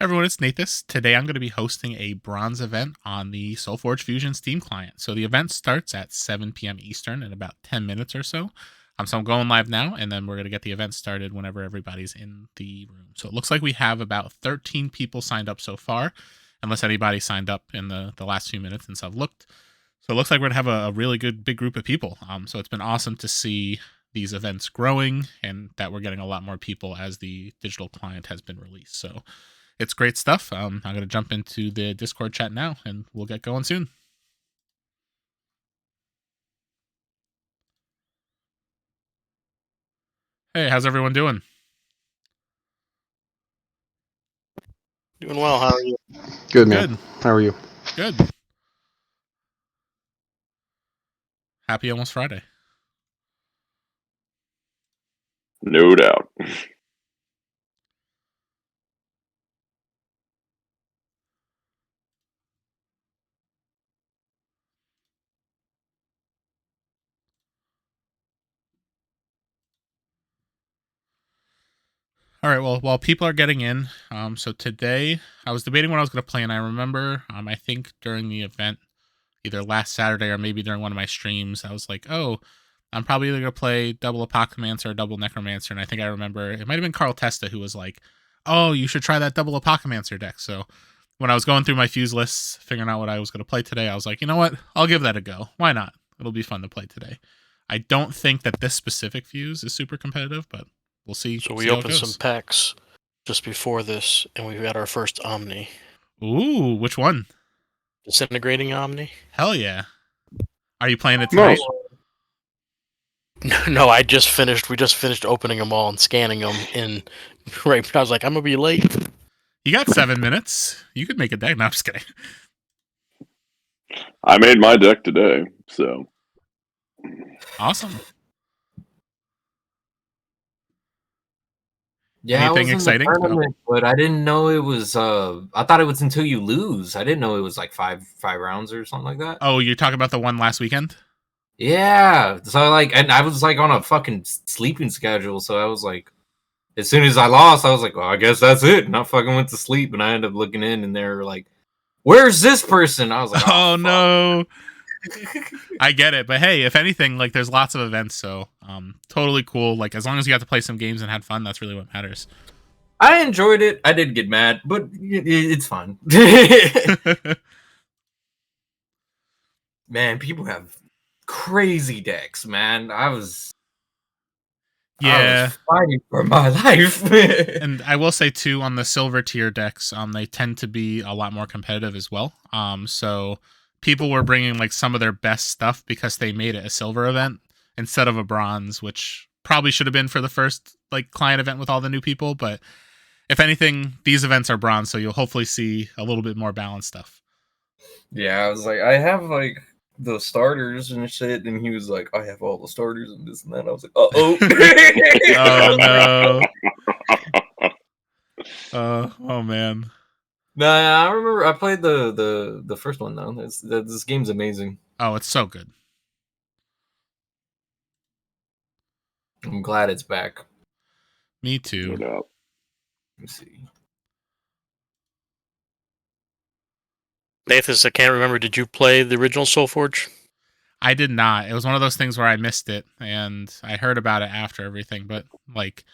Hey everyone, it's Nathas. Today I'm going to be hosting a bronze event on the SolForge Fusion Steam client. So the event starts at 7 p.m. Eastern in about 10 minutes or so. So I'm going live now, and then we're going to get the event started whenever everybody's in the room. So it looks like we have about 13 people signed up so far, unless anybody signed up in the last few minutes since I've looked. So it looks like we're going to have a really good big group of people. So it's been awesome to see these events growing and that we're getting a lot more people as the digital client has been released. So it's great stuff. I'm going to jump into the Discord chat now, and we'll get going soon. Hey, how's everyone doing? Doing well. How are you? Good, man. Good. How are you? Good. Happy almost Friday. No doubt. All right, well, while people are getting in, so today I was debating what I was going to play, and I remember, I think during the event, either last Saturday or maybe during one of my streams, I was like, oh, I'm probably either going to play double Apocymancer or double Necromancer, and I think I remember, it might have been Carl Testa who was like, oh, you should try that double Apocymancer deck. So when I was going through my fuse lists, figuring out what I was going to play today, I was like, you know what, I'll give that a go. Why not? It'll be fun to play today. I don't think that this specific fuse is super competitive, but we'll see. So we opened some packs just before this, and we got our first Omni. Ooh, which one? Disintegrating Omni. Hell yeah. Are you playing it tonight? No, we just finished opening them all and scanning them, and right, I was like, I'm gonna be late. You got 7 minutes. You could make a deck. No, I'm just kidding. I made my deck today, so. Awesome. Yeah, anything exciting? But I didn't know it was. I thought it was until you lose. I didn't know it was like five rounds or something like that. Oh, you're talking about the one last weekend? Yeah. So and I was like on a fucking sleeping schedule. So I was like, as soon as I lost, I was like, well, I guess that's it. And I fucking went to sleep, and I ended up looking in, and they were like, "Where's this person?" I was like, "Oh no." I get it, but hey, if anything, like there's lots of events, so totally cool. Like as long as you got to play some games and had fun, that's really what matters. I enjoyed it. I did get mad, but it's fun. Man, people have crazy decks, man. I was fighting for my life. And I will say too, on the silver tier decks, they tend to be a lot more competitive as well. So people were bringing like some of their best stuff because they made it a silver event instead of a bronze, which probably should have been for the first like client event with all the new people. But if anything, these events are bronze, so you'll hopefully see a little bit more balanced stuff. Yeah, I was like, I have like the starters and shit, and he was like, I have all the starters and this and that. I was like, oh no. Oh man. Nah, I remember I played the first one though. This game's amazing. Oh, it's so good. I'm glad it's back. Me too. No. Let me see. Nathas, I can't remember. Did you play the original SolForge? I did not. It was one of those things where I missed it, and I heard about it after everything. But like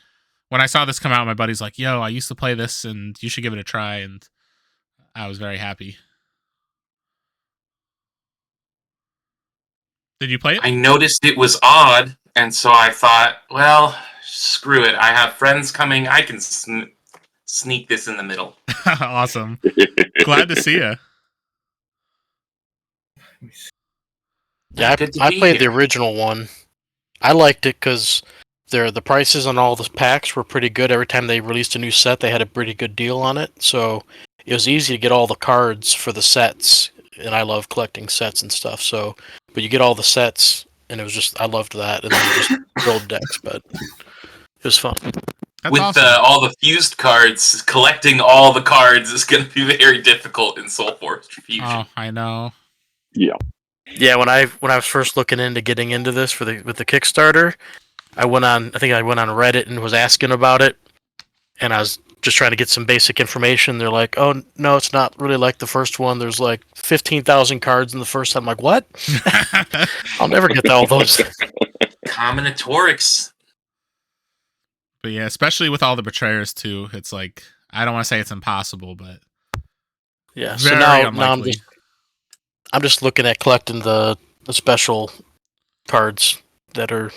when I saw this come out, my buddy's like, "Yo, I used to play this, and you should give it a try." And I was very happy. Did you play it? I noticed it was odd, and so I thought, well, screw it. I have friends coming. I can sneak this in the middle. Awesome. Glad to see you. Yeah, I played the original one. I liked it because the prices on all the packs were pretty good. Every time they released a new set, they had a pretty good deal on it. So it was easy to get all the cards for the sets, and I love collecting sets and stuff. So, but you get all the sets, and it was just, I loved that. And then you just build decks, but it was fun. That's with awesome. All the fused cards, collecting all the cards is going to be very difficult in SolForge Fusion. Oh, I know. Yeah. Yeah, when I was first looking into getting into this with the Kickstarter, I think I went on Reddit and was asking about it, and I was just trying to get some basic information. They're like, "Oh no, it's not really like the first one. There's like 15,000 cards in the first." I'm like, "What? I'll never get all those." Combinatorics. But yeah, especially with all the betrayers too, it's like I don't want to say it's impossible, but Yeah. very So now unlikely. I'm just looking at collecting the special cards that are,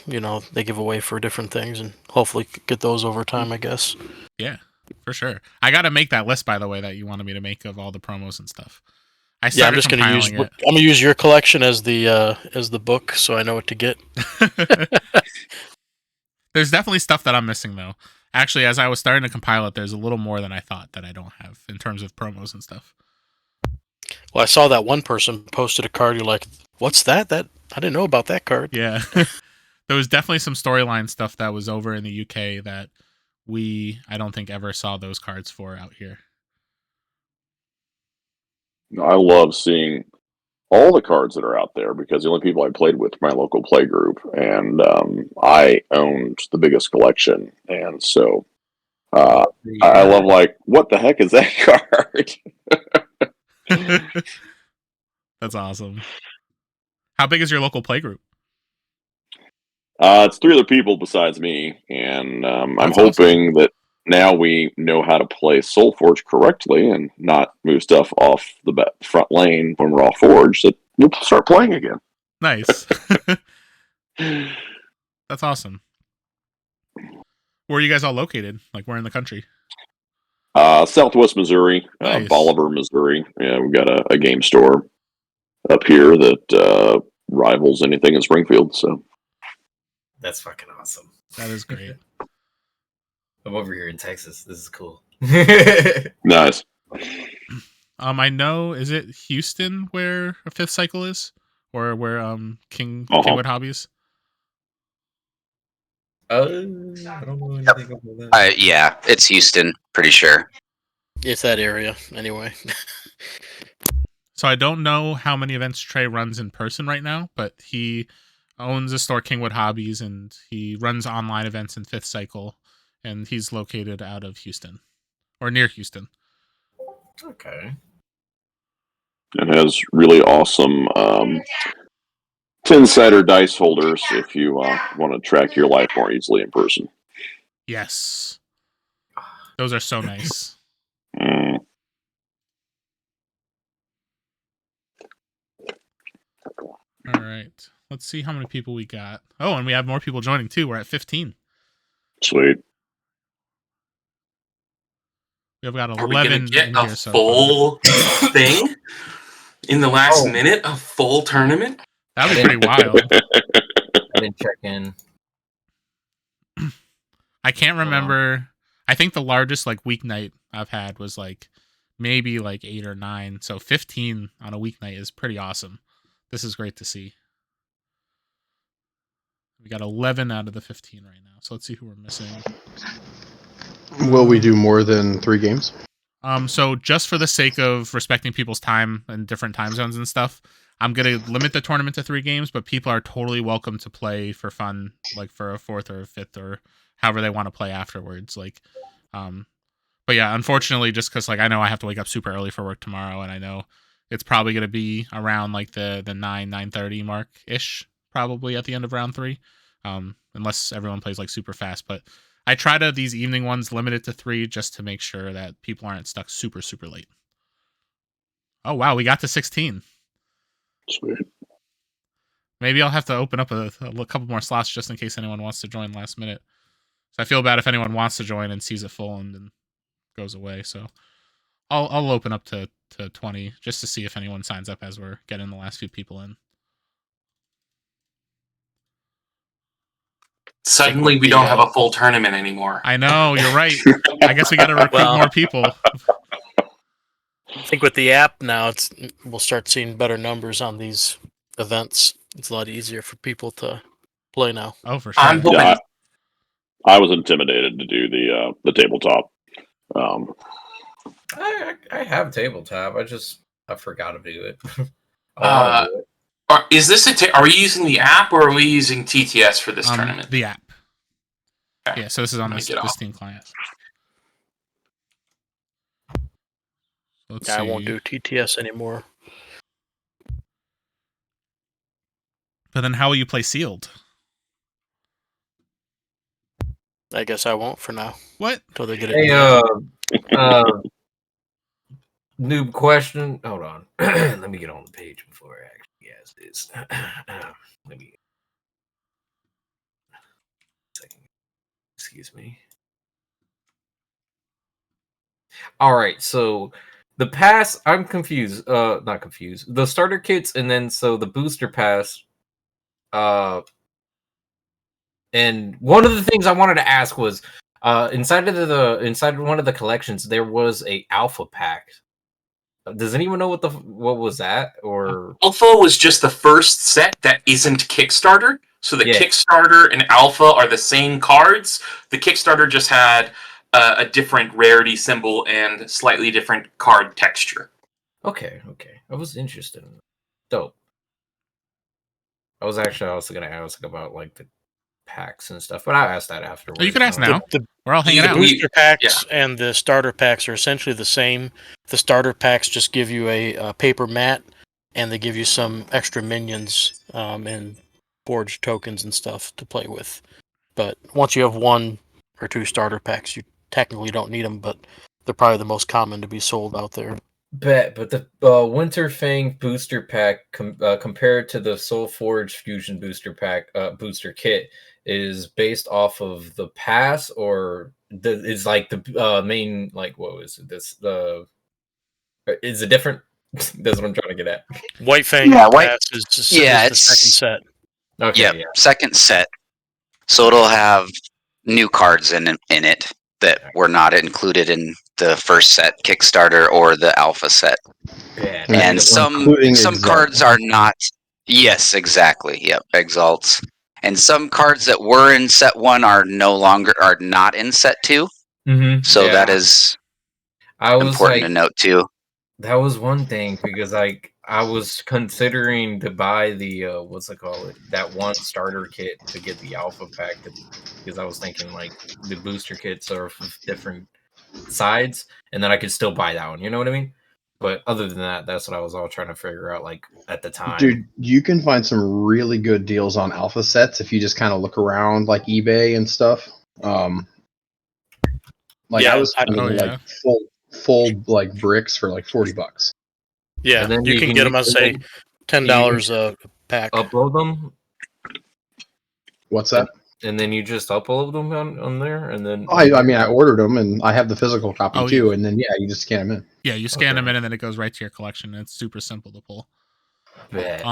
they give away for different things, and hopefully get those over time, I guess. Yeah, for sure. I got to make that list, by the way, that you wanted me to make of all the promos and stuff. I'm just gonna use your collection as the book, so I know what to get. There's definitely stuff that I'm missing, though. Actually, as I was starting to compile it, there's a little more than I thought that I don't have in terms of promos and stuff. Well, I saw that one person posted a card. You're like, "What's that? That I didn't know about that card." Yeah, there was definitely some storyline stuff that was over in the UK that I don't think ever saw those cards for out here. I love seeing all the cards that are out there because the only people I played with were my local play group, and I owned the biggest collection, and so I love what the heck is that card? That's awesome. How big is your local play group? It's 3 other people besides me, and I'm hoping that now we know how to play SolForge correctly and not move stuff off the front lane when we're all forged, that we'll start playing again. Nice. That's awesome. Where are you guys all located? Like, where in the country? Southwest Missouri, Nice. Bolivar, Missouri. Yeah, we've got a game store up here that rivals anything in Springfield. So that's fucking awesome. That is great. I'm over here in Texas. This is cool. Nice. I know. Is it Houston where a 5th cycle is, or where Kingwood Hobbies? I don't know anything about that. Yeah, it's Houston, pretty sure. It's that area, anyway. So I don't know how many events Trey runs in person right now, but he owns a store, Kingwood Hobbies, and he runs online events in 5th cycle, and he's located out of Houston, or near Houston. Okay. And has really awesome 10-sider dice holders if you want to track your life more easily in person. Yes. Those are so nice. All right. Let's see how many people we got. Oh, and we have more people joining too. We're at 15. Sweet. We've got 11 Are we gonna get in a here so full thing in the last minute? A full tournament? That'd be pretty wild. I didn't check in. I can't remember. I think the largest weeknight I've had was maybe 8 or 9. So 15 on a weeknight is pretty awesome. This is great to see. We got 11 out of the 15 right now. So let's see who we're missing. Will we do more than 3 games? So just for the sake of respecting people's time and different time zones and stuff, I'm going to limit the tournament to 3 games, but people are totally welcome to play for fun, for a 4th or a 5th or however they want to play afterwards. But yeah, unfortunately, just because I know I have to wake up super early for work tomorrow, and I know it's probably going to be around the 9:30 mark ish, probably at the end of round 3, unless everyone plays super fast. But I try to these evening ones limit it to 3 just to make sure that people aren't stuck super late. Oh wow, we got to 16. Sweet. Maybe I'll have to open up a couple more slots just in case anyone wants to join last minute. So I feel bad if anyone wants to join and sees it full and then goes away. So I'll open up to 20 just to see if anyone signs up as we're getting the last few people in. Suddenly we don't have a full tournament anymore. I know, you're right. I guess we got to recruit more people. I think with the app now, we'll start seeing better numbers on these events. It's a lot easier for people to play now. Oh, for sure. I was intimidated to do the tabletop. I have tabletop. I forgot to do it. Is this are we using the app or are we using TTS for this tournament? The app. Okay. Yeah, so this is on the Steam client. Let's Yeah, see. I won't do TTS anymore. But then how will you play sealed? I guess I won't for now. What? Until they get it. Hey, noob question. Hold on. Let me get on the page before I actually ask this. Let me. Second. Excuse me. All right, so the pass. I'm confused. Not confused. The starter kits, and then so the booster pass. And one of the things I wanted to ask was, inside of inside of one of the collections, there was a alpha pack. Does anyone know what was that? Or Alpha was just the first set that isn't Kickstarter. So the Yeah. Kickstarter and Alpha are the same cards. The Kickstarter just had a different rarity symbol and slightly different card texture. okay, I was interested in that. Dope. I was actually also gonna ask about like the packs and stuff, but I'll ask that afterwards. Oh, you could ask now. The We're all hanging The out. booster packs and the starter packs are essentially the same. The starter packs just give you a paper mat, and they give you some extra minions and forge tokens and stuff to play with. But once you have 1 or 2 starter packs, you technically don't need them, but they're probably the most common to be sold out there. Bet, but the Winter Fang booster pack compared to the SolForge Fusion booster pack booster kit is based off of the pass, or is like the main, like, what was it? This the is it different? That's what I'm trying to get at. White Fang pass is the second set. Okay, Yeah, second set. So it'll have new cards in it that were not included in the first set Kickstarter or the alpha set. Yeah, And some cards are not. Yes, exactly. Yep, exalts. And some cards that were in set 1 are not in set 2. Mm-hmm. So that is important to note too. That was one thing, because like I was considering to buy the what's it called, that one starter kit to get the alpha pack, because I was thinking like the booster kits are different sides, and then I could still buy that one. You know what I mean? But other than that, that's what I was all trying to figure out, like, at the time. Dude, you can find some really good deals on alpha sets if you just kind of look around, like eBay and stuff. Like Yeah, I was finding like full like bricks for like $40. Yeah, And then you can get them as say $10 a pack. Upload them. What's that? And then you just upload them on there, and then I mean, I ordered them and I have the physical copy too. And then you just scan them in. Yeah, you scan them in, and then it goes right to your collection. It's super simple to pull. Bet.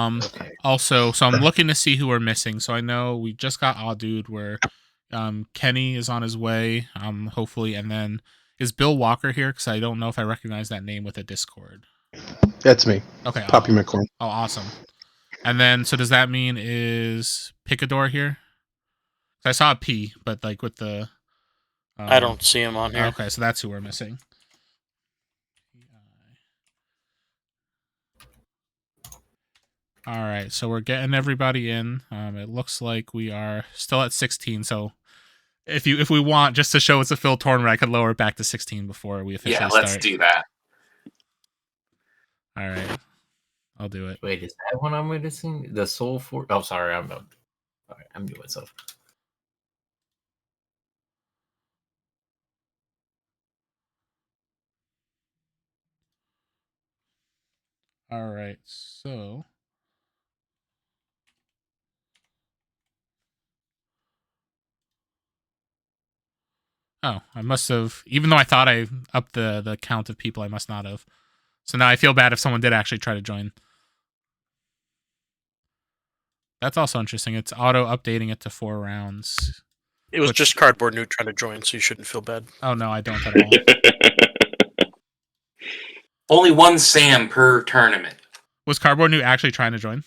Also, so I'm looking to see who we're missing. So I know we just got Aw Dude, where Kenny is on his way, hopefully, and then is Bill Walker here? Because I don't know if I recognize that name with a Discord. That's me. Okay, Poppy McCorn. Oh, awesome. And then, so does that mean is Picador here? I saw a P, but like with the I don't see him on here. Okay, so that's who we're missing. All right, so we're getting everybody in. It looks like we are still at 16. So if we want, just to show it's a Phil tournament, I could lower it back to 16 before we officially start. Yeah, let's do that. All right, I'll do it. Wait, is that one I'm missing? The SolForge. Oh, sorry, I'm doing myself. All right, so I must have, even though I thought I upped the count of people, I must not have. So now I feel bad if someone did actually try to join. That's also interesting. It's auto updating it to 4 rounds. It was just Cardboard Newt trying to join, so you shouldn't feel bad. Oh no, I don't at all. Only 1 Sam per tournament. Was Cardboard Newt actually trying to join?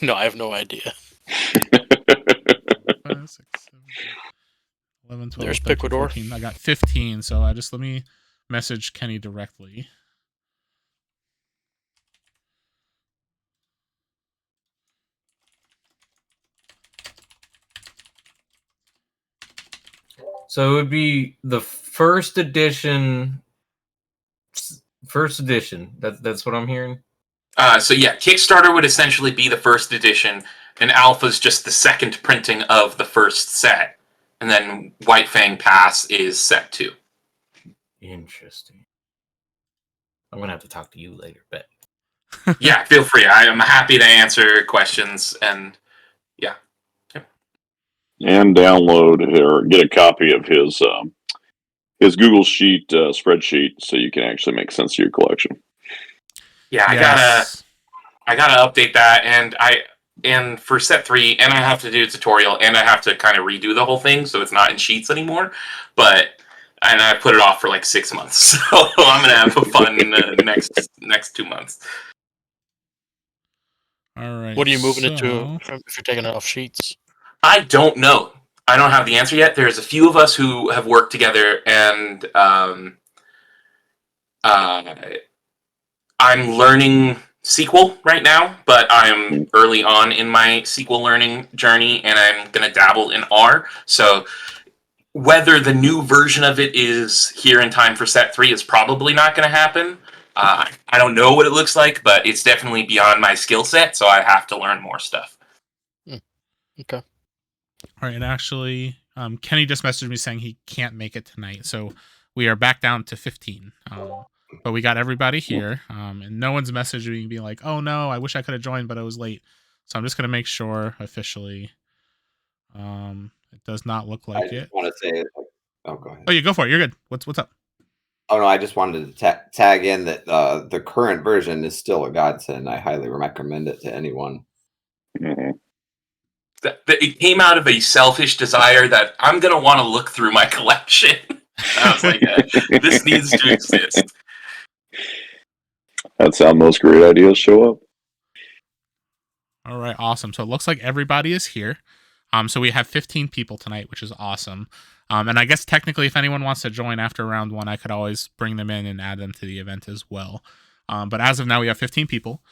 No, I have no idea. 5, 6, 7, 11, 12, There's 13, Picador. 14. I got 15, so let me message Kenny directly. So it would be the first edition first edition. That's what I'm hearing. So yeah, Kickstarter would essentially be the first edition, and Alpha's just the second printing of the first set, and then White Fang Pass is set 2. Interesting. I'm gonna have to talk to you later, bet. Yeah, feel free. I am happy to answer questions, and yeah. And download or get a copy of his Google Sheet spreadsheet so you can actually make sense of your collection. Yeah, I gotta update that, and for set 3, and I have to do a tutorial, and I have to kind of redo the whole thing so it's not in Sheets anymore. And I put it off for like 6 months, so I'm gonna have fun in the next 2 months. All right. What are you moving it to if you're taking it off Sheets? I don't know. I don't have the answer yet. There's a few of us who have worked together, and I'm learning SQL right now, but I'm early on in my SQL learning journey, and I'm going to dabble in R. So whether the new version of it is here in time for set 3 is probably not going to happen. I don't know what it looks like, but it's definitely beyond my skill set, so I have to learn more stuff. Okay. All right, and actually, Kenny just messaged me saying he can't make it tonight, so we are back down to 15. But we got everybody here, and no one's messaging me being like, "Oh no, I wish I could have joined, but I was late." So I'm just gonna make sure officially. It does not look like it. I just want to say, oh, go ahead. Oh, yeah, go for it. You're good. What's up? Oh no, I just wanted to tag in that the current version is still a godsend. I highly recommend it to anyone. Mm-hmm. It came out of a selfish desire that I'm going to want to look through my collection. I was like, this needs to exist. That's how most great ideas show up. All right, awesome. So it looks like everybody is here. So we have 15 people tonight, which is awesome. And I guess technically, if anyone wants to join after round 1, I could always bring them in and add them to the event as well. But as of now, we have 15 people.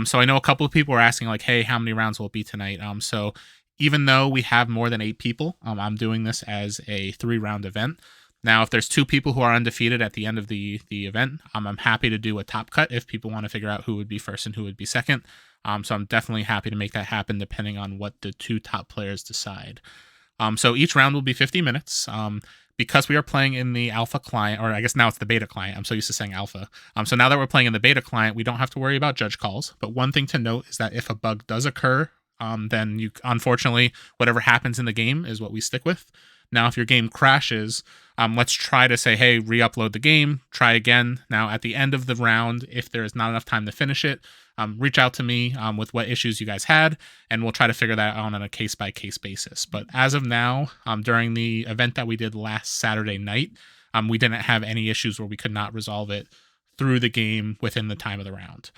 So I know a couple of people are asking, like, hey, how many rounds will it be tonight? So even though we have more than 8 people, I'm doing this as a 3-round event. Now, if there's 2 people who are undefeated at the end of the event, I'm happy to do a top cut if people want to figure out who would be first and who would be second. So I'm definitely happy to make that happen depending on what the 2 top players decide. So each round will be 50 minutes. Because we are playing in the alpha client, or I guess now it's the beta client. I'm so used to saying alpha. So now that we're playing in the beta client, we don't have to worry about judge calls. But one thing to note is that if a bug does occur, then unfortunately, whatever happens in the game is what we stick with. Now, if your game crashes, let's try to say, hey, re-upload the game, try again. Now, at the end of the round, if there is not enough time to finish it, reach out to me with what issues you guys had, and we'll try to figure that out on a case-by-case basis. But as of now, during the event that we did last Saturday night, we didn't have any issues where we could not resolve it through the game within the time of the round.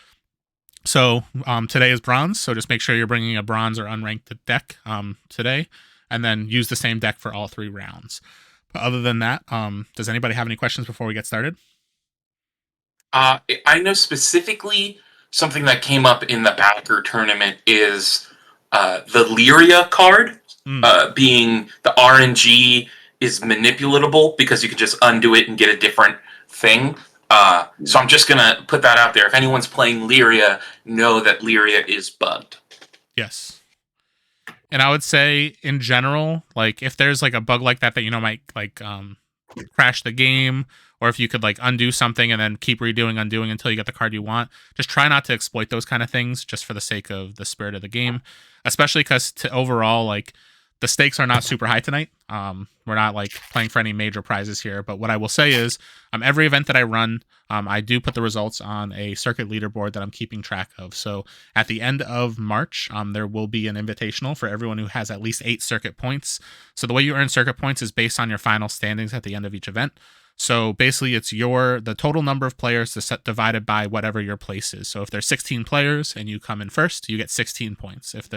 So today is bronze, so just make sure you're bringing a bronze or unranked deck today, and then use the same deck for all 3 rounds. But other than that, does anybody have any questions before we get started? I know specifically something that came up in the backer tournament is the Lyria card, being the RNG is manipulatable because you can just undo it and get a different thing. So I'm just going to put that out there. If anyone's playing Lyria, know that Lyria is bugged. Yes. And I would say, in general, like, if there's, like, a bug like that you know might, like, crash the game, or if you could, like, undo something and then keep undoing until you get the card you want, just try not to exploit those kind of things just for the sake of the spirit of the game. Especially because, overall, like, the stakes are not super high tonight. We're not, like, playing for any major prizes here. But what I will say is, every event that I run, I do put the results on a circuit leaderboard that I'm keeping track of. So at the end of March, there will be an invitational for everyone who has at least 8 circuit points. So the way you earn circuit points is based on your final standings at the end of each event. So basically, it's the total number of players divided by whatever your place is. So if there's 16 players and you come in first, you get 16 points. If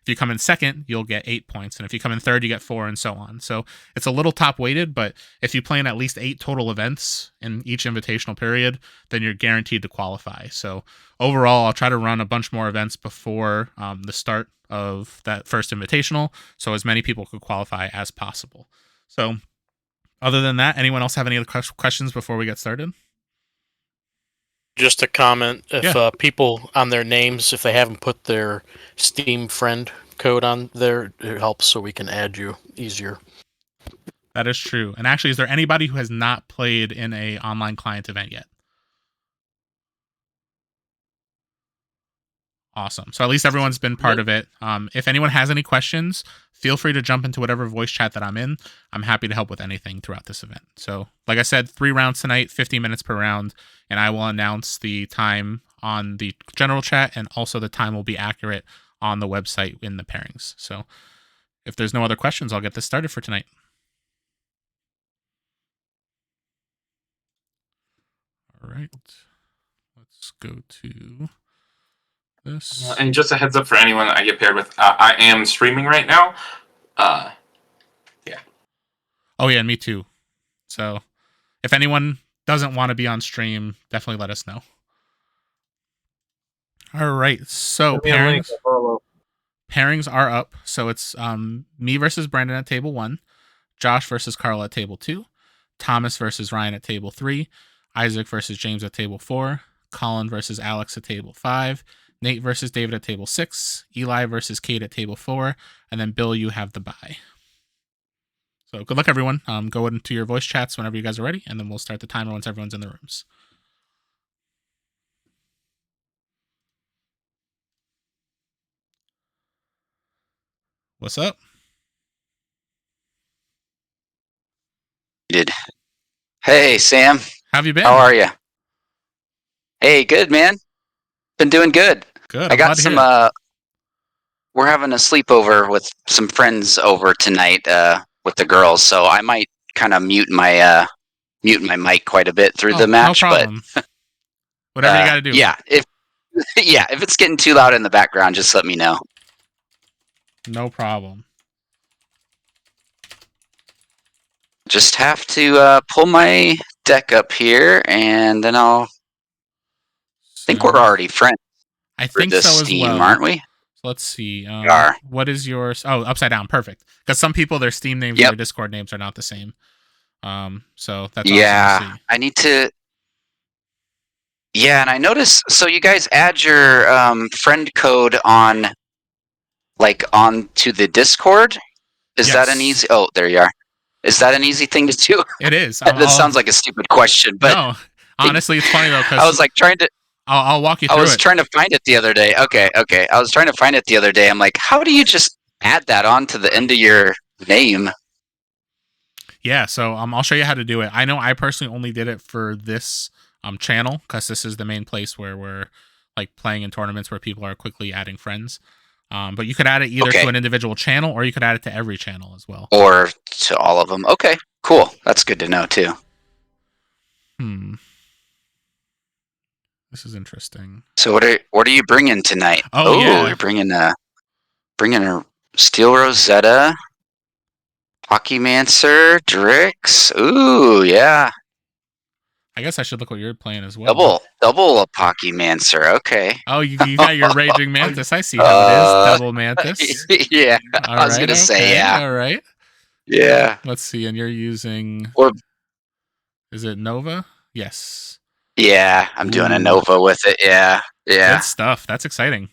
you come in second, you'll get 8 points. And if you come in third, you get 4, and so on. So it's a little top weighted, but if you play in at least 8 total events in each invitational period, then you're guaranteed to qualify. So overall, I'll try to run a bunch more events before the start of that first invitational, so as many people could qualify as possible. So other than that, anyone else have any other questions before we get started? Just a comment: if Yeah. people on their names, if they haven't put their Steam friend code on there, it helps so we can add you easier. That is true. And actually, is there anybody who has not played in a online client event yet? Awesome. So at least everyone's been part of it. If anyone has any questions, feel free to jump into whatever voice chat that I'm in. I'm happy to help with anything throughout this event. So, like I said, 3 rounds tonight, 50 minutes per round, and I will announce the time on the general chat, and also the time will be accurate on the website in the pairings. So, if there's no other questions, I'll get this started for tonight. All right. Let's go to this. And just a heads up for anyone I get paired with, I am streaming right now. Yeah. Oh yeah, and me too. So if anyone doesn't want to be on stream, definitely let us know. All right, so pairings are up. So it's me versus Brandon at table 1, Josh versus Carl at table 2, Thomas versus Ryan at table 3, Isaac versus James at table 4, Colin versus Alex at table 5, Nate versus David at table 6, Eli versus Kate at table 4, and then Bill, you have the bye. So good luck, everyone. Go into your voice chats whenever you guys are ready, and then we'll start the timer once everyone's in the rooms. What's up? Hey, Sam. How have you been? How are you? Hey, good, man. Been doing good. Good. I got some. We're having a sleepover with some friends over tonight with the girls, so I might kind of mute my mic quite a bit through the match. No problem. But whatever you got to do. Yeah, if it's getting too loud in the background, just let me know. No problem. Just have to pull my deck up here, and then I'll. Think we're already friends. I think so Steam, as well, aren't we? So let's see. We are. What is yours? Oh, upside down. Perfect. Because some people, their Steam names and their Discord names are not the same. So that's awesome to see. I need to. Yeah, and I noticed. So you guys add your friend code on to the Discord. Is that an easy? Oh, there you are. Is that an easy thing to do? It is. That sounds like a stupid question, but no. Honestly, it's funny though, because I was like trying to. I'll walk you through it. I was trying to find it the other day. Okay. I was trying to find it the other day. I'm like, how do you just add that on to the end of your name? Yeah, so I'll show you how to do it. I know I personally only did it for this channel, because this is the main place where we're like playing in tournaments where people are quickly adding friends. But you could add it either to an individual channel, or you could add it to every channel as well. Or to all of them. Okay, cool. That's good to know too. This is interesting. So what are you bringing tonight? Oh yeah, you're bringing a Steel Rosetta, Apocymancer, Drix. Ooh, yeah. I guess I should look what you're playing as well. Double Apocymancer. Okay. Oh, you got your Raging Mantis. I see how it is. Double Mantis. Yeah. I was gonna say yeah. All right. Yeah. Let's see. And you're using. Is it Nova? Yes. Yeah, I'm doing a Nova with it. Yeah. Good stuff. That's exciting.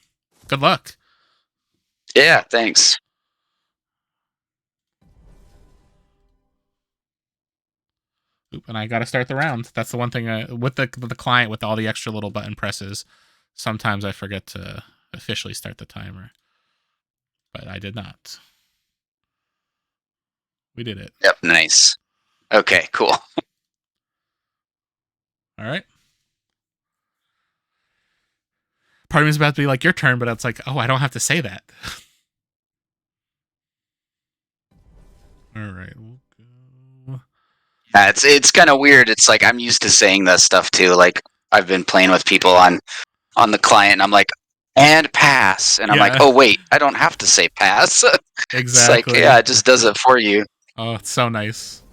Good luck. Yeah. Thanks. Oop, and I got to start the round. That's the one thing with the client with all the extra little button presses. Sometimes I forget to officially start the timer, but I did not. We did it. Yep. Nice. Okay. Cool. All right. Part of me is about to be like your turn, but it's like, oh, I don't have to say that. All right. We'll go. It's kind of weird. It's like I'm used to saying that stuff too. Like I've been playing with people on the client. And I'm like, and pass, and I'm like, oh wait, I don't have to say pass. Exactly. It's like, yeah, it just does it for you. Oh, it's so nice.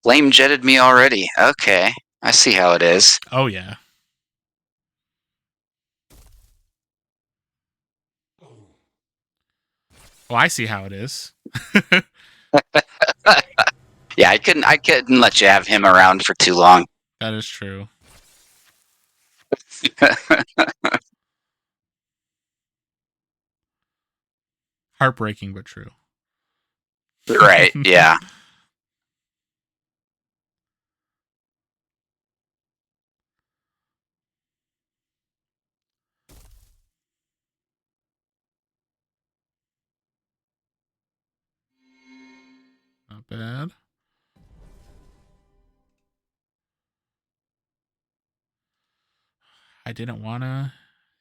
Flame jetted me already. Okay, I see how it is. Oh yeah. Oh, I see how it is. Yeah, I couldn't let you have him around for too long. That is true. Heartbreaking, but true. Right, yeah. Not bad. I didn't want to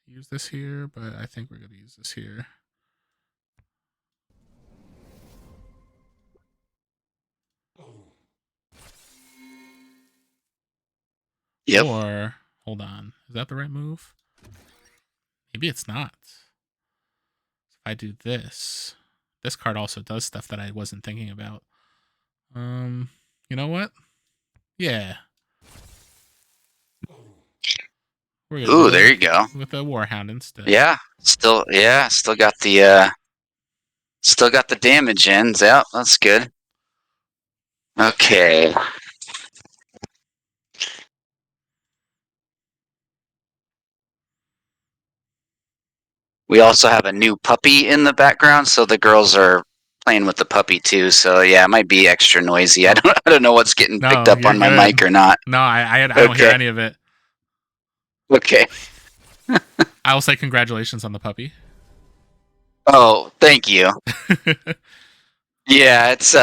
use this here, but I think we're going to use this here. Yep. Or, hold on. Is that the right move? Maybe it's not. If I do this, this card also does stuff that I wasn't thinking about. You know what? Yeah. Ooh, there you go. With a Warhound instead. Yeah, still got the damage ends. Yeah, that's good. Okay. We also have a new puppy in the background, so the girls are playing with the puppy too. So yeah, it might be extra noisy. I don't know what's getting picked up on my mic or not. No, I don't hear any of it. Okay. I will say congratulations on the puppy. Oh, thank you. Yeah, it's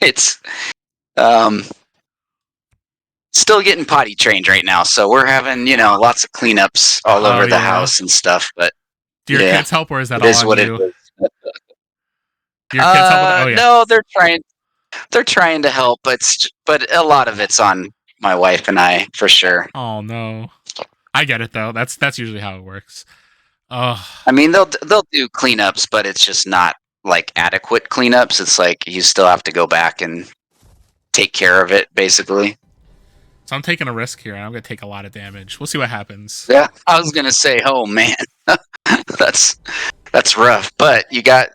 it's still getting potty trained right now, so we're having, lots of cleanups all over the house and stuff, but do your kids help, or is that it all is on what you? it is. Do your kids help with that? Oh yeah. No, they're trying to help, but a lot of it's on my wife and I for sure. Oh no. I get it though. That's usually how it works. I mean, they'll do cleanups, but it's just not like adequate cleanups. It's like you still have to go back and take care of it, basically. So I'm taking a risk here, and I'm gonna take a lot of damage. We'll see what happens. Yeah, I was gonna say, oh man, that's rough. But you got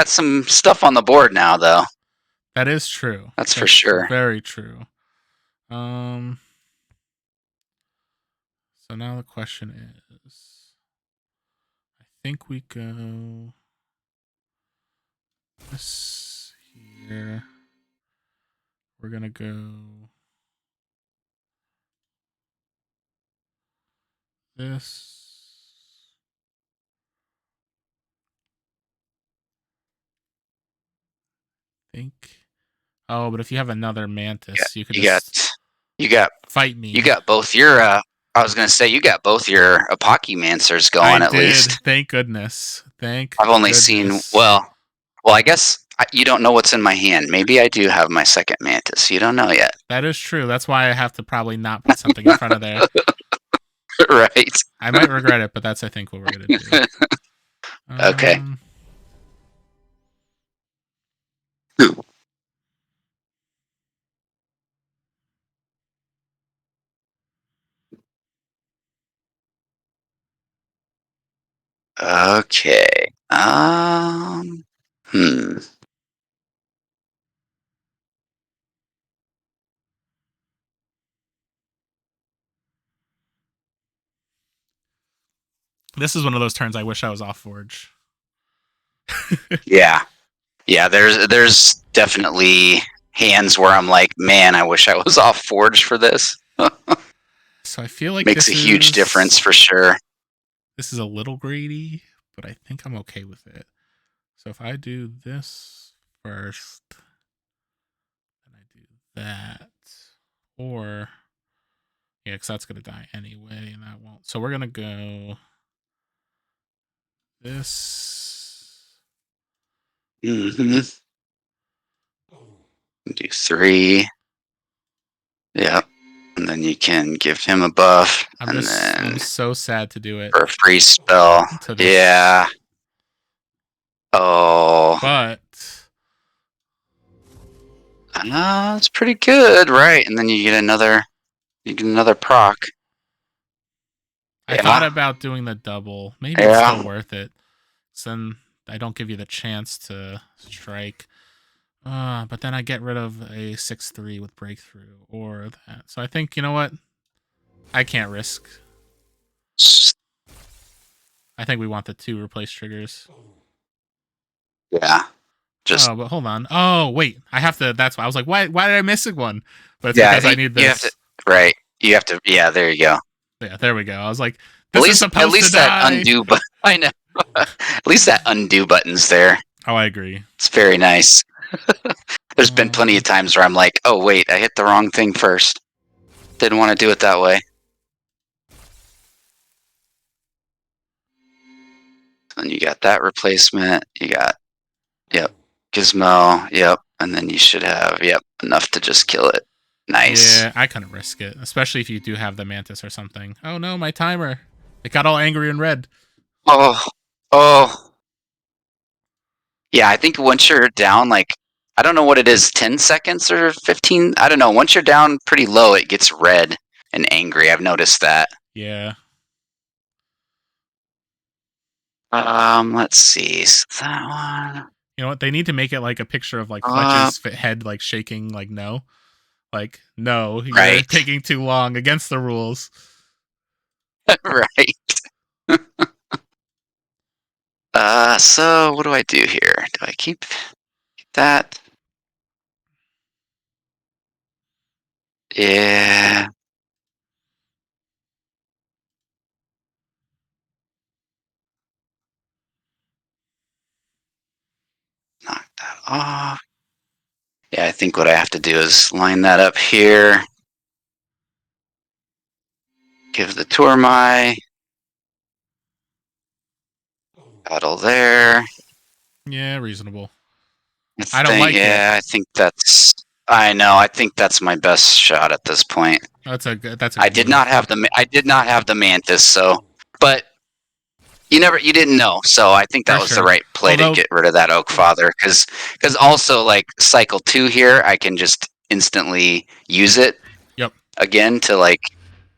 some stuff on the board now, though. That is true. That's for sure. Very true. So now the question is, I think we go this here. We're gonna go this. Think. Oh, but if you have another Mantis, you could you got fight me. You got both your I was gonna say you got both your Apocymancers going at least. Thank goodness. I've only seen well, I guess you don't know what's in my hand. Maybe I do have my second Mantis. You don't know yet. That is true. That's why I have to probably not put something in front of there. Right. I might regret it, but that's I think what we're gonna do. Okay. Okay. This is one of those turns I wish I was off Forge. Yeah. Yeah, there's definitely hands where I'm like, man, I wish I was off Forge for this. So I feel like makes a huge difference for sure. This is a little greedy, but I think I'm okay with it. So if I do this first, then I do that, or yeah, because that's gonna die anyway, and that won't. So we're gonna go this. Do 3. Yep. And then you can give him a buff. I'm so sad to do it. For a free spell. Yeah. Oh. But it's pretty good, right? And then you get another proc. I thought about doing the double. Maybe it's still worth it. So then I don't give you the chance to strike. But then I get rid of a 6/3 with breakthrough or that. So I think, you know what? I can't risk. I think we want the 2 replace triggers. Yeah. Oh, but hold on. Oh, wait. I have to. That's why I was like, why did I miss one? But it's yeah, because I need this. You have to, right. You have to. Yeah, there you go. Yeah, there we go. I was like, this is supposed at least to die. That undo button. I know. At least that undo button's there. Oh, I agree. It's very nice. There's been plenty of times where I'm like, oh, wait, I hit the wrong thing first. Didn't want to do it that way. And you got that replacement. You got, yep, Gizmo, yep. And then you should have, yep, enough to just kill it. Nice. Yeah, I couldn't risk it, especially if you do have the Mantis or something. Oh no, my timer. It got all angry and red. Oh. Yeah, I think once you're down, like, I don't know what it is, 10 seconds or 15? I don't know. Once you're down pretty low, it gets red and angry. I've noticed that. Yeah. Let's see. So that one. You know what? They need to make it like a picture of like Fletch's head like shaking, like no. Like, no, you're taking too long against the rules. Right. So what do I do here? Do I keep that? Yeah. Knock that off. Yeah, I think what I have to do is line that up here. Give the Tourmai. Battle there. Yeah, reasonable. I don't like it. Yeah, I think that's. I know. I think that's my best shot at this point. That's a good. That's. I did not have the. I did not have the Mantis. So, but you didn't know. So I think that was the right play to get rid of that Oak Father, because also like cycle 2 here, I can just instantly use it. Yep. Again to like.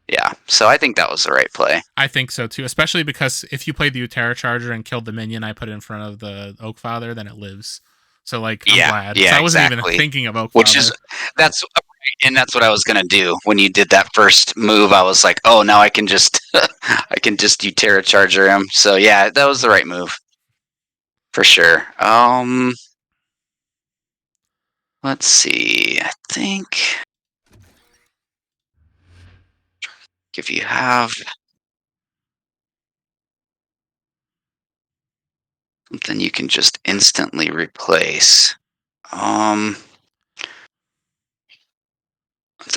Yeah, so I think that was the right play. I think so too, especially because if you played the Utera Charger and killed the minion I put in front of the Oak Father, then it lives. So like, I'm glad. Yeah, so I wasn't even thinking of Oak Father. That's what I was gonna do when you did that first move. I was like, oh, now I can just Utera Charger him. So yeah, that was the right move for sure. Let's see. I think if you have something you can just instantly replace. To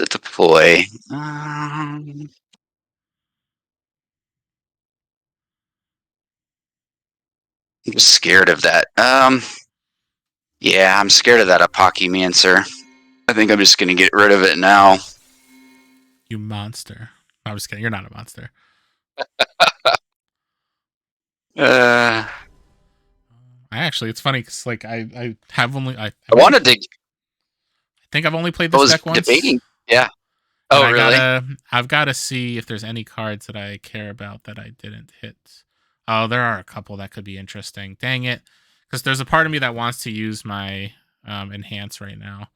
deploy. I'm just scared of that. Yeah, I'm scared of that Apocymancer. I think I'm just gonna get rid of it now. You monster. I'm just kidding. You're not a monster. It's funny because like I have only I wanted to. I think I've only played this deck once. Debating. Yeah. Oh, really? I've got to see if there's any cards that I care about that I didn't hit. Oh, there are a couple that could be interesting. Dang it. Because there's a part of me that wants to use my enhance right now.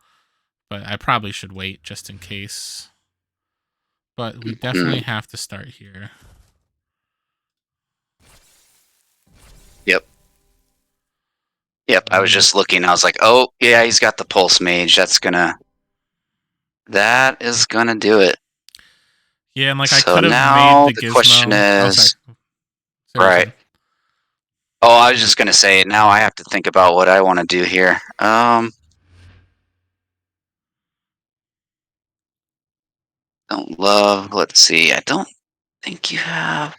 But I probably should wait just in case. But we definitely have to start here. Yep, I was just looking. I was like, oh, yeah, he's got the Pulse Mage. That is gonna do it. Yeah, and like I could have made the Gizmo. Question is, right. Oh, I was just gonna say, now I have to think about what I want to do here. Don't love. Let's see. I don't think you have.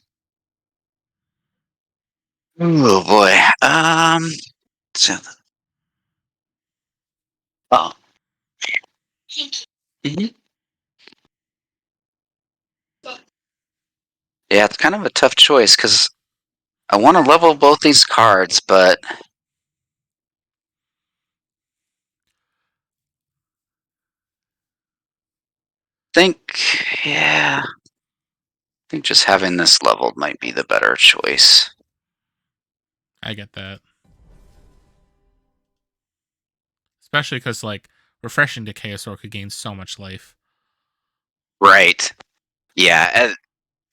Oh boy. So. Oh. Yeah, it's kind of a tough choice because I want to level both these cards, but I think just having this leveled might be the better choice. I get that. especially because like refreshing Dechaosaur could gain so much life. Right. Yeah.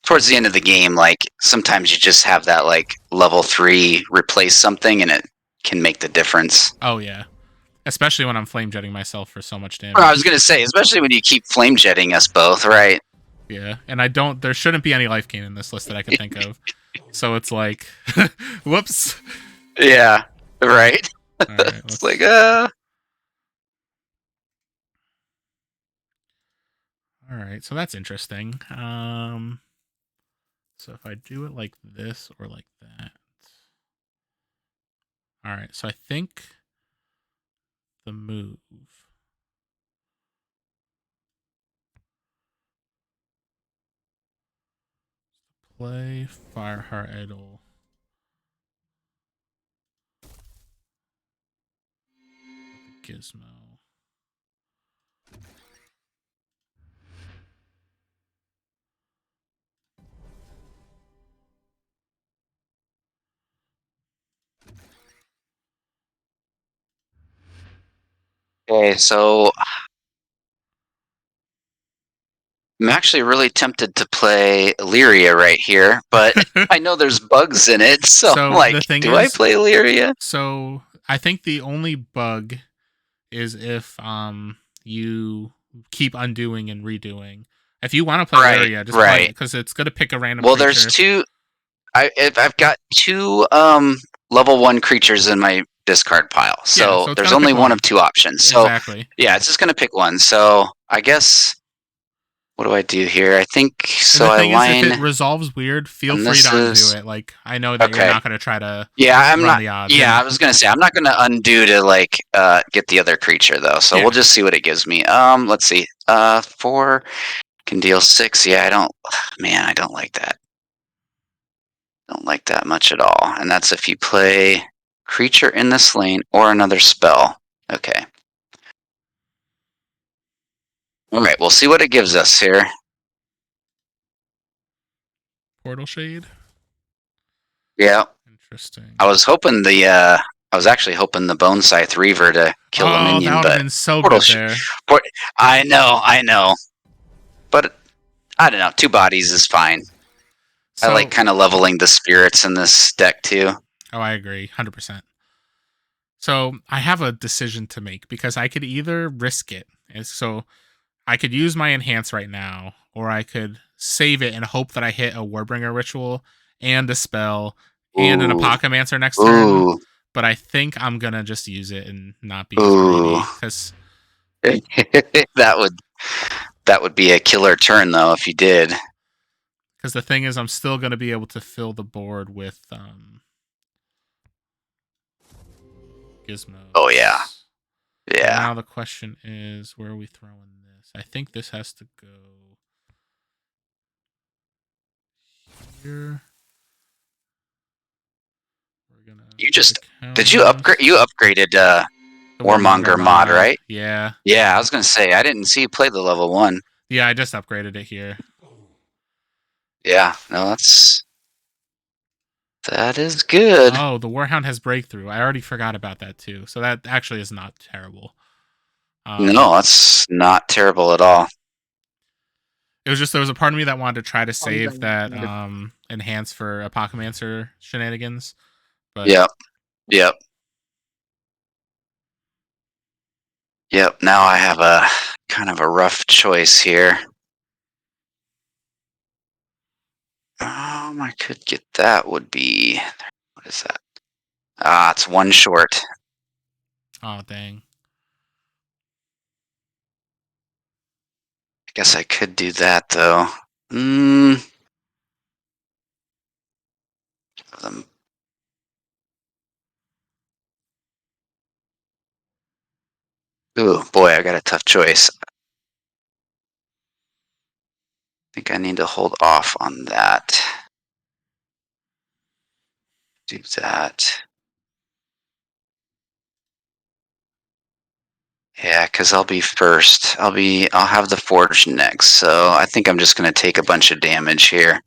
Towards the end of the game, like sometimes you just have that like level 3 replace something, and it can make the difference. Oh yeah, especially when I'm flame jetting myself for so much damage. Well, I was gonna say, especially when you keep flame jetting us both, right? Yeah, and I don't. There shouldn't be any life gain in this list that I can think of. So it's like, whoops. Yeah. Right. All right, it's like All right, so that's interesting. So if I do it like this or like that. All right, so I think the move. Play Fireheart Idol. Gizmo. okay, so I'm actually really tempted to play Illyria right here, but I know there's bugs in it, so like, the thing do is, I play Illyria? So I think the only bug is if you keep undoing and redoing. If you want to play Illyria, just play it because it's gonna pick a random. Well, creature. there's two. I've got two level 1 creatures in my discard pile, so there's only one of two options. So exactly. Yeah, it's just gonna pick one. So I guess what do I do here? I think so. And the thing I line. Is, if it resolves weird, feel free to undo it. Like I know that you're not gonna try to. I'm run not. The odds. Yeah, I was gonna say I'm not gonna undo to like get the other creature though. So we'll just see what it gives me. Let's see. 4 can deal 6. Yeah, I don't. Man, I don't like that. Don't like that much at all. And that's if you play creature in this lane or another spell. Okay. All right, we'll see what it gives us here. Portal Shade. Yeah. Interesting. I was actually hoping the Bone Scythe Reaver to kill the minion, that would have been so good there. I know. But I don't know. 2 bodies is fine. I like kind of leveling the spirits in this deck too. Oh, I agree, 100%. So I have a decision to make because I could either risk it. So I could use my enhance right now, or I could save it and hope that I hit a Warbringer ritual and a spell and an Apocymancer next turn. But I think I'm gonna just use it and not be as greedy because that would be a killer turn though if you did. Because the thing is, I'm still gonna be able to fill the board with gizmos. Oh yeah. Yeah. And now the question is, where are we throwing this? I think this has to go here. We're gonna. Did you upgrade? You upgraded Warmonger mod, right? Yeah. Yeah, I was gonna say I didn't see you play the level 1. Yeah, I just upgraded it here. Yeah, no, that is good. Oh, the Warhound has breakthrough. I already forgot about that too. So that actually is not terrible. No, that's not terrible at all. It was just there was a part of me that wanted to try to save that enhance for Apocymancer shenanigans. But Yep. Now I have a kind of a rough choice here. I could get that. Would be, what is that? It's 1 short. Oh dang. I guess I could do that though. Ooh, boy, I got a tough choice. I think I need to hold off on that. Do that. Yeah, because I'll be first. I'll have the Forge next, so I think I'm just gonna take a bunch of damage here.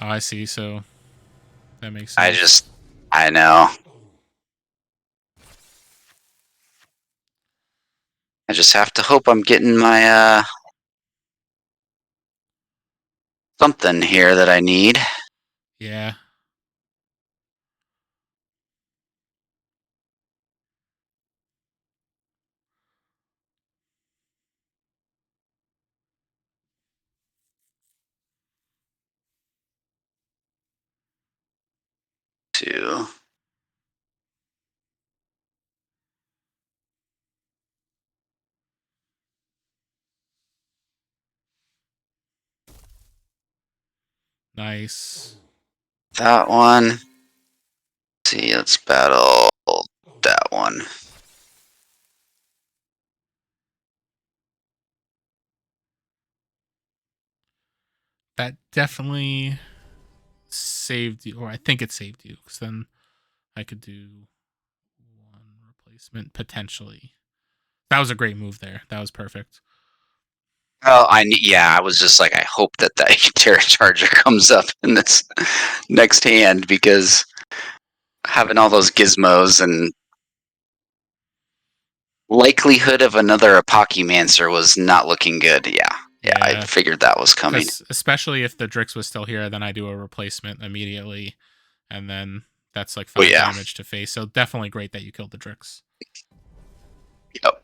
Oh, I see. So that makes sense. I know. I just have to hope I'm getting my something here that I need. Yeah. Two. Nice. That one. Let's see, let's battle that one. That definitely saved you, or I think it saved you, because then I could do one replacement potentially. That was a great move there. That was perfect. Oh, I was just like, I hope that Terra Charger comes up in this next hand, because having all those gizmos and likelihood of another Apocymancer was not looking good. Yeah, I figured that was coming. Especially if the Drix was still here, then I do a replacement immediately, and then that's like 5 damage to face. So definitely great that you killed the Drix. Yep.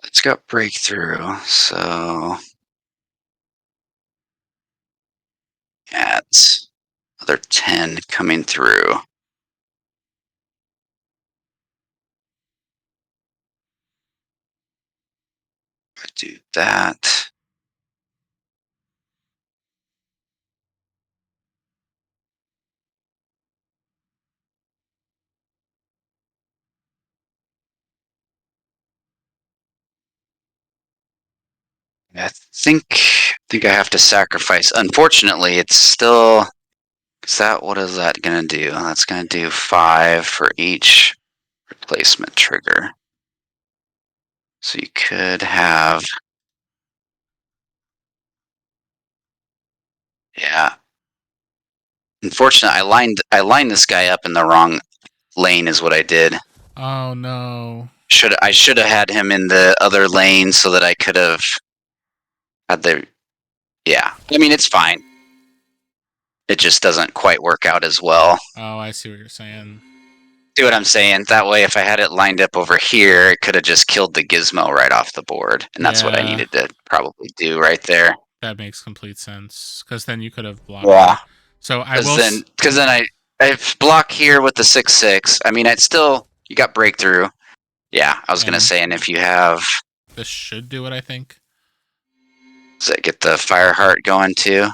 It's got breakthrough, so that's another 10 coming through. Do that. I think I have to sacrifice. Unfortunately, it's still. What is that going to do? That's going to do 5 for each replacement trigger. So you could have. Yeah. Unfortunately, I lined this guy up in the wrong lane. Is what I did. Oh no. I should have had him in the other lane so that I could have had the. Yeah. I mean, it's fine. It just doesn't quite work out as well. Oh, I see what you're saying. See what I'm saying? That way, if I had it lined up over here, it could have just killed the gizmo right off the board. And that's what I needed to probably do right there. That makes complete sense. Because then you could have blocked. Yeah. So I will. Because then I block here with the 6/6. I mean, I'd still. You got breakthrough. Yeah, I was going to say, and if you have. This should do it, I think. Does it get the Fireheart going too?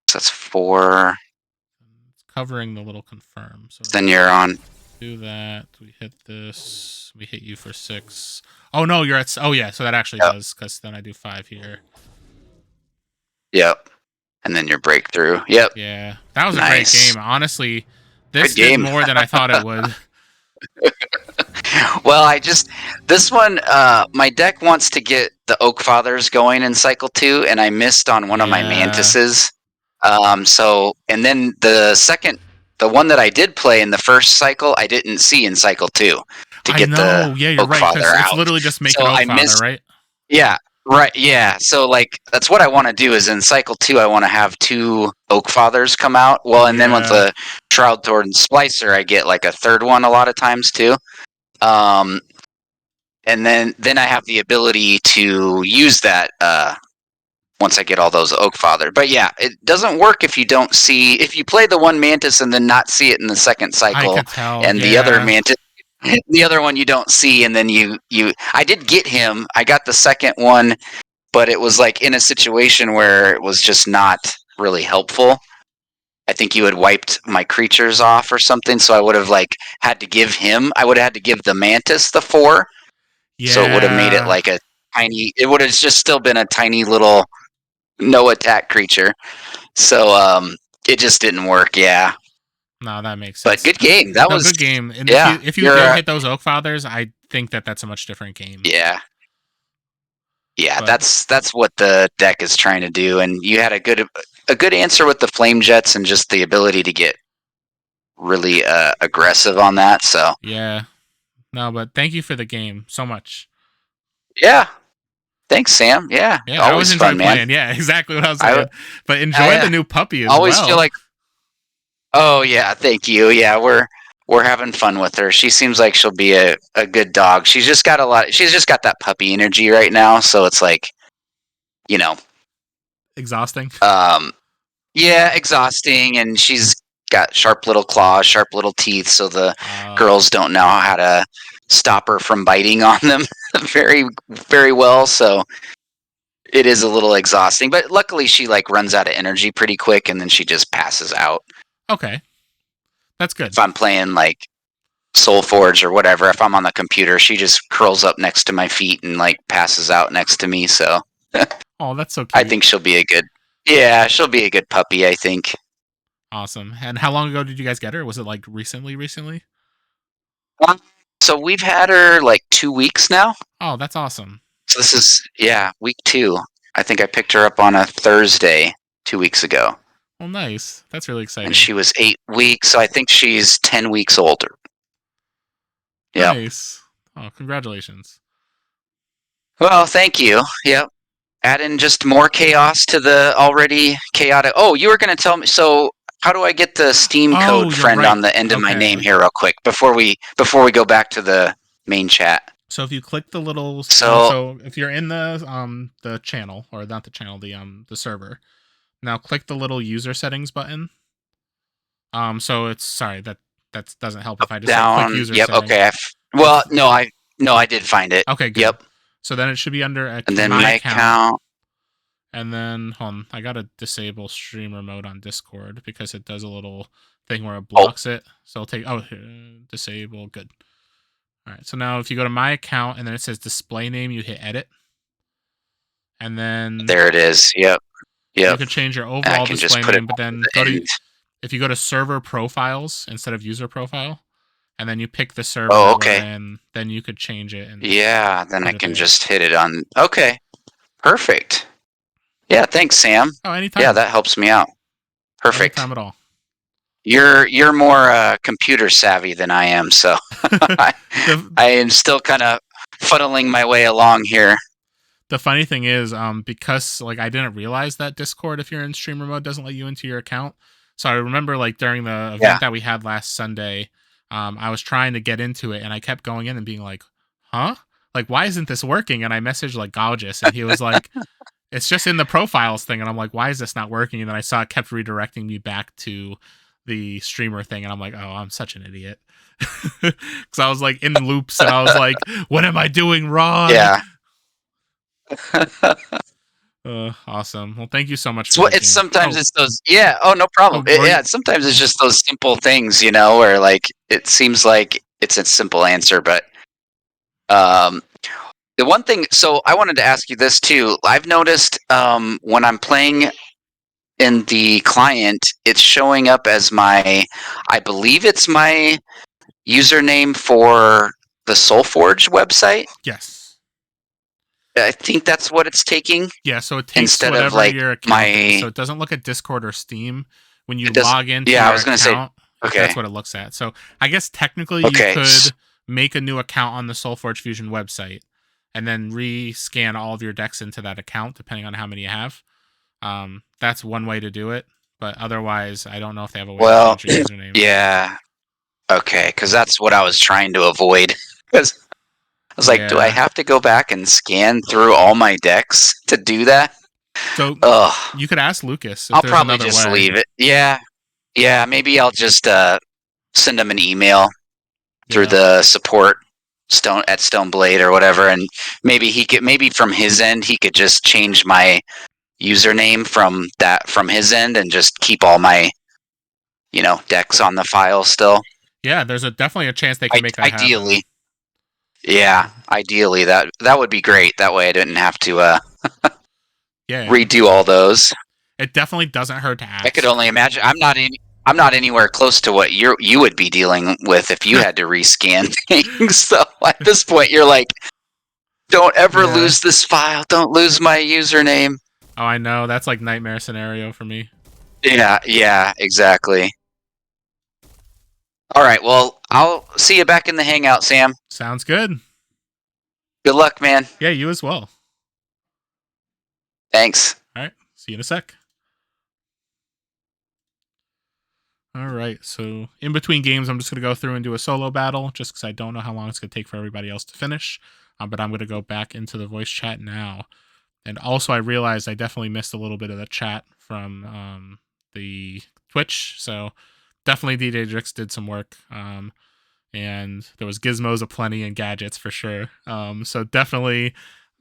So that's 4. It's covering the little confirm. So then you're on. Do that. We hit this. We hit you for 6. Oh no, you're at. Oh yeah, so that actually does, because then I do 5 here. Yep. And then your breakthrough. Yep. Yeah, that was a great game. Honestly, this did more than I thought it would. Well, this one, my deck wants to get the Oak Fathers going in cycle 2, and I missed on one of my Mantises. And then the one that I did play in the first cycle, I didn't see in cycle 2 to get the you're Oak right. Father out. It's literally just making Oak Father, right? Yeah, right. Yeah. So like that's what I want to do is in cycle 2, I want to have 2 Oak Fathers come out. Well, and then with the Shroud Toward Splicer, I get like a third one a lot of times too. And then I have the ability to use that once I get all those Oak Father. But yeah, it doesn't work if you don't see, if you play the one Mantis and then not see it in the second cycle. I could tell, and the other Mantis, the other one you don't see, and then I did get him. I got the second one, but it was like in a situation where it was just not really helpful. I think you had wiped my creatures off or something, so I would have like had to give him. I would have had to give the Mantis the 4, so it would have made it like a tiny. It would have just still been a tiny little no attack creature. So it just didn't work. Yeah. No, that makes sense. But good game. That was good game. And yeah, if you did hit those Oak Fathers, I think that's a much different game. Yeah. Yeah, but that's what the deck is trying to do, and you had a good answer with the Flame Jets and just the ability to get really aggressive on that. So yeah, no, but thank you for the game so much. Yeah, thanks, Sam. Yeah, I always enjoy playing. Man. Yeah, exactly what I was saying. But enjoy the new puppy as always feel like. Oh yeah, thank you. Yeah, we're having fun with her. She seems like she'll be a good dog. She's just got that puppy energy right now, so it's like, exhausting. Yeah, exhausting, and she's got sharp little claws, sharp little teeth, so the girls don't know how to stop her from biting on them very, very well, so it is a little exhausting, but luckily she like runs out of energy pretty quick and then she just passes out. Okay. That's good. If I'm playing like SolForge or whatever, if I'm on the computer, she just curls up next to my feet and like passes out next to me. So, oh, that's so cute. I think she'll be a good puppy. I think. Awesome. And how long ago did you guys get her? Was it like recently? So we've had her like 2 weeks now. Oh, that's awesome. So this is week 2. I think I picked her up on a Thursday 2 weeks ago. Oh, nice. That's really exciting. And she was 8 weeks, so I think she's 10 weeks older. Yep. Nice. Oh, congratulations. Well, thank you. Yep. Add in just more chaos to the already chaotic. Oh, you were going to tell me. So how do I get the Steam code friend on the end of my name here real quick before we go back to the main chat? So if you click the little so if you're in the channel, or not the channel, the server, now click the little user settings button. So it's sorry that doesn't help if I just click user settings. Okay. Well, no, I did find it. Okay, good. Yep. So then it should be under and then my account. And then hold on, I gotta disable streamer mode on Discord because it does a little thing where it blocks it. So I'll take disable. Good. All right. So now if you go to my account and then it says display name, you hit edit. And then there it is. Yep. You could change your overall display name, but then if you go to server profiles instead of user profile, and then you pick the server, and then you could change it. And then I can just hit it on. Okay, perfect. Yeah, thanks, Sam. Oh, anytime. Yeah, that helps me out. Perfect. Anytime at all. You're more computer savvy than I am, so I am still kind of funneling my way along here. The funny thing is, because like I didn't realize that Discord, if you're in streamer mode, doesn't let you into your account. So I remember like during the event that we had last Sunday, I was trying to get into it and I kept going in and being like, huh? Like, why isn't this working? And I messaged like Gaugus and he was like, it's just in the profiles thing. And I'm like, why is this not working? And then I saw it kept redirecting me back to the streamer thing. And I'm like, oh, I'm such an idiot. Because I was like in loops and I was like, what am I doing wrong? Yeah. Awesome. Well, thank you so much. So it's sometimes it's those. Yeah. Oh, no problem. Sometimes it's just those simple things, where like it seems like it's a simple answer, but the one thing. So I wanted to ask you this too. I've noticed when I'm playing in the client, it's showing up as I believe it's my username for the SolForge website. Yes. I think that's what it's taking. Yeah, so it takes instead whatever of like your account is. So it doesn't look at Discord or Steam when you log into your account. Okay. That's what it looks at. So I guess technically you could make a new account on the SolForge Fusion website and then re-scan all of your decks into that account, depending on how many you have. That's one way to do it, but otherwise, I don't know if they have a way to change your username. Yeah. Okay, because that's what I was trying to avoid. Because I was like, do I have to go back and scan through all my decks to do that? So you could ask Lucas. I'll probably just leave it. Yeah. Yeah, maybe I'll just send him an email through the support at Stoneblade or whatever, and maybe from his end he could just change my username from his end and just keep all my decks on the file still. Yeah, there's definitely a chance they can make that ideally happen. Yeah, ideally that would be great. That way I didn't have to redo all those. It definitely doesn't hurt to ask. I could only imagine. I'm not anywhere close to what you would be dealing with if you had to rescan things. So at this point, you're like, don't ever lose this file. Don't lose my username. Oh, I know. That's like nightmare scenario for me. Yeah, exactly. All right, well, I'll see you back in the hangout, Sam. Sounds good. Good luck, man. Yeah, you as well. Thanks. All right, see you in a sec. All right, so in between games, I'm just going to go through and do a solo battle, just because I don't know how long it's going to take for everybody else to finish. But I'm going to go back into the voice chat now. And also, I realized I definitely missed a little bit of the chat from the Twitch, so definitely DJ Drix did some work. And there was gizmos aplenty and gadgets for sure. So definitely,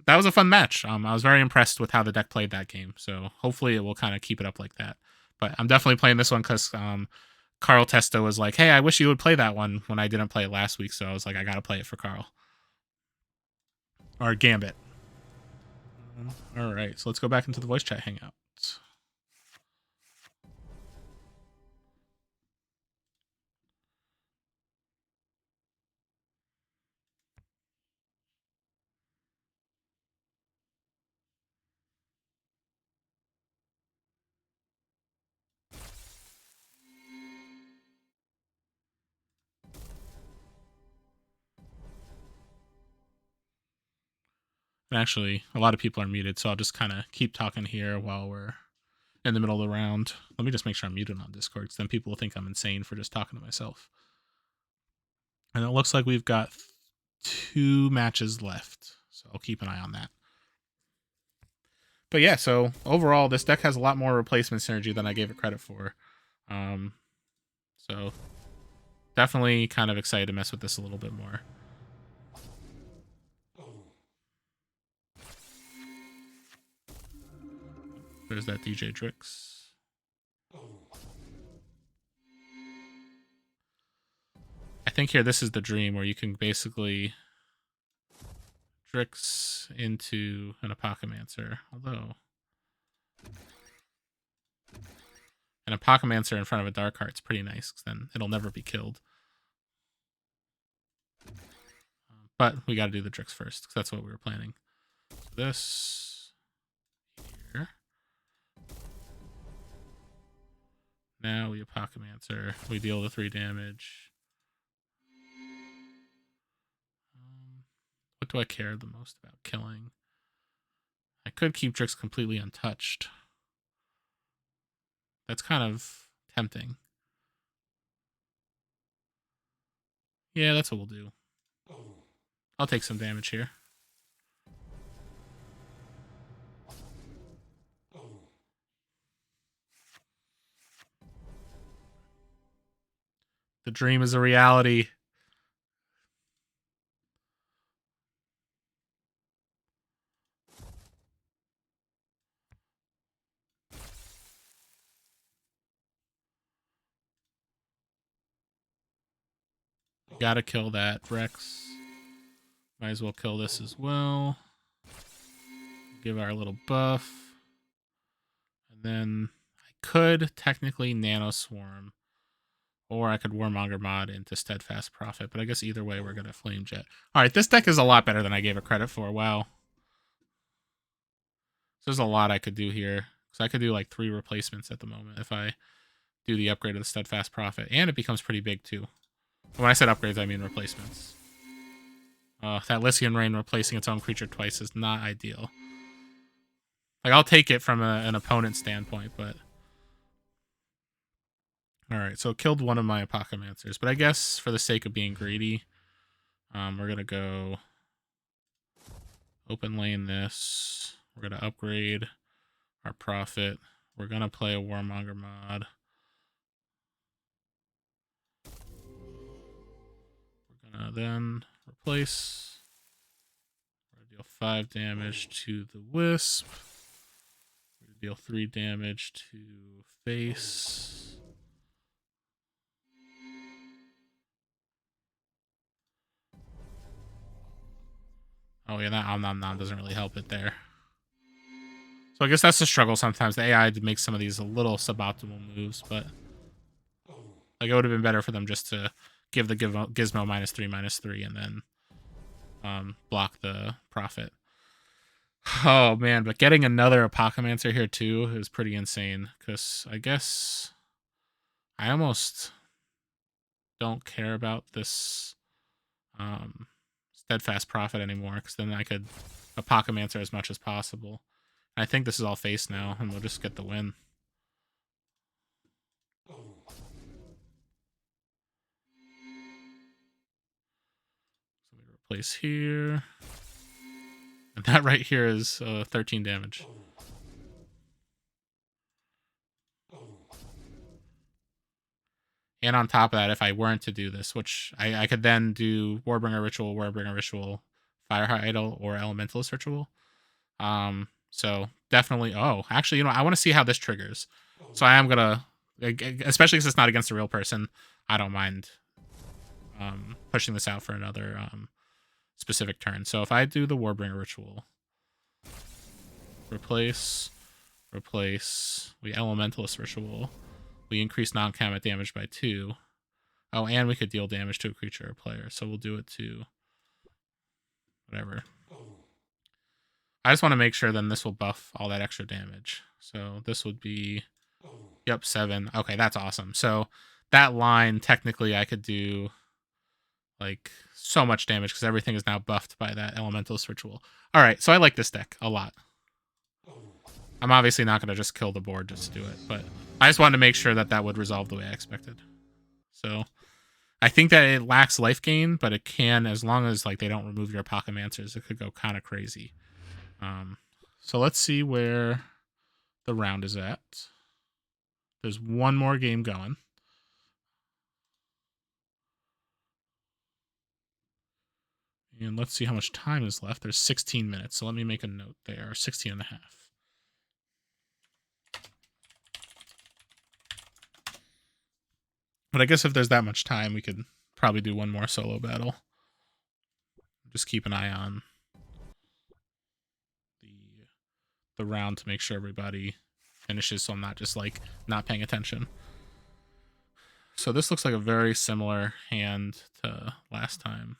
that was a fun match. I was very impressed with how the deck played that game. So hopefully it will kind of keep it up like that. But I'm definitely playing this one because Carl Testo was like, hey, I wish you would play that one when I didn't play it last week. So I was like, I got to play it for Carl. Or Gambit. All right, so let's go back into the voice chat hangout. And actually, a lot of people are muted, so I'll just kind of keep talking here while we're in the middle of the round. Let me just make sure I'm muted on Discord, because then people will think I'm insane for just talking to myself. And it looks like we've got 2 matches left, so I'll keep an eye on that. But yeah, so overall, this deck has a lot more replacement synergy than I gave it credit for. So definitely kind of excited to mess with this a little bit more. There's that DJ Drix. I think here this is the dream where you can basically Drix into an Apocymancer, although an Apocymancer in front of a Dark Heart's pretty nice, because then it'll never be killed. But we got to do the Drix first, because that's what we were planning. So this here. Now we Apocymancer. We deal the 3 damage. What do I care the most about killing? I could keep Drix completely untouched. That's kind of tempting. Yeah, that's what we'll do. I'll take some damage here. The dream is a reality. Gotta kill that Rex. Might as well kill this as well. Give our little buff. And then I could technically Nano Swarm. Or I could Warmonger Mod into Steadfast Prophet. But I guess either way, we're going to Flame Jet. Alright, this deck is a lot better than I gave it credit for. Wow. So there's a lot I could do here. So I could do like 3 replacements at the moment if I do the upgrade of the Steadfast Prophet. And it becomes pretty big too. When I said upgrades, I mean replacements. That Lycian Rain replacing its own creature twice is not ideal. Like, I'll take it from an opponent standpoint, but... Alright, so it killed one of my Apocymancers. But I guess for the sake of being greedy, we're going to go open lane this. We're going to upgrade our Prophet. We're going to play a Warmonger mod. We're going to then replace. We're going to deal 5 damage to the Wisp. We're going to deal 3 damage to Face. Oh yeah, that nom doesn't really help it there. So I guess that's the struggle sometimes. The AI makes some of these a little suboptimal moves, but like it would have been better for them just to give the gizmo -3/-3 and then block the profit. Oh man, but getting another Apocymancer here too is pretty insane, because I guess I almost don't care about this steadfast profit anymore, because then I could Apocymancer as much as possible. I think this is all face now, and we'll just get the win. So we replace here. And that right here is 13 damage. And on top of that, if I weren't to do this, which I could then do Warbringer Ritual, Fireheart Idol, or Elementalist Ritual. So definitely, actually, I want to see how this triggers. So I am gonna, especially because it's not against a real person, I don't mind pushing this out for another specific turn. So if I do the Warbringer Ritual, replace, we Elementalist Ritual, we increase non-combat damage by 2. Oh, and we could deal damage to a creature or player, so we'll do it to whatever. I just want to make sure then this will buff all that extra damage. So this would be, yep, 7. Okay, that's awesome. So that line, technically, I could do like so much damage because everything is now buffed by that Elementalist Ritual. All right, so I like this deck a lot. I'm obviously not going to just kill the board just to do it, but I just wanted to make sure that that would resolve the way I expected. So I think that it lacks life gain, but it can, as long as like they don't remove your Apocymancers, it could go kind of crazy. So let's see where the round is at. There's one more game going. And let's see how much time is left. There's 16 minutes, so let me make a note there. 16 and a half. But I guess if there's that much time, we could probably do one more solo battle. Just keep an eye on the round to make sure everybody finishes, so I'm not just like not paying attention. So this looks like a very similar hand to last time.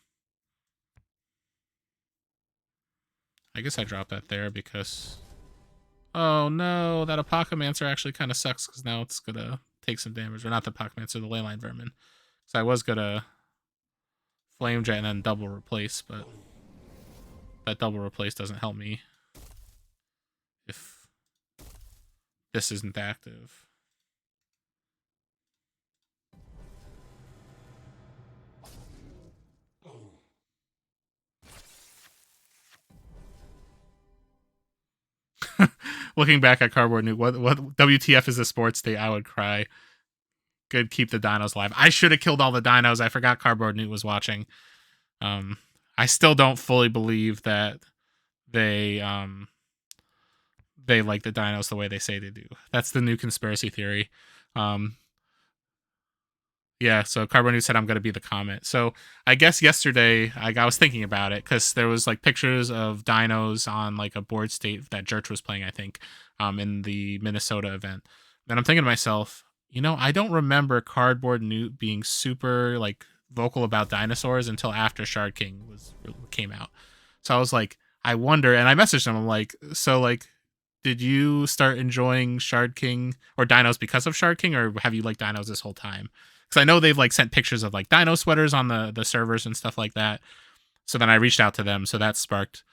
I guess I dropped that there because... Oh no, that Apocymancer actually kind of sucks because now it's gonna take some damage. Or not the Apocymancer, the Leyline Vermin. So I was gonna Flame Jet and then double replace, but that double replace doesn't help me if this isn't active. Looking back at Cardboard Nuke, what WTF is a sports state? I would cry. Good, keep the dinos alive. I should have killed all the dinos. I forgot Cardboard Nuke was watching. I still don't fully believe that they like the dinos the way they say they do. That's the new conspiracy theory. Yeah, so Carbonu said I'm going to be the comet. So I guess yesterday I was thinking about it because there was like pictures of dinos on like a board state that Jerch was playing, I think, in the Minnesota event. And I'm thinking to myself, I don't remember Cardboard Newt being super like vocal about dinosaurs until after Shard King came out. So I was like, I wonder, and I messaged him. I'm like, so like, did you start enjoying Shard King or dinos because of Shard King, or have you liked dinos this whole time? Because I know they've like sent pictures of like dino sweaters on the servers and stuff like that. So then I reached out to them. So that sparked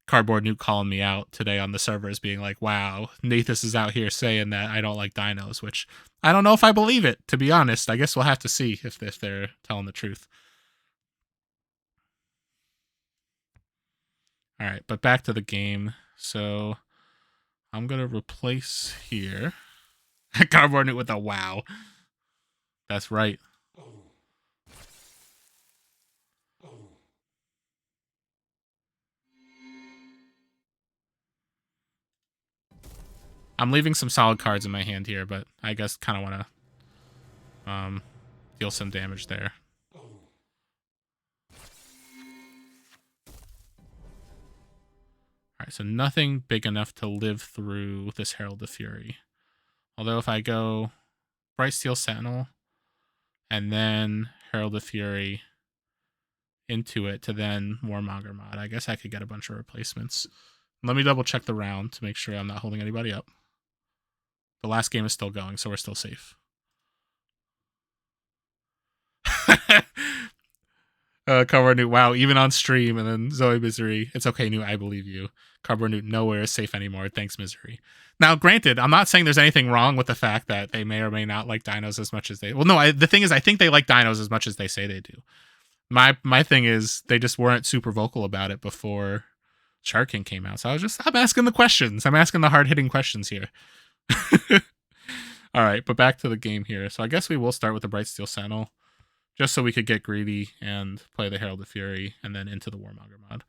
Cardboard Nuke calling me out today on the servers, being like, wow, Nathas is out here saying that I don't like dinos, which I don't know if I believe it, to be honest. I guess we'll have to see if they're telling the truth. All right, but back to the game. So I'm going to replace here. Cardboard Nuke with a wow. That's right. I'm leaving some solid cards in my hand here, but I guess kind of want to deal some damage there. So nothing big enough to live through this Herald of Fury. Although if I go Bright Steel Sentinel and then Herald of Fury into it to then Warmonger mod, I guess I could get a bunch of replacements. Let me double check the round to make sure I'm not holding anybody up. The last game is still going, so we're still safe. Cardboard Newt, wow, even on stream, and then Zoe Misery. It's okay, Newt, I believe you. Cardboard Newt, nowhere is safe anymore. Thanks, Misery. Now, granted, I'm not saying there's anything wrong with the fact that they may or may not like dinos as much as they... Well, no, the thing is, I think they like dinos as much as they say they do. My thing is, they just weren't super vocal about it before Shark King came out. So I'm asking the questions. I'm asking the hard-hitting questions here. All right, but back to the game here. So I guess we will start with the Bright Steel Sentinel, just so we could get greedy and play the Herald of Fury and then into the Warmonger mod.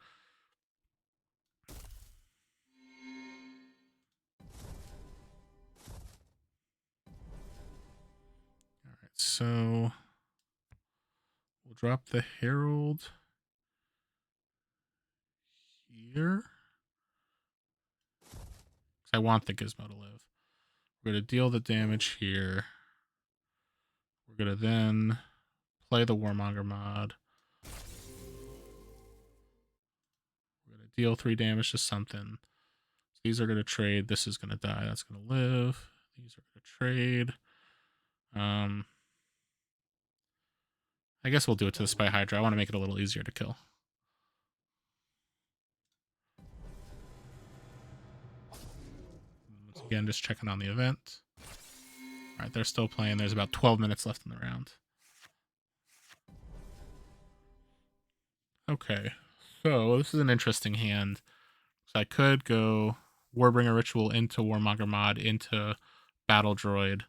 All right, so we'll drop the Herald here. I want the Gizmo to live. We're going to deal the damage here. We're going to then play the Warmonger mod. We're going to deal 3 damage to something. These are going to trade. This is going to die. That's going to live. These are going to trade. I guess we'll do it to the Spy Hydra. I want to make it a little easier to kill. Once again, just checking on the event. All right, they're still playing. There's about 12 minutes left in the round. Okay, so this is an interesting hand. So I could go Warbringer Ritual into Warmonger mod into Battle Droid.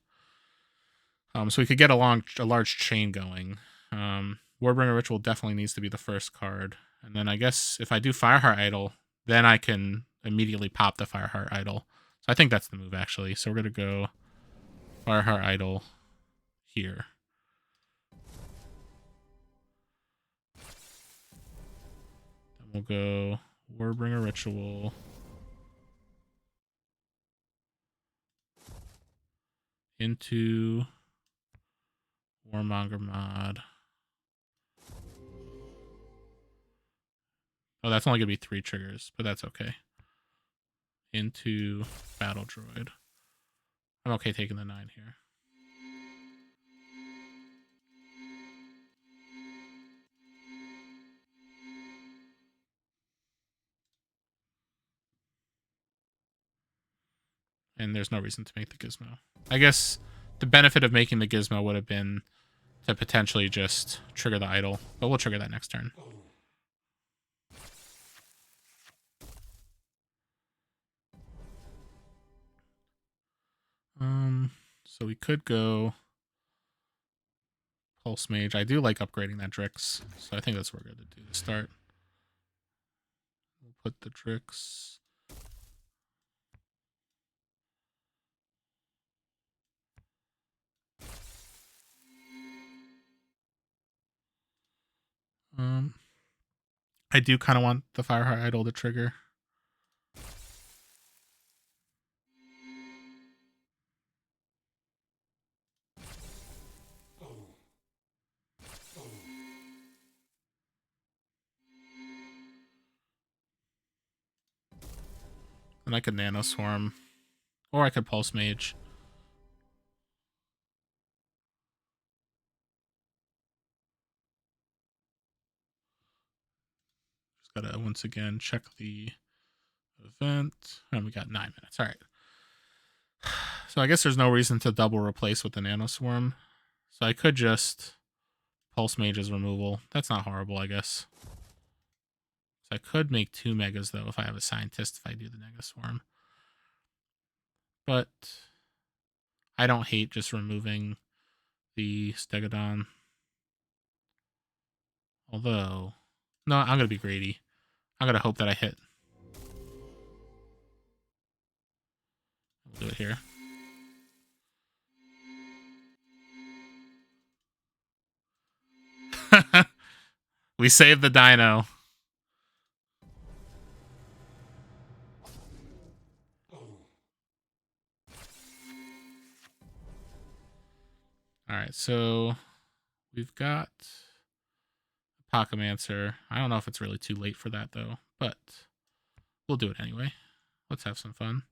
So we could get a large chain going. Warbringer Ritual definitely needs to be the first card. And then I guess if I do Fireheart Idol, then I can immediately pop the Fireheart Idol. So I think that's the move, actually. So we're going to go Fireheart Idol here. Then we'll go Warbringer Ritual into Warmonger mod. Oh, that's only going to be 3 triggers, but that's okay. Into Battle Droid. I'm okay taking the 9 here. And there's no reason to make the Gizmo. I guess the benefit of making the Gizmo would have been to potentially just trigger the idol, but we'll trigger that next turn. So we could go Pulse Mage. I do like upgrading that Drix, so I think that's what we're going to do to start. We'll put the Drix. I do kind of want the Fireheart Idol to trigger. And I could Nano Swarm, or I could Pulse Mage. Just gotta once again check the event. And we got 9 minutes. All right. So I guess there's no reason to double replace with the Nano Swarm. So I could just Pulse Mage's removal. That's not horrible, I guess. So I could make 2 Megas, though, if I have a Scientist, if I do the Nega Swarm. But I don't hate just removing the Stegodon. Although, no, I'm going to be greedy. I'm going to hope that I hit. We'll do it here. We saved the dino. right, so we've got Apocymancer. I don't know if it's really too late for that, though, but we'll do it anyway. Let's have some fun.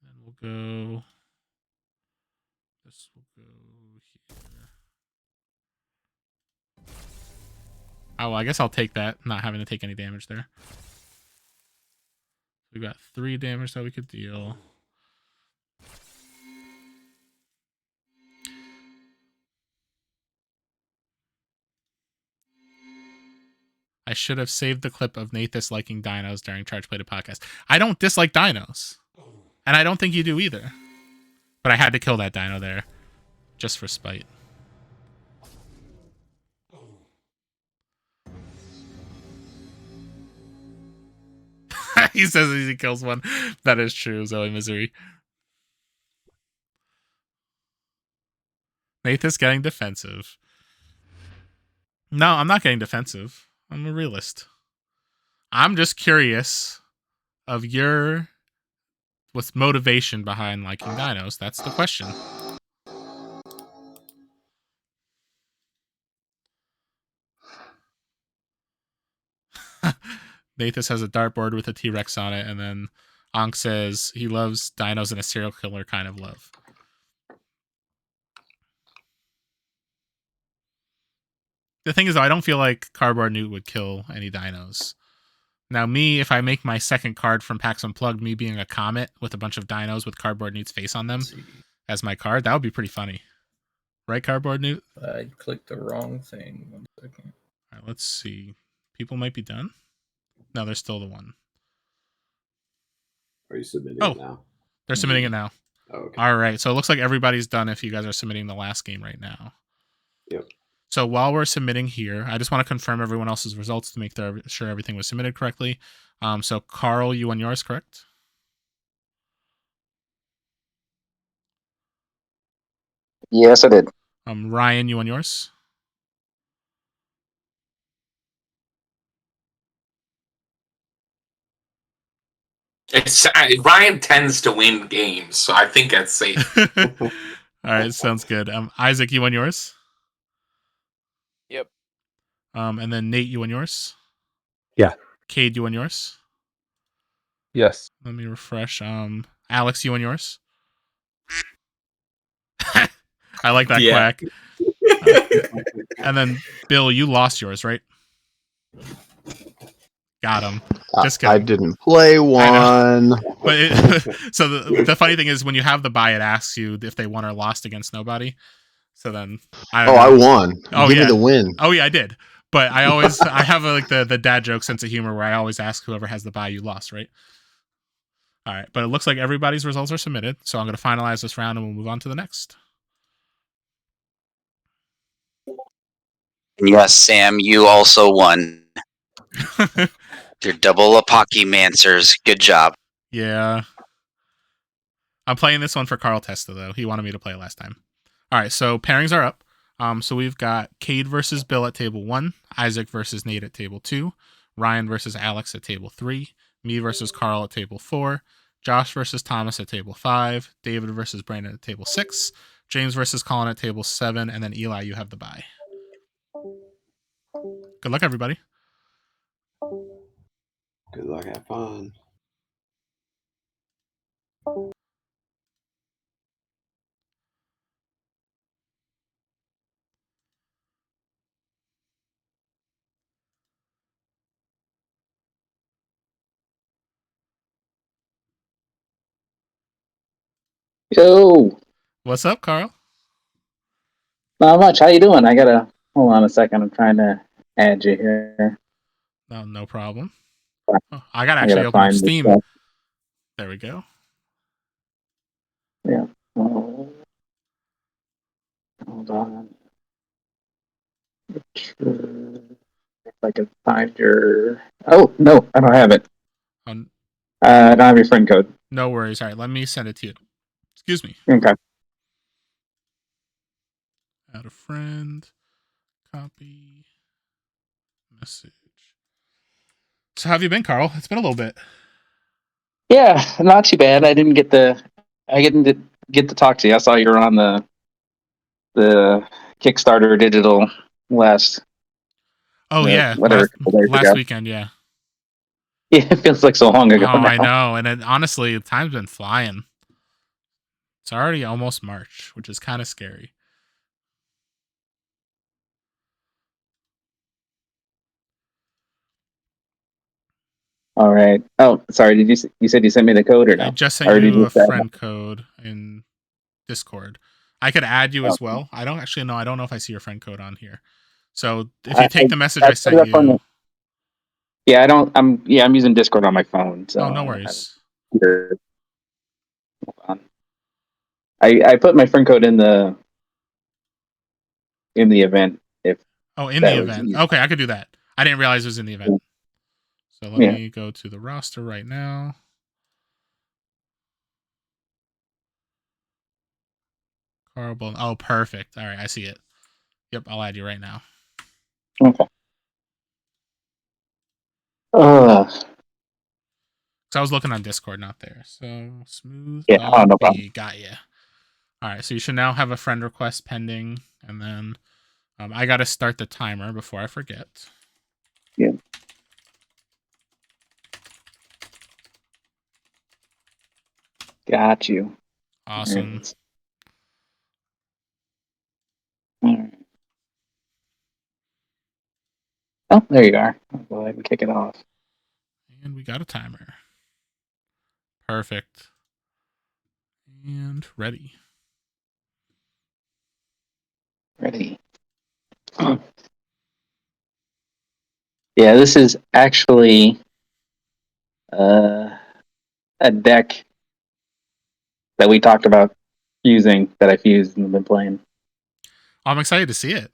Then we'll go... This will go here. Oh, well, I guess I'll take that, not having to take any damage there. We got 3 damage that we could deal. I should have saved the clip of Nate disliking dinos during Charge Plated podcast. I don't dislike dinos. And I don't think you do either. But I had to kill that dino there. Just for spite. He says he kills one. That is true, Zoe Misery. Nathas getting defensive. No, I'm not getting defensive. I'm a realist. I'm just curious of your... what's motivation behind liking dinos? That's the question. Nathas has a dartboard with a T-Rex on it, and then Ankh says he loves dinos in a serial killer kind of love. The thing is, though, I don't feel like Cardboard Newt would kill any dinos. Now, me, if I make my second card from PAX Unplugged, me being a comet with a bunch of dinos with Cardboard Newt's face on them as my card, that would be pretty funny. Right, Cardboard Newt? I clicked the wrong thing. 1 second. All right, let's see. People might be done. No, there's still the one. Are you submitting it now? They're submitting it now. Oh, okay. All right, so it looks like everybody's done if you guys are submitting the last game right now. Yep. So while we're submitting here, I just want to confirm everyone else's results to make sure everything was submitted correctly. So Carl, you won yours, correct? Yes, I did. Ryan, you won yours? Ryan tends to win games, so I think that's safe. All right, sounds good. Isaac, you won yours? Yep. And then Nate, you won yours? Yeah. Cade, you won yours? Yes. Let me refresh. Alex, you won yours? I like that quack. And then Bill, you lost yours, right? Got him. Just kidding. I didn't play one. But so the funny thing is, when you have the buy, it asks you if they won or lost against nobody. So then, I won. Give me the win. Oh yeah, I did. But I always I have like the dad joke sense of humor where I always ask whoever has the buy, you lost, right? All right, but it looks like everybody's results are submitted, so I'm going to finalize this round and we'll move on to the next. Yes, Sam, you also won. You're double Apocymancers. Good job. Yeah. I'm playing this one for Carl Testa, though. He wanted me to play it last time. All right, so pairings are up. So we've got Cade versus Bill at table 1, Isaac versus Nate at table 2, Ryan versus Alex at table 3, me versus Carl at table 4, Josh versus Thomas at table 5, David versus Brandon at table 6, James versus Colin at table 7, and then Eli, you have the bye. Good luck, everybody. Good luck, have fun. Yo, What's up, Carl? not much. How you doing? I gotta hold on a second. I'm trying to add you here. No problem. Oh, I gotta actually open up Steam. There we go. Yeah. Hold on. If I can find your. Oh no, I don't have it. I don't have your friend code. No worries. All right, let me send it to you. Excuse me. Okay. Add a friend. Copy. Message. So how have you been, Carl? It's been a little bit. Yeah, not too bad. I didn't get to talk to you. I saw you were on the Kickstarter digital last. Oh yeah, whatever. last weekend, yeah. Yeah, it feels like so long ago. Oh, now. I know, and honestly, time's been flying. It's already almost March, which is kind of scary. All right. Oh, sorry. You said you sent me the code or no? I just sent you a friend code in Discord. I could add you as well. I don't know if I see your friend code on here. So if you take the message I sent you. Yeah, I don't. I'm using Discord on my phone. So no worries. Hold on. I put my friend code in the event. In the event. Okay, I could do that. I didn't realize it was in the event. So let me go to the roster right now. Horrible. Oh, perfect. All right, I see it. Yep, I'll add you right now. Okay. So I was looking on Discord, not there. So smooth. Yeah, no problem. Got you. All right, so you should now have a friend request pending, and then I got to start the timer before I forget. Yeah. Got you. Awesome. All right. Oh, there you are. I'll go ahead and kick it off. And we got a timer. Perfect. And ready. Ready. Yeah, this is actually a deck that we talked about using that I've used and been playing. I'm excited to see it.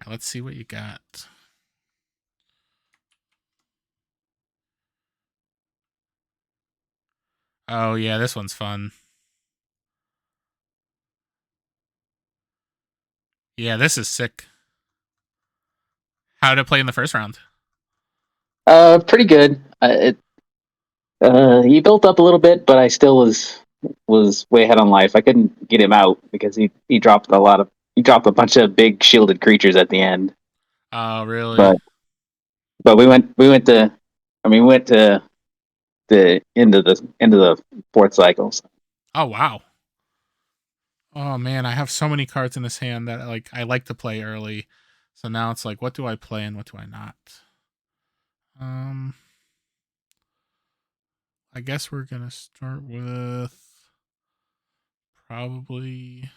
Let's see what you got. Oh, yeah, this one's fun. Yeah, this is sick. How did it play in the first round? Pretty good. He built up a little bit, but I still was way ahead on life. I couldn't get him out because he dropped a bunch of big shielded creatures at the end. Oh, really? But we went to the end of the fourth cycle. So. Oh, wow. Oh man, I have so many cards in this hand that I like to play early. So now it's like, what do I play and what do I not? I guess we're gonna start with probably.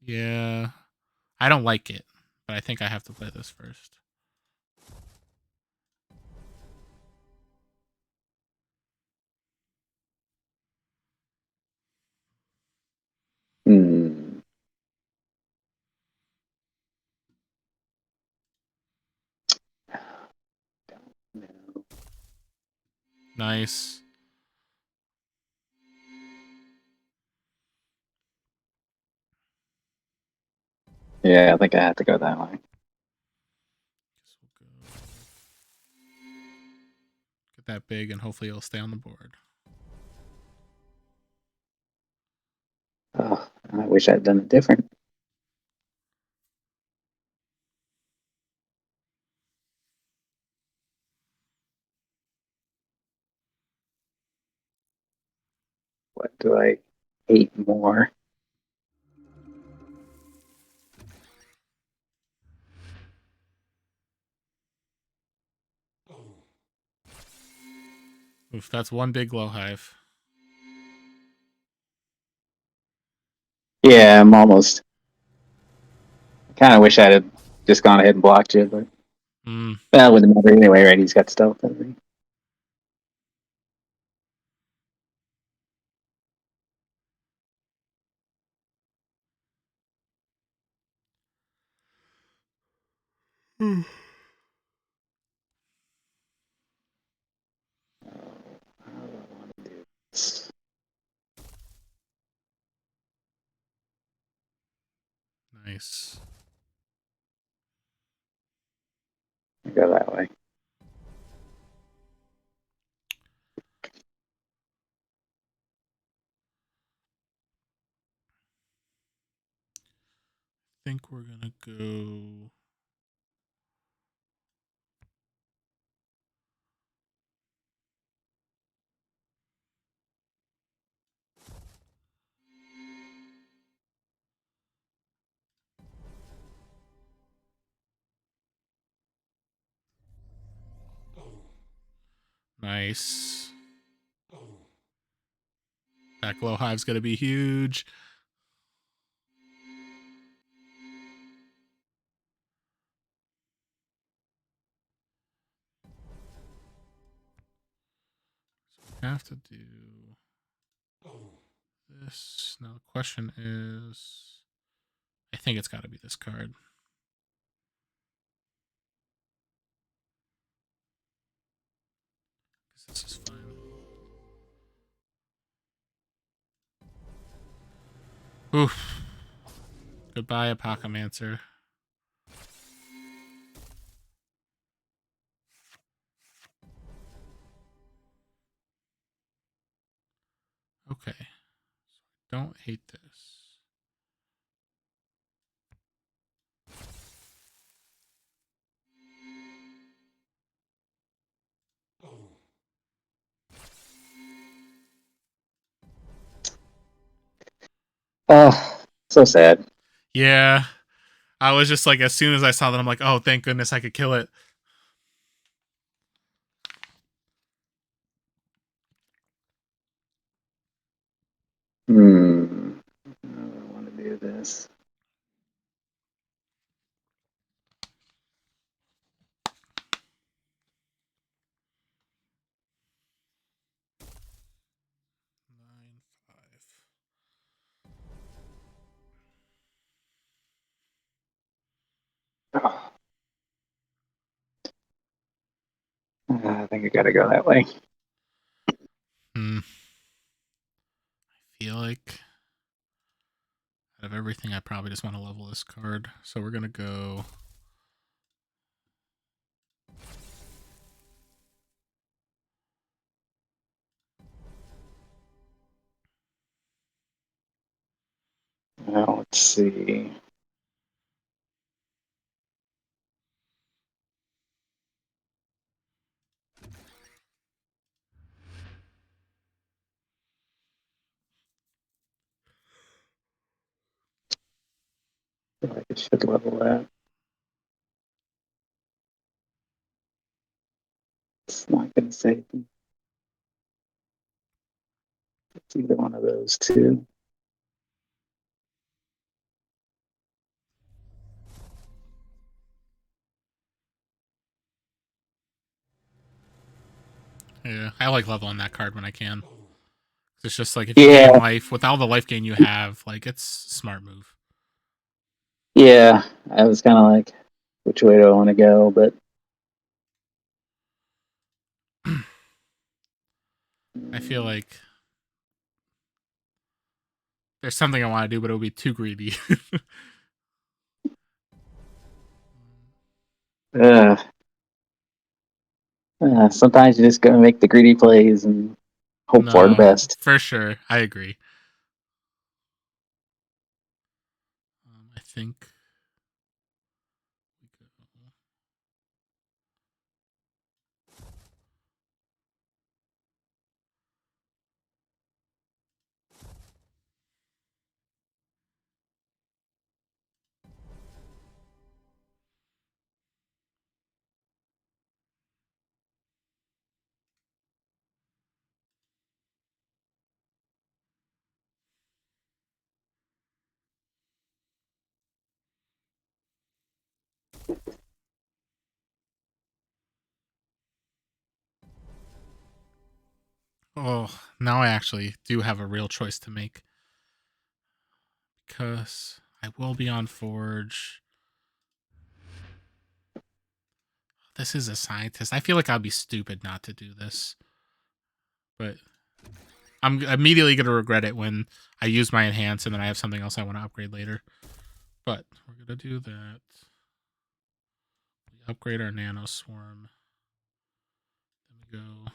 Yeah, I don't like it, but I think I have to play this first. Nice. Yeah, I think I have to go that way. Get that big, and hopefully it'll stay on the board. Oh, I wish I'd done it different. What do I hate more? Oof, that's one big glow hive. Yeah, I'm almost. Kind of wish I'd have just gone ahead and blocked you, but that wouldn't matter anyway, right? He's got stealth. Nice. Go that way. I think we're gonna go. Nice. That glow hive's gonna be huge. So we have to do this. Now the question is, I think it's got to be this card. This is fine. Oof. Goodbye, Apocymancer. Okay. So I don't hate this. Oh, so sad. Yeah. I was just like, as soon as I saw that, I'm like, oh, thank goodness I could kill it. I don't want to do this. Oh. I think I gotta go that way. I feel like out of everything, I probably just want to level this card. So we're gonna go. Now let's see. I feel like I should level that. It's not gonna save me. It's either one of those two. Yeah, I like leveling that card when I can. It's just like if you gain life with all the life gain you have, like it's a smart move. Yeah, I was kind of like, which way do I want to go? But I feel like there's something I want to do, but it would be too greedy. sometimes you just gotta make the greedy plays and hope for the best. For sure, I agree. I think. Oh, now I actually do have a real choice to make. Because I will be on Forge. This is a scientist. I feel like I'd be stupid not to do this. But I'm immediately going to regret it when I use my enhance and then I have something else I want to upgrade later. But we're going to do that. We Upgrade our Nano Swarm. Then we go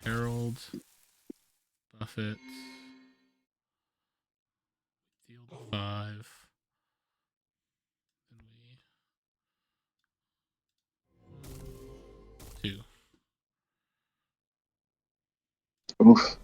Herald, Buffet, deal 5. Then we 2. Oof.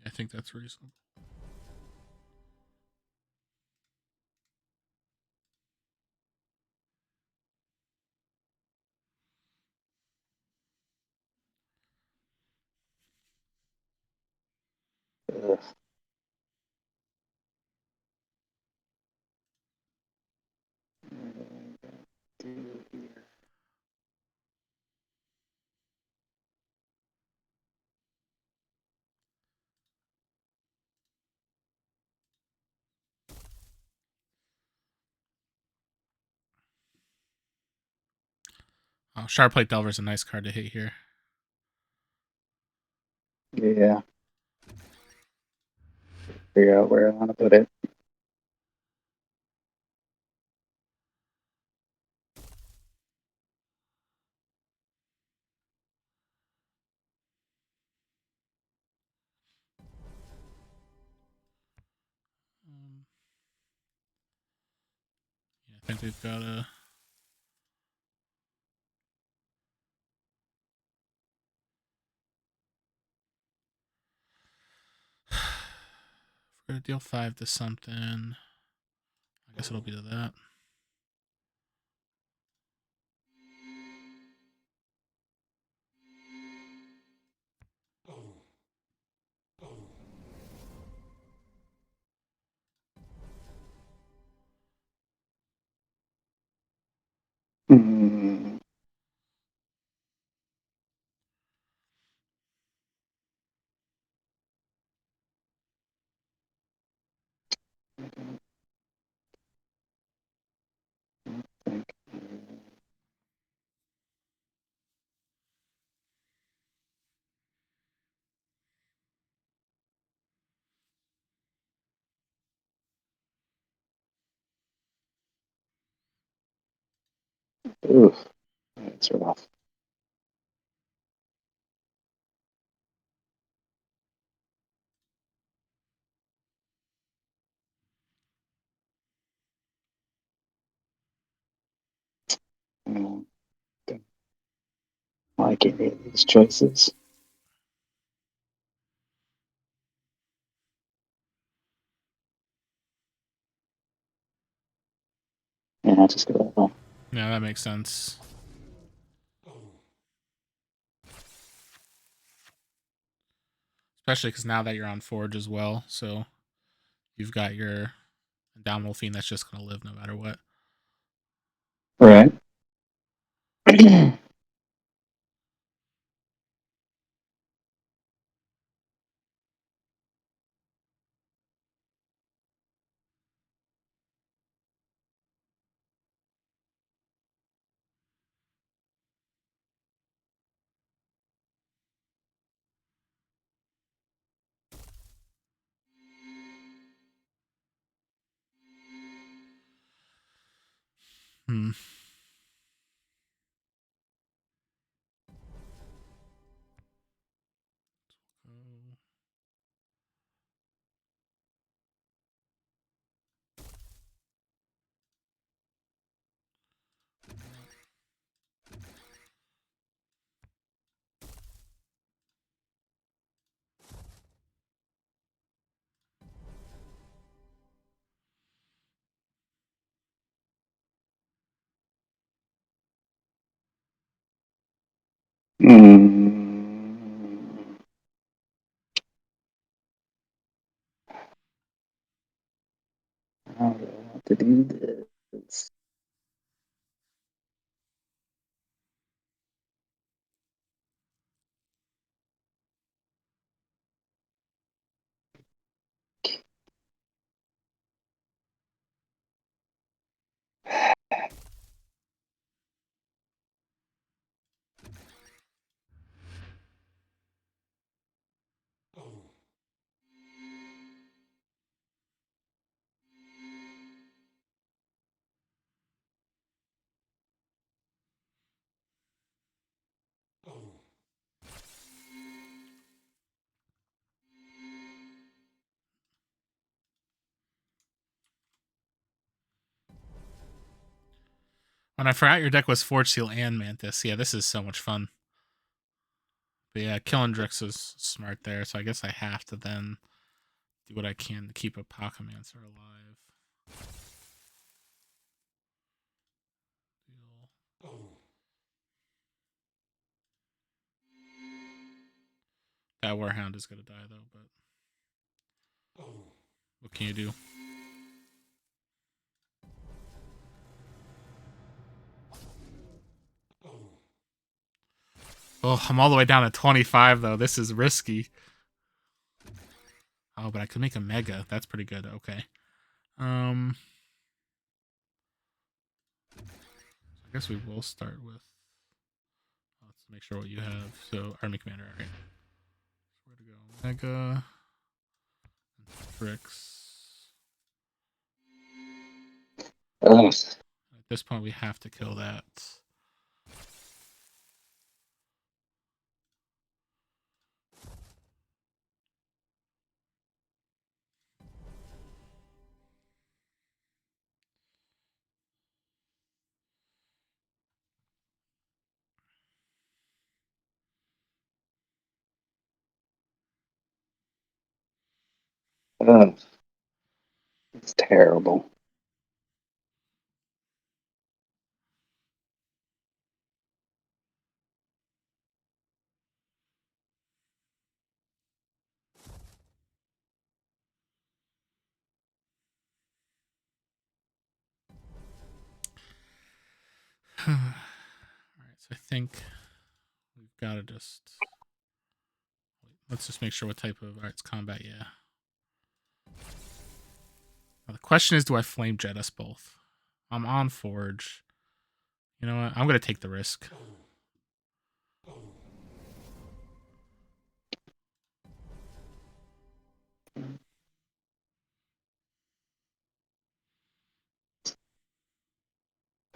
I think that's reasonable. Ugh. Oh, Sharpplate Delver's a nice card to hit here. Yeah. Figure out where I want to put it. Yeah, I think we've got a. If we're gonna deal 5 to something, I guess it'll be to that. Mm. Oof. That's rough. Mm. Don't like any of these choices. Yeah, I'll just go that way. Yeah, that makes sense. Especially because now that you're on Forge as well, so you've got your Indomitable Fiend that's just going to live no matter what. Right. Hmm. Mm. How do I want to do this? When I forgot your deck was Forge Seal and Mantis. Yeah, this is so much fun. But yeah, Killandrix is smart there, so I guess I have to then do what I can to keep Apocymancer alive. That Warhound is going to die, though, but what can you do? Oh, I'm all the way down to 25, though. This is risky. Oh, but I could make a Mega. That's pretty good. Okay. I guess we will start with... Let's make sure what you have. So, Army Commander, all right. Where to go? Mega... Tricks. At this point, we have to kill that. It's terrible. All right, so I think we've got to just... Let's just make sure what type of... All right, it's combat, yeah. Now the question is, do I Flame Jet us both? I'm on Forge. You know what? I'm going to take the risk.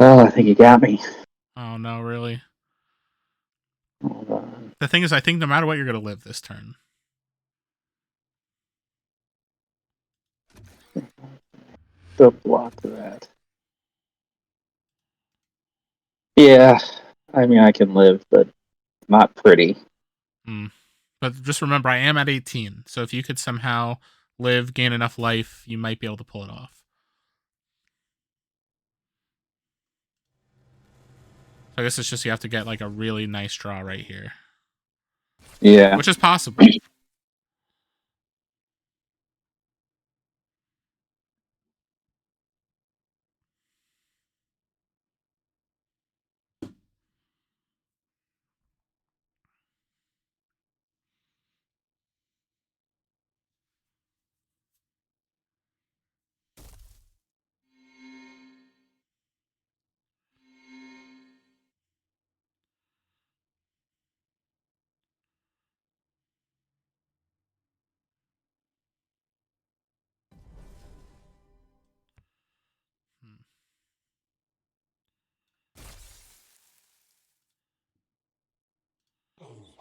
Oh, I think you got me. Oh, no, really? Hold on. The thing is, I think no matter what, you're going to live this turn. Still block that. Yeah, I mean, I can live, but not pretty. But just remember, I am at 18. So if you could somehow live, gain enough life, you might be able to pull it off. So I guess it's just you have to get like a really nice draw right here. Yeah. Which is possible.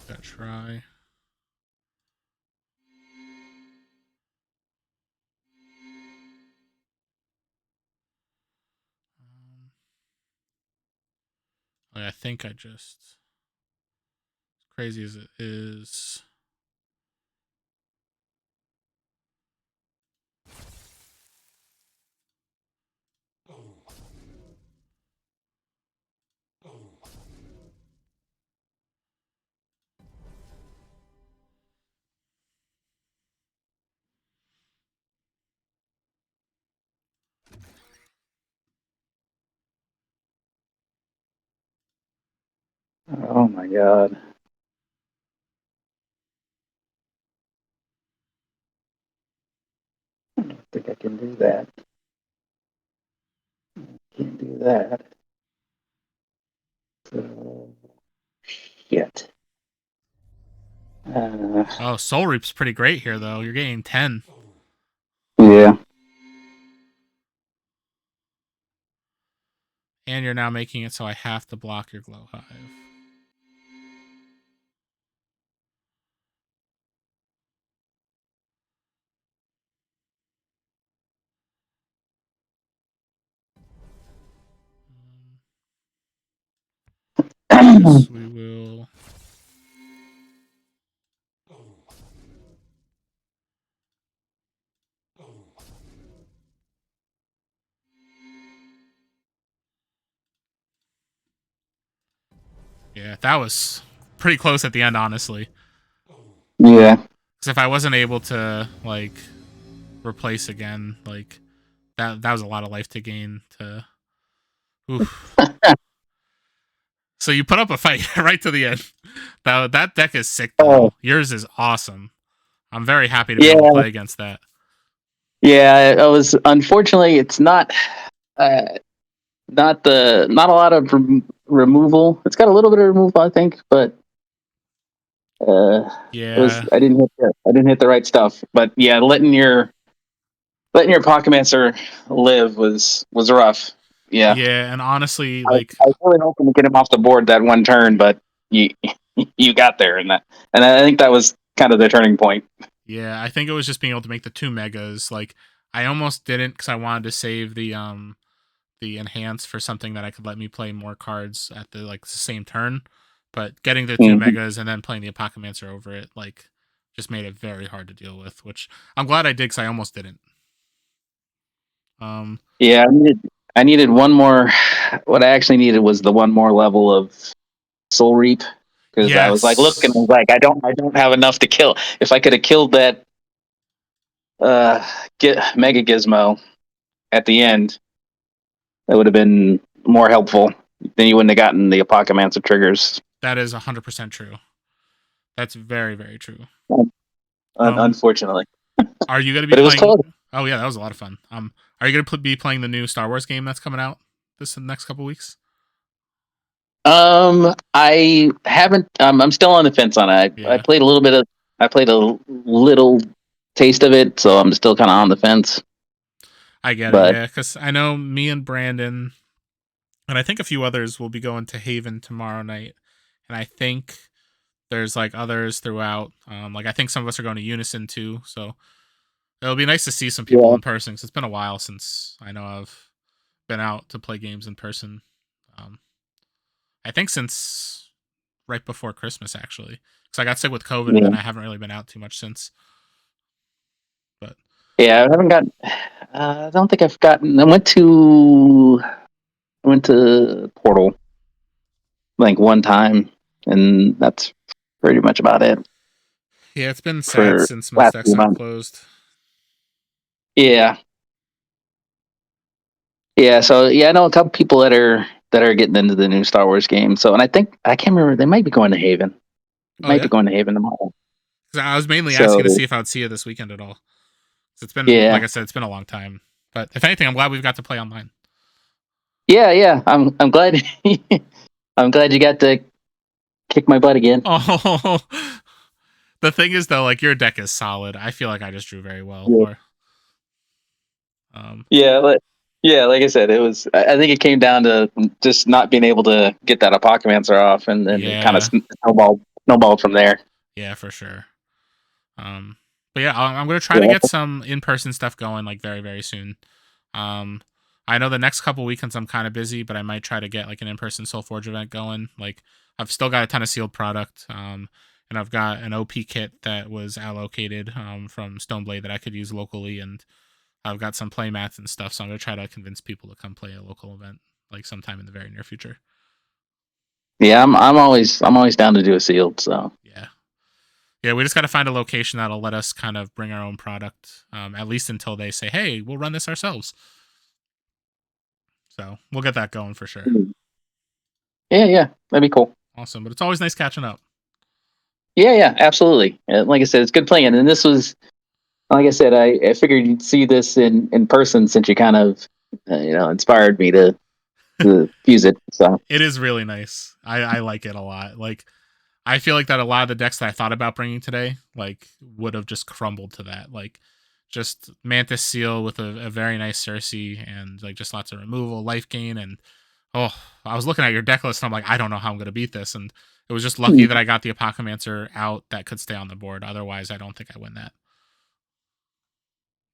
Gotta try. I think I just, as crazy as it is, Oh my god. I don't think I can do that. Can't do that. So, shit. oh, Soul Reap's pretty great here, though. You're getting 10. Yeah. And you're now making it so I have to block your Glow Hive. guess we will. Yeah, that was pretty close at the end, honestly. Yeah. Because if I wasn't able to like replace again, like that was a lot of life to gain. To oof. So you put up a fight right to the end. That deck is sick though. Yours is awesome. I'm very happy to be able to play against that. Yeah, I was unfortunately it's not not a lot of removal. It's got a little bit of removal, I think, but yeah, I didn't hit the right stuff. But yeah, letting your Apocymancer live was rough. Yeah. Yeah, and honestly, I like was really hoping to get him off the board that one turn, but you you got there, and I think that was kind of the turning point. Yeah, I think it was just being able to make the 2 megas. Like I almost didn't because I wanted to save the enhance for something that I could let me play more cards at the same turn. But getting the 2 megas and then playing the Apocymancer over it, like, just made it very hard to deal with. Which I'm glad I did because I almost didn't. Yeah, I needed one more. What I actually needed was the one more level of Soul Reap, because I was like looking, I was like, I don't have enough to kill. If I could have killed that Mega Gizmo at the end, that would have been more helpful. Then you wouldn't have gotten the Apocymancer triggers. That is 100% true. That's very, very true. Unfortunately. Are you going to be playing? Oh yeah, that was a lot of fun. Are you going to be playing the new Star Wars game that's coming out this next couple weeks? I haven't. I'm still on the fence on it. I played a little bit of. I played a little taste of it, so I'm still kind of on the fence. I get it, yeah, because I know me and Brandon, and I think a few others will be going to Haven tomorrow night, and I think there's others throughout. I think some of us are going to Unison too, so it'll be nice to see some people in person. Because it's been a while since I know I've been out to play games in person. I think since right before Christmas, actually, because I got sick with COVID and I haven't really been out too much since. But yeah, I haven't gotten. I don't think I've gotten. I went to Portal one time, and that's pretty much about it. Yeah, it's been sad since most decks have closed. Yeah. Yeah, so I know a couple people that are getting into the new Star Wars game. So, and I can't remember, they might be going to Haven. Be going to Haven tomorrow. Because I was mainly asking to see if I would see you this weekend at all. It's been, like I said, it's been a long time. But if anything, I'm glad we've got to play online. Yeah, I'm glad. I'm glad you got to kick my butt again. Oh, the thing is though, your deck is solid. I feel like I just drew very well. Yeah. Like I said, it was. I think it came down to just not being able to get that Apocymancer off, and then it kind of snowballed from there. Yeah, for sure. But yeah, I'm gonna try to get some in-person stuff going very, very soon. I know the next couple weekends I'm kind of busy, but I might try to get an in-person SolForge event going. I've still got a ton of sealed product, and I've got an OP kit that was allocated from Stoneblade that I could use locally, and I've got some play mats and stuff. So I'm gonna try to convince people to come play a local event sometime in the very near future. Yeah, I'm always down to do a sealed. So yeah, we just got to find a location that'll let us kind of bring our own product, at least until they say, hey, we'll run this ourselves. So we'll get that going for sure. Yeah, that'd be cool. Awesome, but it's always nice catching up. Yeah, absolutely. Like I said, it's good playing, and this was, like I said, I figured you'd see this in person since you kind of, inspired me to use it. So it is really nice. I like it a lot. I feel like that a lot of the decks that I thought about bringing today, would have just crumbled to that. Just Mantis Seal with a very nice Cersei and just lots of removal, life gain, and I was looking at your deck list and I'm like, I don't know how I'm gonna beat this. And it was just lucky that I got the Apocymancer out that could stay on the board. Otherwise, I don't think I win that.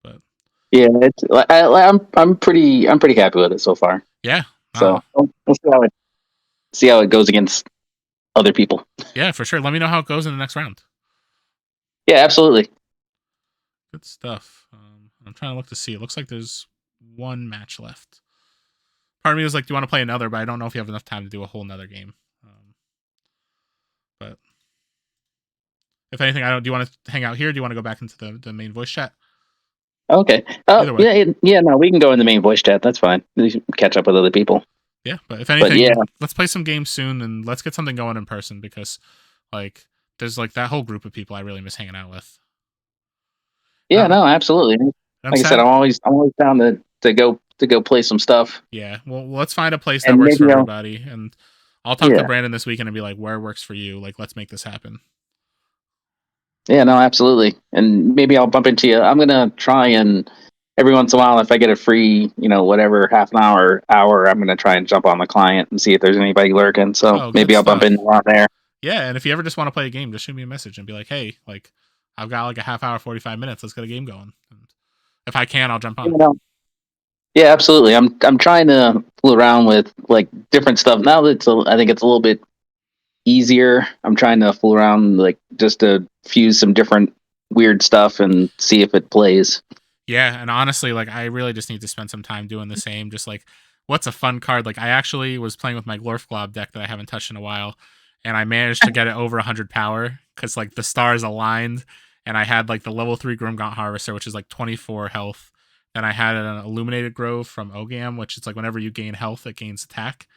But yeah, I'm pretty happy with it so far. Yeah. So we'll see how it goes against other people. Yeah, for sure. Let me know how it goes in the next round. Yeah, absolutely. Good stuff. I'm trying to look to see. It looks like there's one match left. Part of me was like, do you want to play another? But I don't know if you have enough time to do a whole nother game. But if anything, I don't. Do you want to hang out here? Do you want to go back into the main voice chat? Okay. Yeah. No, we can go in the main voice chat. That's fine. We can catch up with other people. Yeah, but if anything, yeah. Let's play some games soon and let's get something going in person because, like, there's like that whole group of people I really miss hanging out with. Yeah, no, absolutely. Like I said, I'm always down to go play some stuff. Yeah, well, let's find a place that works for everybody, and I'll talk to Brandon this weekend and be like, where works for you? Like, let's make this happen. Yeah, no, absolutely. And maybe I'll bump into you. I'm gonna try and every once in a while, if I get a free, whatever, half an hour, I'm gonna try and jump on the client and see if there's anybody lurking. So maybe I'll bump into on there. Yeah, and if you ever just want to play a game, just shoot me a message and be like, hey, like, I've got like a half hour, 45 minutes. Let's get a game going. And if I can, I'll jump on. Yeah, absolutely. I'm trying to fool around with like different stuff now. I think it's a little bit easier. I'm trying to fool around like just to fuse some different weird stuff and see if it plays. Yeah, and honestly, like I really just need to spend some time doing the same. Just like, what's a fun card? Like I actually was playing with my Glorfglob deck that I haven't touched in a while, and I managed to get it over 100 power because like the stars aligned, and I had like the level 3 Grimgaunt Harvester, which is like 24 health. Then I had an Illuminated Grove from Ogam, which is like whenever you gain health, it gains attack.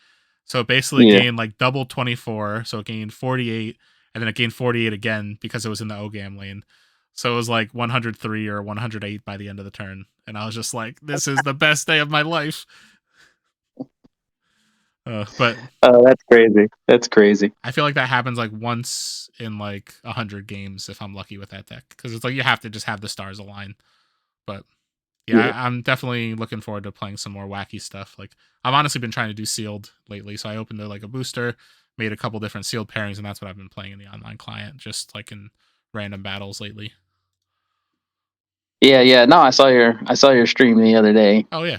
So it basically gained like double 24, so it gained 48, and then it gained 48 again because it was in the Ogam lane. So it was like 103 or 108 by the end of the turn. And I was just like, this is the best day of my life. But that's crazy. That's crazy. I feel like that happens like once in like 100 games if I'm lucky with that deck. Because it's like you have to just have the stars align. But yeah, I'm definitely looking forward to playing some more wacky stuff. Like I've honestly been trying to do sealed lately. So I opened like a booster, made a couple different sealed pairings, and that's what I've been playing in the online client, just like in random battles lately. Yeah. No, I saw your stream the other day. Oh yeah.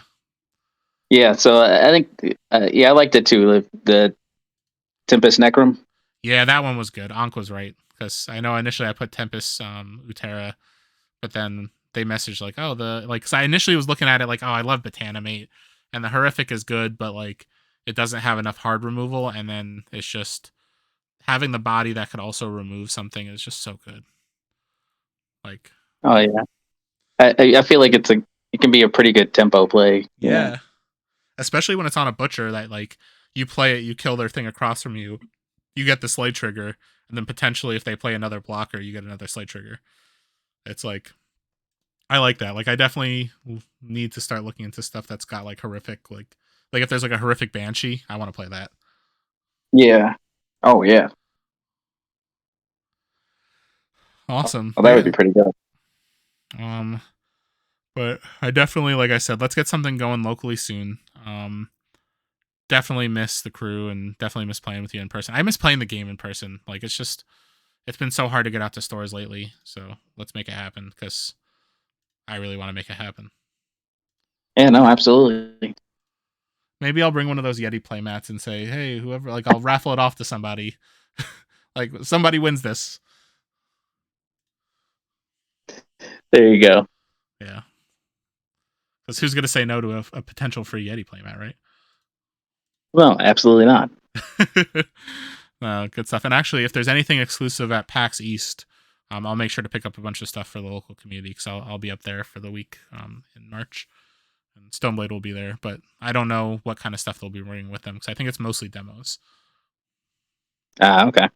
Yeah, so I think I liked it too. The Tempest Necrom. Yeah, that one was good. Ankh was right because I know initially I put Tempest Utera, but then they messaged like, oh because I initially was looking at it like, oh, I love Botanimate, and the horrific is good, but like it doesn't have enough hard removal, and then it's just having the body that could also remove something is just so good. Like, oh yeah, I feel like it can be a pretty good tempo play. Yeah. Especially when it's on a butcher that like you play it, you kill their thing across from you, you get the Slay trigger, and then potentially if they play another blocker, you get another Slay trigger. It's like I like that. Like I definitely need to start looking into stuff that's got like horrific like if there's like a horrific Banshee, I want to play that. Yeah. Oh yeah. Awesome. Well, that would be pretty good. But I definitely, like I said, let's get something going locally soon. Definitely miss the crew and definitely miss playing with you in person. I miss playing the game in person. Like it's been so hard to get out to stores lately. So let's make it happen because I really want to make it happen. Yeah, no, absolutely. Maybe I'll bring one of those Yeti playmats and say, hey, whoever, like I'll raffle it off to somebody. Like somebody wins this. There you go. Yeah. Because who's going to say no to a potential free Yeti playmat, right? Well, absolutely not. Good stuff. And actually, if there's anything exclusive at PAX East, I'll make sure to pick up a bunch of stuff for the local community because I'll be up there for the week in March. And Stoneblade will be there, but I don't know what kind of stuff they'll be bringing with them because I think it's mostly demos. Okay.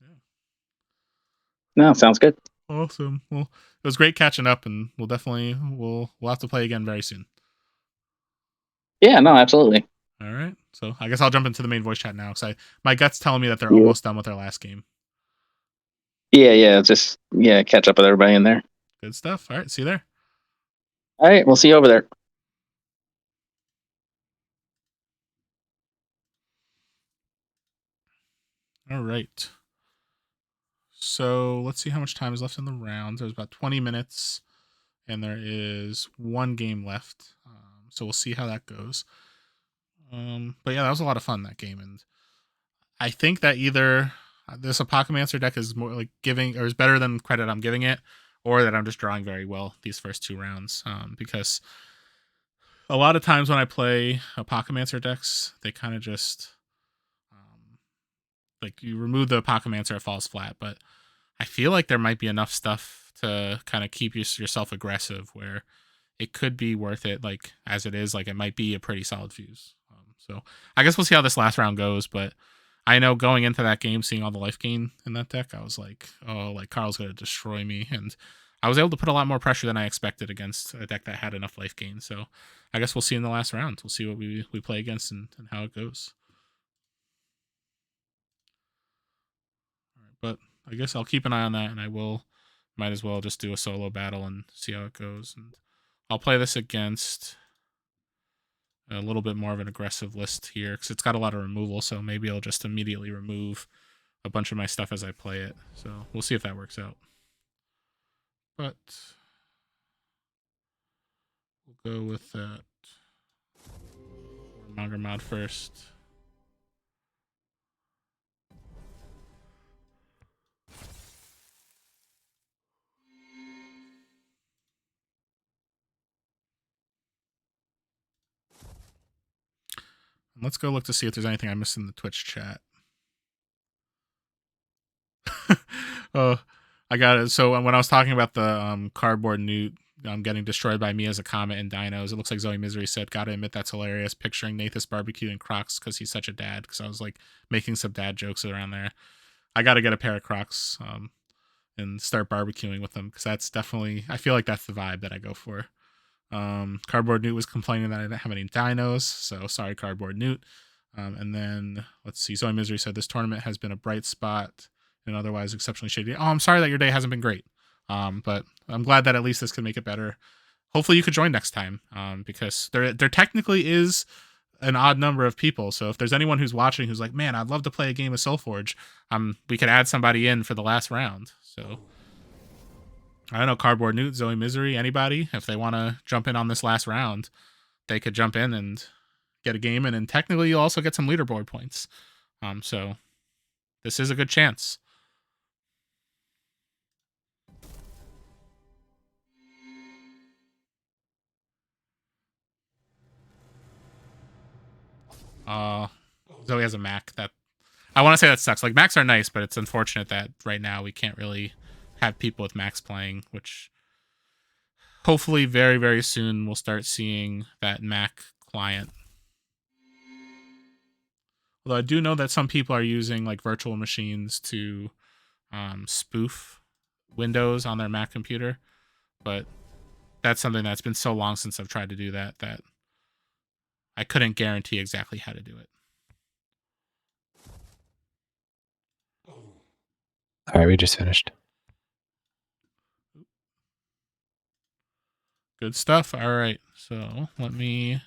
Yeah. No, sounds good. Awesome. Well, it was great catching up, and we'll have to play again very soon. Yeah, no, absolutely. All right. So I guess I'll jump into the main voice chat now because my gut's telling me that they're almost done with their last game. Yeah. Just catch up with everybody in there. Good stuff. All right. See you there. All right. We'll see you over there. All right. So let's see how much time is left in the round. There's about 20 minutes, and there is one game left. So we'll see how that goes. But yeah, that was a lot of fun, that game. And I think that either this Apocymancer deck is more like giving, or is better than credit I'm giving it, or that I'm just drawing very well these first 2 rounds. Because a lot of times when I play Apocymancer decks, they kind of just like you remove the Apocymancer, it falls flat. But I feel like there might be enough stuff to kind of keep yourself aggressive where it could be worth it. Like as it is, like it might be a pretty solid fuse. So I guess we'll see how this last round goes. But I know going into that game, seeing all the life gain in that deck, I was like, oh, like Carl's gonna destroy me, and I was able to put a lot more pressure than I expected against a deck that had enough life gain. So I guess we'll see in the last round. We'll see what we play against and how it goes. All right, but I guess I'll keep an eye on that, and I might as well just do a solo battle and see how it goes. And I'll play this against a little bit more of an aggressive list here because it's got a lot of removal, so maybe I'll just immediately remove a bunch of my stuff as I play it. So we'll see if that works out. But we'll go with that Monger mod first. Let's go look to see if there's anything I missed in the Twitch chat. Oh, I got it. So when I was talking about the cardboard newt getting destroyed by me as a comet and dinos, it looks like Zoe Misery said, "Gotta admit that's hilarious." Picturing Nathas barbecuing Crocs because he's such a dad. Because I was like making some dad jokes around there. I got to get a pair of Crocs and start barbecuing with them because that's definitely, I feel like that's the vibe that I go for. Cardboard Newt was complaining that I didn't have any dinos, so sorry, Cardboard Newt. And then let's see. Zoe Misery said this tournament has been a bright spot and otherwise exceptionally shady. Oh, I'm sorry that your day hasn't been great. But I'm glad that at least this can make it better. Hopefully you could join next time. Because there technically is an odd number of people. So if there's anyone who's watching who's like, man, I'd love to play a game of SolForge, we could add somebody in for the last round. So I don't know, Cardboard Newt, Zoe Misery, anybody, if they want to jump in on this last round, they could jump in and get a game in, and technically you'll also get some leaderboard points. So this is a good chance. Zoe has a Mac. That I want to say that sucks. Like Macs are nice, but it's unfortunate that right now we can't really have people with Macs playing, which hopefully very, very soon we'll start seeing that Mac client. Although I do know that some people are using like virtual machines to spoof Windows on their Mac computer, but that's something that's been so long since I've tried to do that I couldn't guarantee exactly how to do it. All right, we just finished. Good stuff. All right, so let me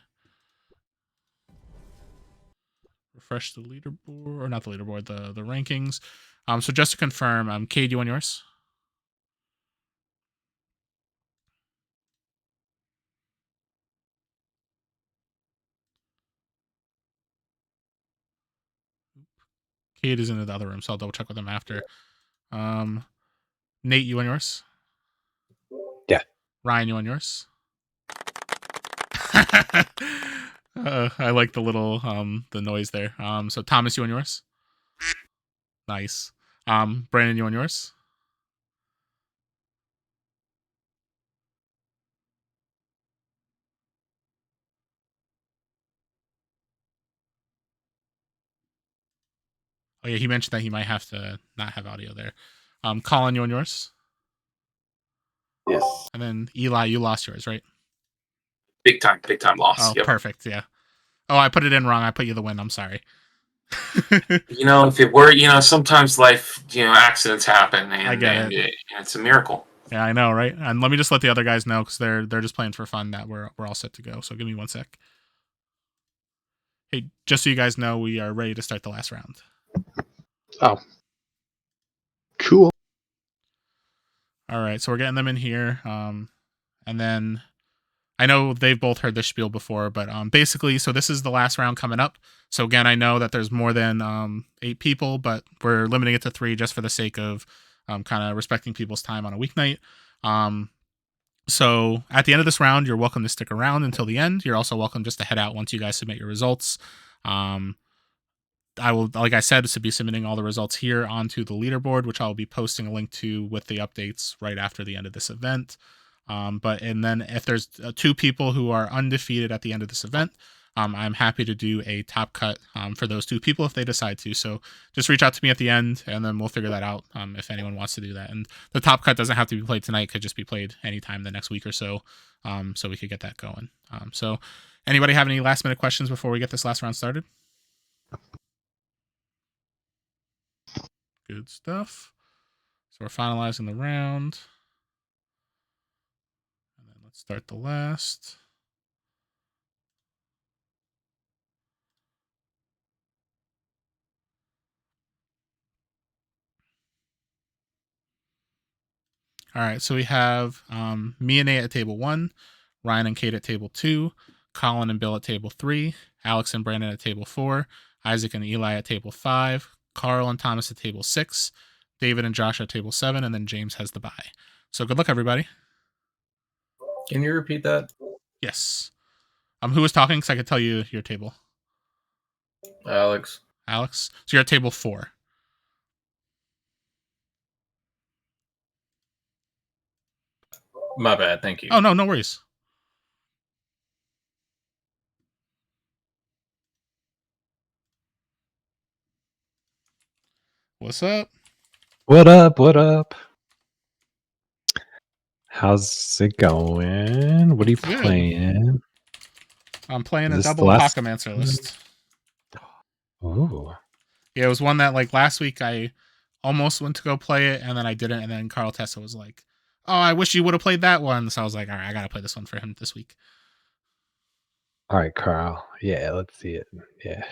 refresh the leaderboard, or not the leaderboard, the rankings. So just to confirm, Cade, you on yours? Cade is in the other room, so I'll double check with him after. Nate, you on yours? Yeah. Ryan, you on yours? I like the little the noise there. So Thomas, you on yours? Nice. Brandon, you on yours? Oh yeah, he mentioned that he might have to not have audio there. Colin, you on yours? Yes. And then Eli, you lost yours, right? Big time loss. Oh, Yep. perfect. Yeah. Oh, I put it in wrong. I put you the win. I'm sorry. If it were, sometimes life, accidents happen, and I get it. It's a miracle. Yeah, I know, right? And let me just let the other guys know because they're just playing for fun that we're all set to go. So give me 1 sec. Hey, just so you guys know, we are ready to start the last round. Oh, cool. All right, so we're getting them in here, and then I know they've both heard this spiel before, but basically, so this is the last round coming up. So again, I know that there's more than 8 people, but we're limiting it to 3 just for the sake of kind of respecting people's time on a weeknight. So at the end of this round, you're welcome to stick around until the end. You're also welcome just to head out once you guys submit your results. I will, like I said, to be submitting all the results here onto the leaderboard, which I'll be posting a link to with the updates right after the end of this event. And then if there's 2 people who are undefeated at the end of this event, I'm happy to do a top cut for those 2 people if they decide to. So just reach out to me at the end, and then we'll figure that out if anyone wants to do that. And the top cut doesn't have to be played tonight; could just be played anytime the next week or so, so we could get that going. So, anybody have any last minute questions before we get this last round started? Good stuff. So we're finalizing the round. And then let's start the last. All right, so we have me and Nate at table 1, Ryan and Kate at table 2, Colin and Bill at table 3, Alex and Brandon at table 4, Isaac and Eli at table 5, Carl and Thomas at table 6, David and Josh at table 7, and then James has the bye. So good luck, everybody. Can you repeat that? Yes. Who was talking? Because I could tell you your table. Alex. Alex? So you're at table 4. My bad. Thank you. Oh, no worries. What's up? What up? What up? How's it going? What are you Good. playing? I'm playing Is a this double the last- Apocymancer list. Oh. Yeah, it was one that like last week I almost went to go play it, and then I didn't, and then Carl Tessa was like, "Oh, I wish you would have played that one." So I was like, "All right, I gotta play this one for him this week." All right, Carl. Yeah, let's see it. Yeah.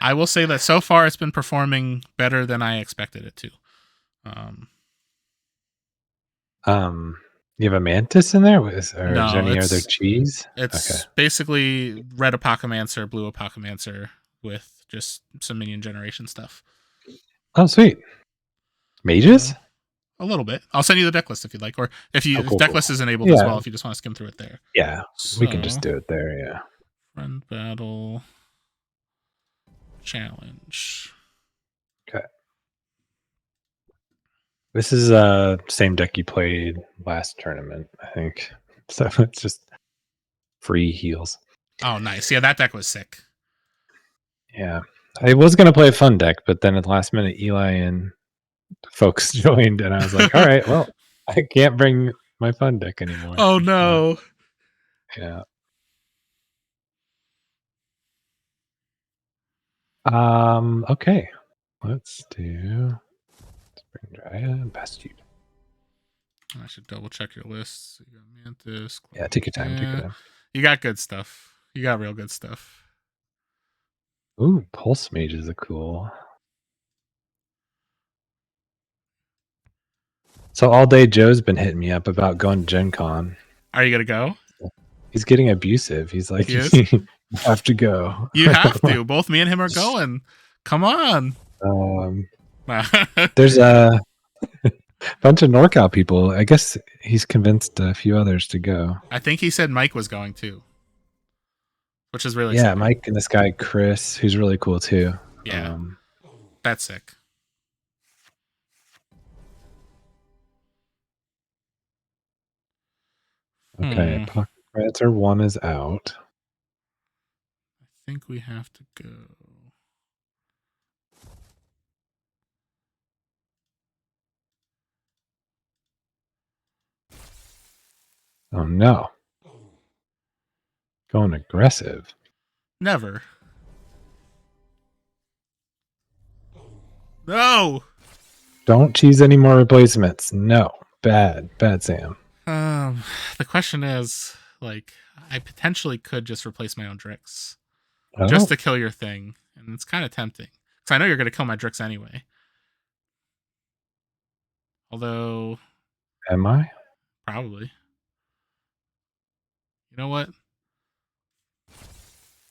I will say that so far it's been performing better than I expected it to. You have a mantis in there, or is there any other it's cheese? It's basically red Apocymancer, blue Apocymancer with just some minion generation stuff. Oh, sweet. Mages? A little bit. I'll send you the deck list if you'd like, or if you cool, if deck cool. list is enabled as well, if you just want to skim through it there. Yeah, we can just do it there. Yeah. Friend battle challenge. Okay. This is same deck you played last tournament, I think. So it's just free heals. Oh, nice. Yeah, that deck was sick. Yeah. I was going to play a fun deck, but then at the last minute, Eli and folks joined, and I was like, all right, well, I can't bring my fun deck anymore. Oh, no. Yeah. Okay. Let's do Spring Dryad, Bastute. I should double check your list. You got Mantis. Yeah, take your time. Take your time. You got good stuff. You got real good stuff. Ooh, Pulse Mages are cool. So all day Joe's been hitting me up about going to Gen Con. Are you gonna go? He's getting abusive. He's like, he you have to go. You have to. Both me and him are going. Come on. There's a bunch of NorCal people. I guess he's convinced a few others to go. I think he said Mike was going too, which is really exciting. Mike and this guy Chris, who's really cool too. Yeah, that's sick. Okay, Apocymancer 1 is out. I think we have to go. Oh no. Going aggressive. Never. No. Don't choose any more replacements. No. Bad, Sam. The question is, like, I potentially could just replace my own Drix Oh. just to kill your thing, and it's kind of tempting because I know you're going to kill my Drix anyway. Although, am I? Probably. You know what?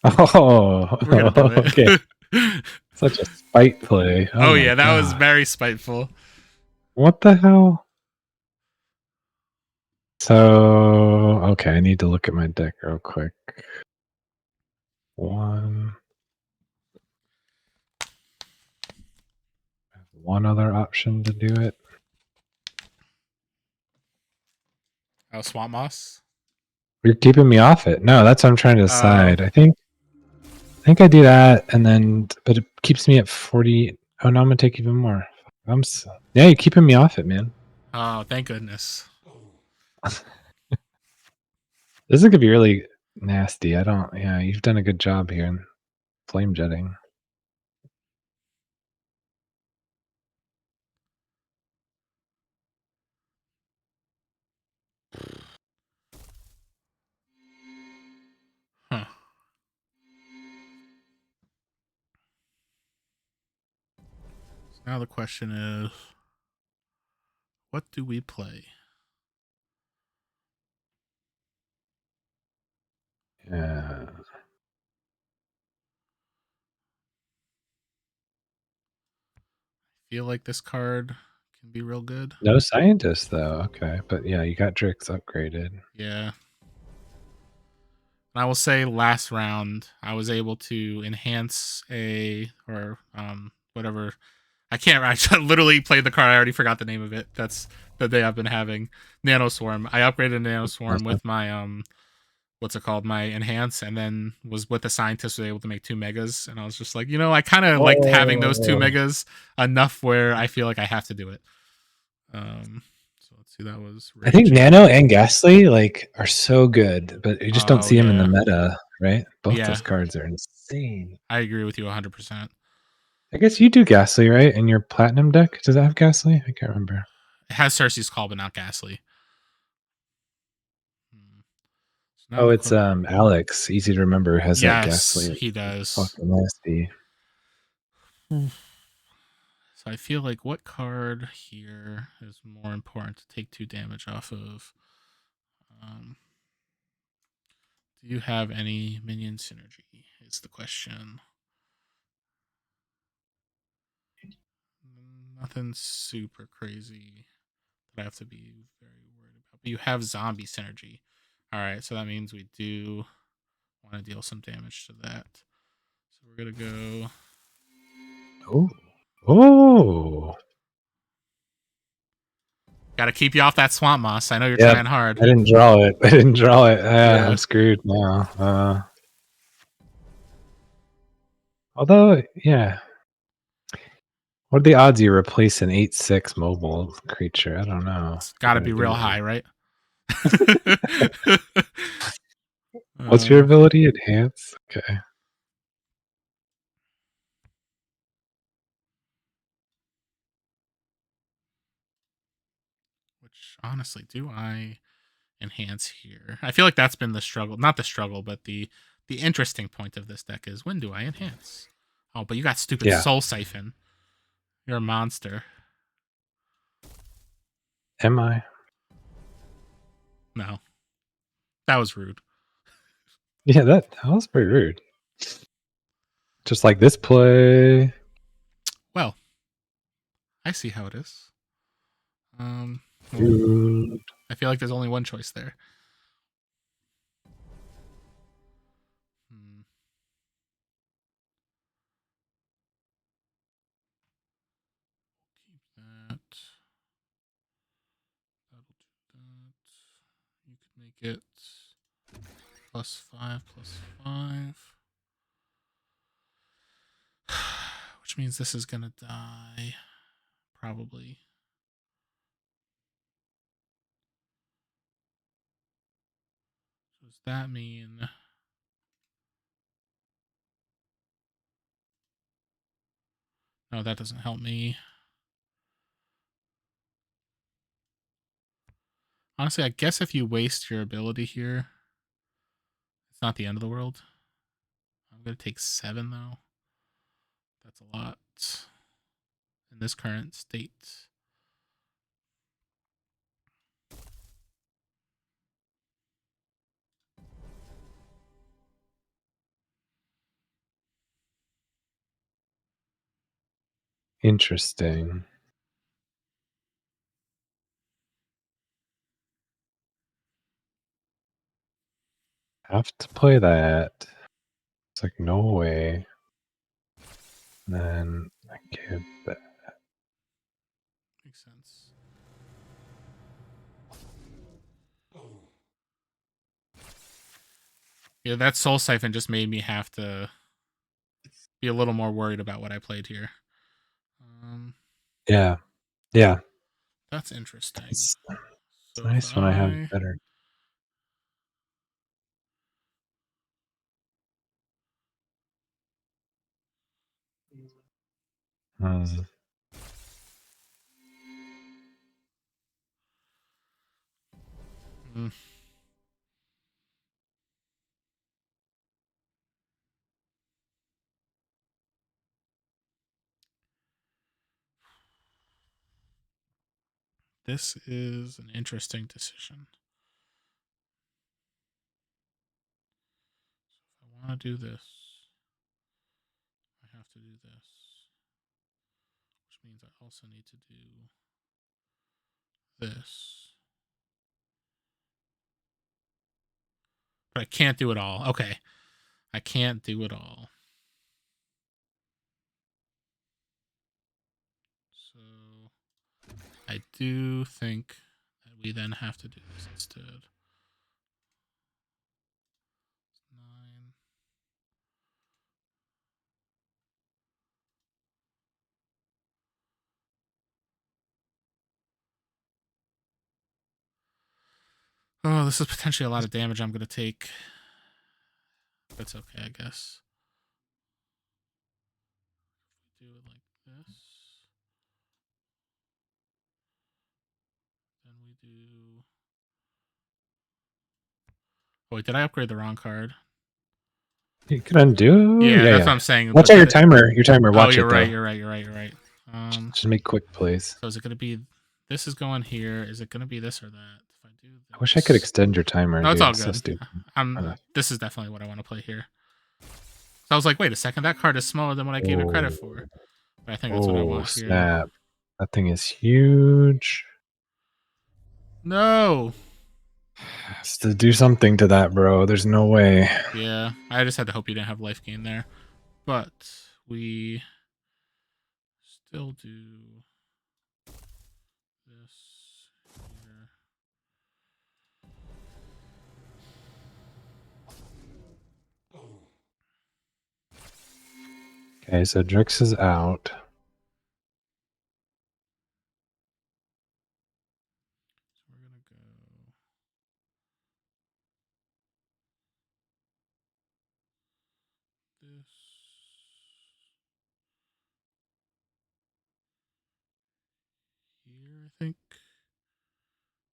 Oh, We're gonna do it. Okay. Such a spite play. Oh my yeah, that was God. very spiteful. What the hell? So, okay, I need to look at my deck real quick. One other option to do it. Oh, Swamp Moss? You're keeping me off it. No, that's what I'm trying to decide. I think I do that, and then, but it keeps me at 40. Oh, no, I'm gonna take even more. Yeah, you're keeping me off it, man. Oh, thank goodness. This is gonna be really nasty. Yeah, you've done a good job here in flame jetting. Huh. So now the question is, what do we play? Yeah. Feel like this card can be real good. No scientist though. Okay, but yeah, you got Drix upgraded. Yeah. I will say last round I was able to enhance whatever. I can't. I literally played the card. I already forgot the name of it. That's the day I've been having Nanoswarm. I upgraded Nanoswarm with my what's it called, my enhance, and then was with the scientist, was able to make 2 megas, and I was just like, I kind of liked having those 2 megas enough where I feel like I have to do it. So let's see, that was I think Raging. Nano and Ghastly are so good, but you just don't see them in the meta, right? Both those cards are insane. I agree with you 100%. I guess you do Ghastly, right? In your platinum deck, does that have Ghastly? I can't remember. It has Cersei's Call, but not Ghastly. So it's Alex, easy to remember, has that Ghastly. Yes, he does. Fucking nasty. So I feel like what card here is more important to take 2 damage off of? Do you have any minion synergy? Is the question. Nothing super crazy that I have to be very worried about. But you have zombie synergy. All right, so that means we do want to deal some damage to that. So we're gonna go. Oh. Got to keep you off that swamp moss. I know you're trying hard. I didn't draw it. Yeah. I'm screwed now. Although, yeah. What are the odds you replace an 8/6 mobile creature? I don't know. It's got to be real high, right? What's your ability? Enhance? Okay. Which, honestly, do I enhance here? I feel like that's been the struggle. Not the struggle, but the interesting point of this deck is, when do I enhance? Oh, but you got stupid Soul Siphon. You're a monster. Am I? No. That was rude. Yeah, that was pretty rude. Just like this play. Well, I see how it is. I feel like there's only one choice there. Keep that. That'll do that. You could make it +5/+5. Which means this is gonna die. Probably. So does that mean... No, that doesn't help me. Honestly, I guess if you waste your ability here, it's not the end of the world. I'm going to take 7, though. That's a lot in this current state. Interesting. Have to play that. It's like, no way. And then I give that. Makes sense. Yeah, that Soul Siphon just made me have to be a little more worried about what I played here. Yeah. Yeah. That's interesting. It's So nice when I have better. This is an interesting decision. So if I want to do this, I have to do this, which means I also need to do this. But I can't do it all. Okay. I can't do it all. So I do think that we then have to do this instead. 9. Oh, this is potentially a lot of damage I'm going to take. That's okay, I guess. Do it like this. Then we do... Oh, wait, did I upgrade the wrong card? You can undo. Yeah, that's what I'm saying. Watch out your timer. Your timer. Watch you're it. Right, though. you're right. Just make quick plays. So is it going to be? This is going here. Is it going to be this or that? If I do, this... I wish I could extend your timer. No, it's dude. all good. So this is definitely what I want to play here. So I was like, wait a second, that card is smaller than what I gave it credit for. But I think that's what I want here. Snap! That thing is huge. No. Has to do something to that, bro. There's no way. Yeah, I just had to hope you didn't have life gain there. But we still do this here. Okay, so Drix is out. So we're gonna go this. Here, I think.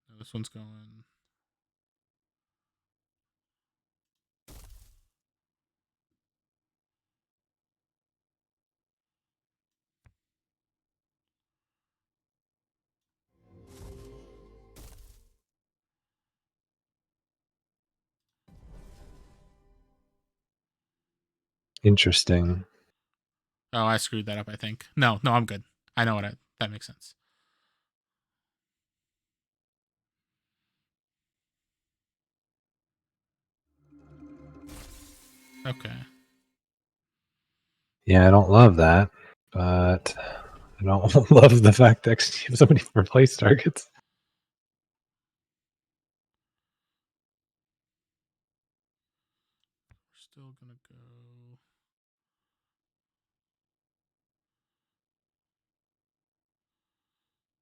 No, this one's going. Interesting. Oh, I screwed that up, I think. No, I'm good. I know that makes sense. Okay. Yeah, I don't love that, but I don't love the fact that you have so many replace targets. We're still gonna go.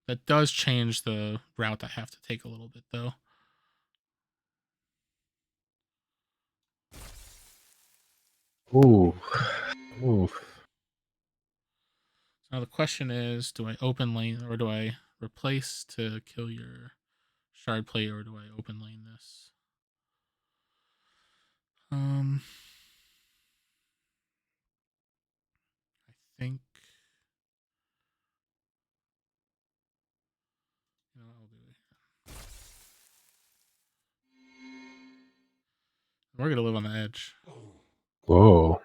That does change the route I have to take a little bit, though. Ooh. Now the question is, do I open lane or do I replace to kill your shard play, or do I open lane this? I think. You know, I'll do it here. We're gonna live on the edge. Whoa.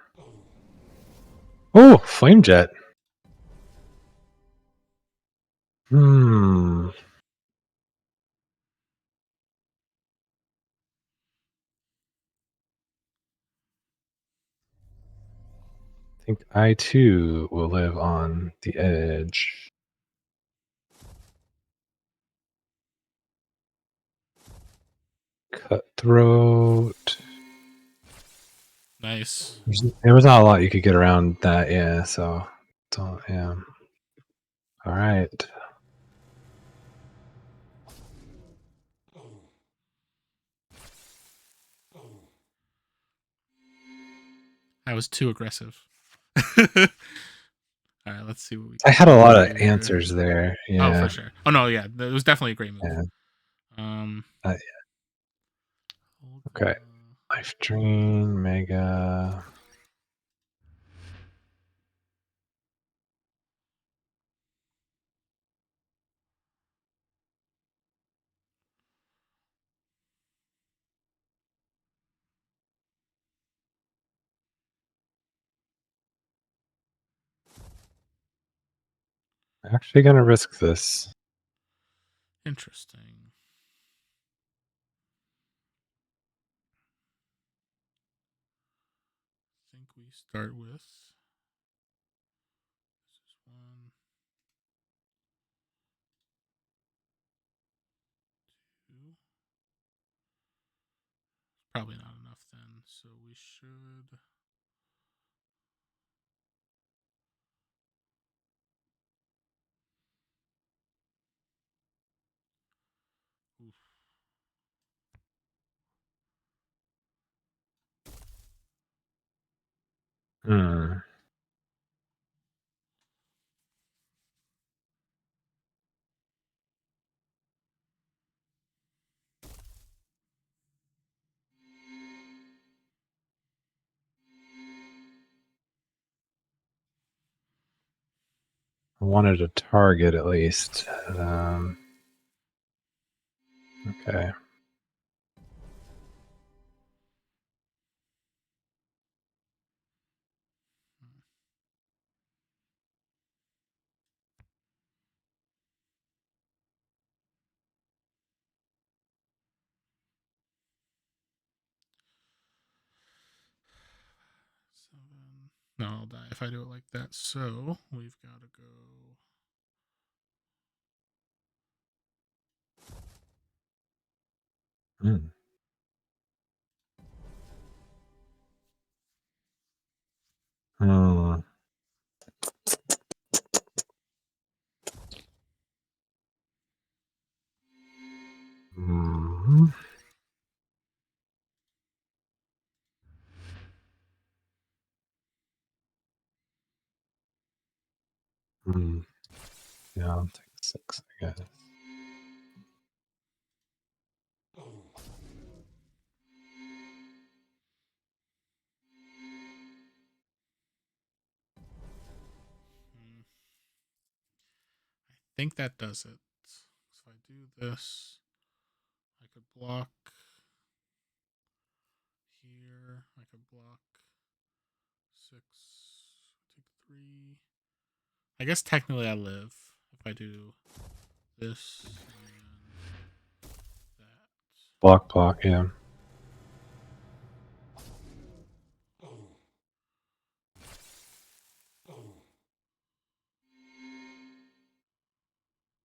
Oh, Flame Jet. Hmm. I think I too will live on the edge. Cutthroat. Nice. There was not a lot you could get around that, yeah. So, yeah. All right. I was too aggressive. All right, let's see what we. I had a lot of answers there. Yeah. Oh, for sure. Oh no, yeah, it was definitely a great move. Yeah. Okay. Life Drain, Mega. Actually gonna risk this. Interesting. I think we start with this is one, two. It's probably not enough then, so we should. Oof. Hmm. I wanted a target at least. Okay. Seven. No, I'll die if I do it like that. So we've got to go. Hmm. Hmm. Hmm. Hmm. Yeah, I'll take 6, I guess. I think that does it. So if I do this, I could block here. I could block 6, take 3. I guess technically I live if I do this and that. Block, yeah.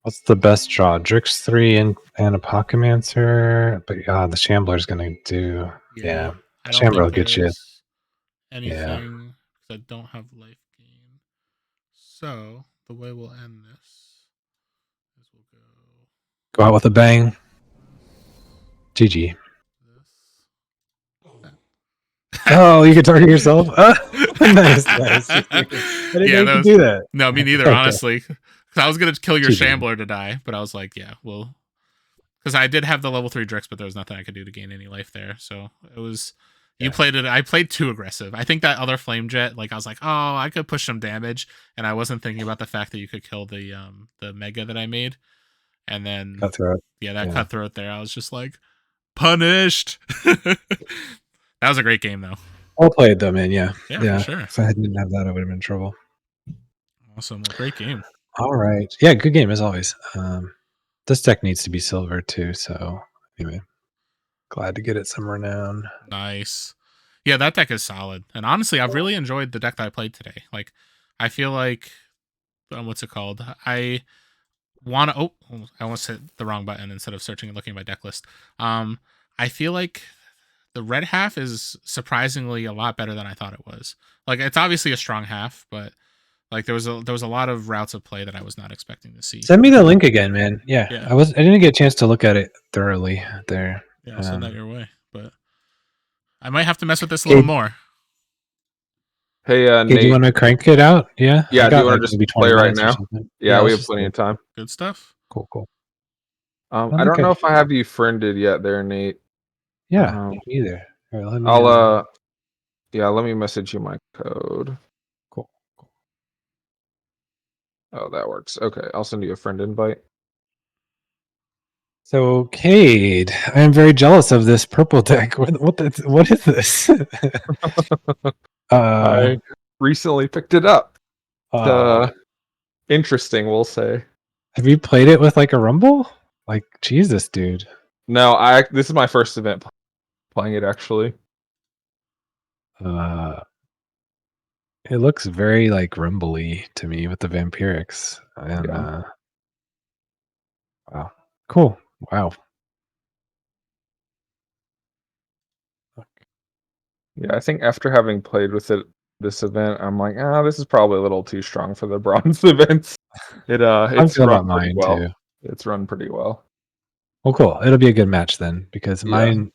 What's the best draw? Drix 3 and Apocymancer, but the Shambler's gonna do. Yeah, I don't Shambler will think get you. there's anything because I don't have life gain. So the way we'll end this is we'll Go out with a bang. GG. Oh, you can target yourself. Nice. I didn't know you could do that. No, me neither. Okay. Honestly, because I was gonna kill your GG. Shambler to die, but I was like, yeah, well, because I did have the level 3 Drix, but there was nothing I could do to gain any life there. So it was. You played it. I played too aggressive. I think that other Flame Jet, like I was like, oh, I could push some damage, and I wasn't thinking about the fact that you could kill the Mega that I made, and then Cutthroat. Cutthroat there. I was just like, punished. That was a great game though. Well played though, man. Yeah, for sure. If I didn't have that, I would have been in trouble. Awesome. Well, great game. All right. Yeah, good game as always. This deck needs to be silver too, so anyway. Glad to get it some renown. Nice. Yeah, that deck is solid. And honestly, I've really enjoyed the deck that I played today. Like, I feel like, what's it called? I want to, I almost hit the wrong button instead of searching and looking at my deck list. I feel like the red half is surprisingly a lot better than I thought it was. Like, it's obviously a strong half, but like there was a lot of routes of play that I was not expecting to see. Send me the link again, man. Yeah. I didn't get a chance to look at it thoroughly there. Yeah, I'll send that your way. But I might have to mess with this a little more. Hey, Nate, do you want to crank it out? Yeah. Yeah. Do you want to just play right now? Yeah, we have plenty of time. Good stuff. Cool. I don't know if I have you friended yet, there, Nate. Yeah, either. Right, let me message you my code. Cool. Oh, that works. Okay, I'll send you a friend invite. So, Cade, I am very jealous of this purple deck. What is this? I recently picked it up. Interesting, we'll say. Have you played it with like a Rumble? Like, Jesus, dude. No, this is my first event playing it actually. It looks very like Rumble-y to me with the Vampirics. And wow. Cool. Wow. Yeah, I think after having played with it this event, I'm like, this is probably a little too strong for the bronze events. It's run pretty well. Too. It's run pretty well. Well, cool. It'll be a good match then, because mine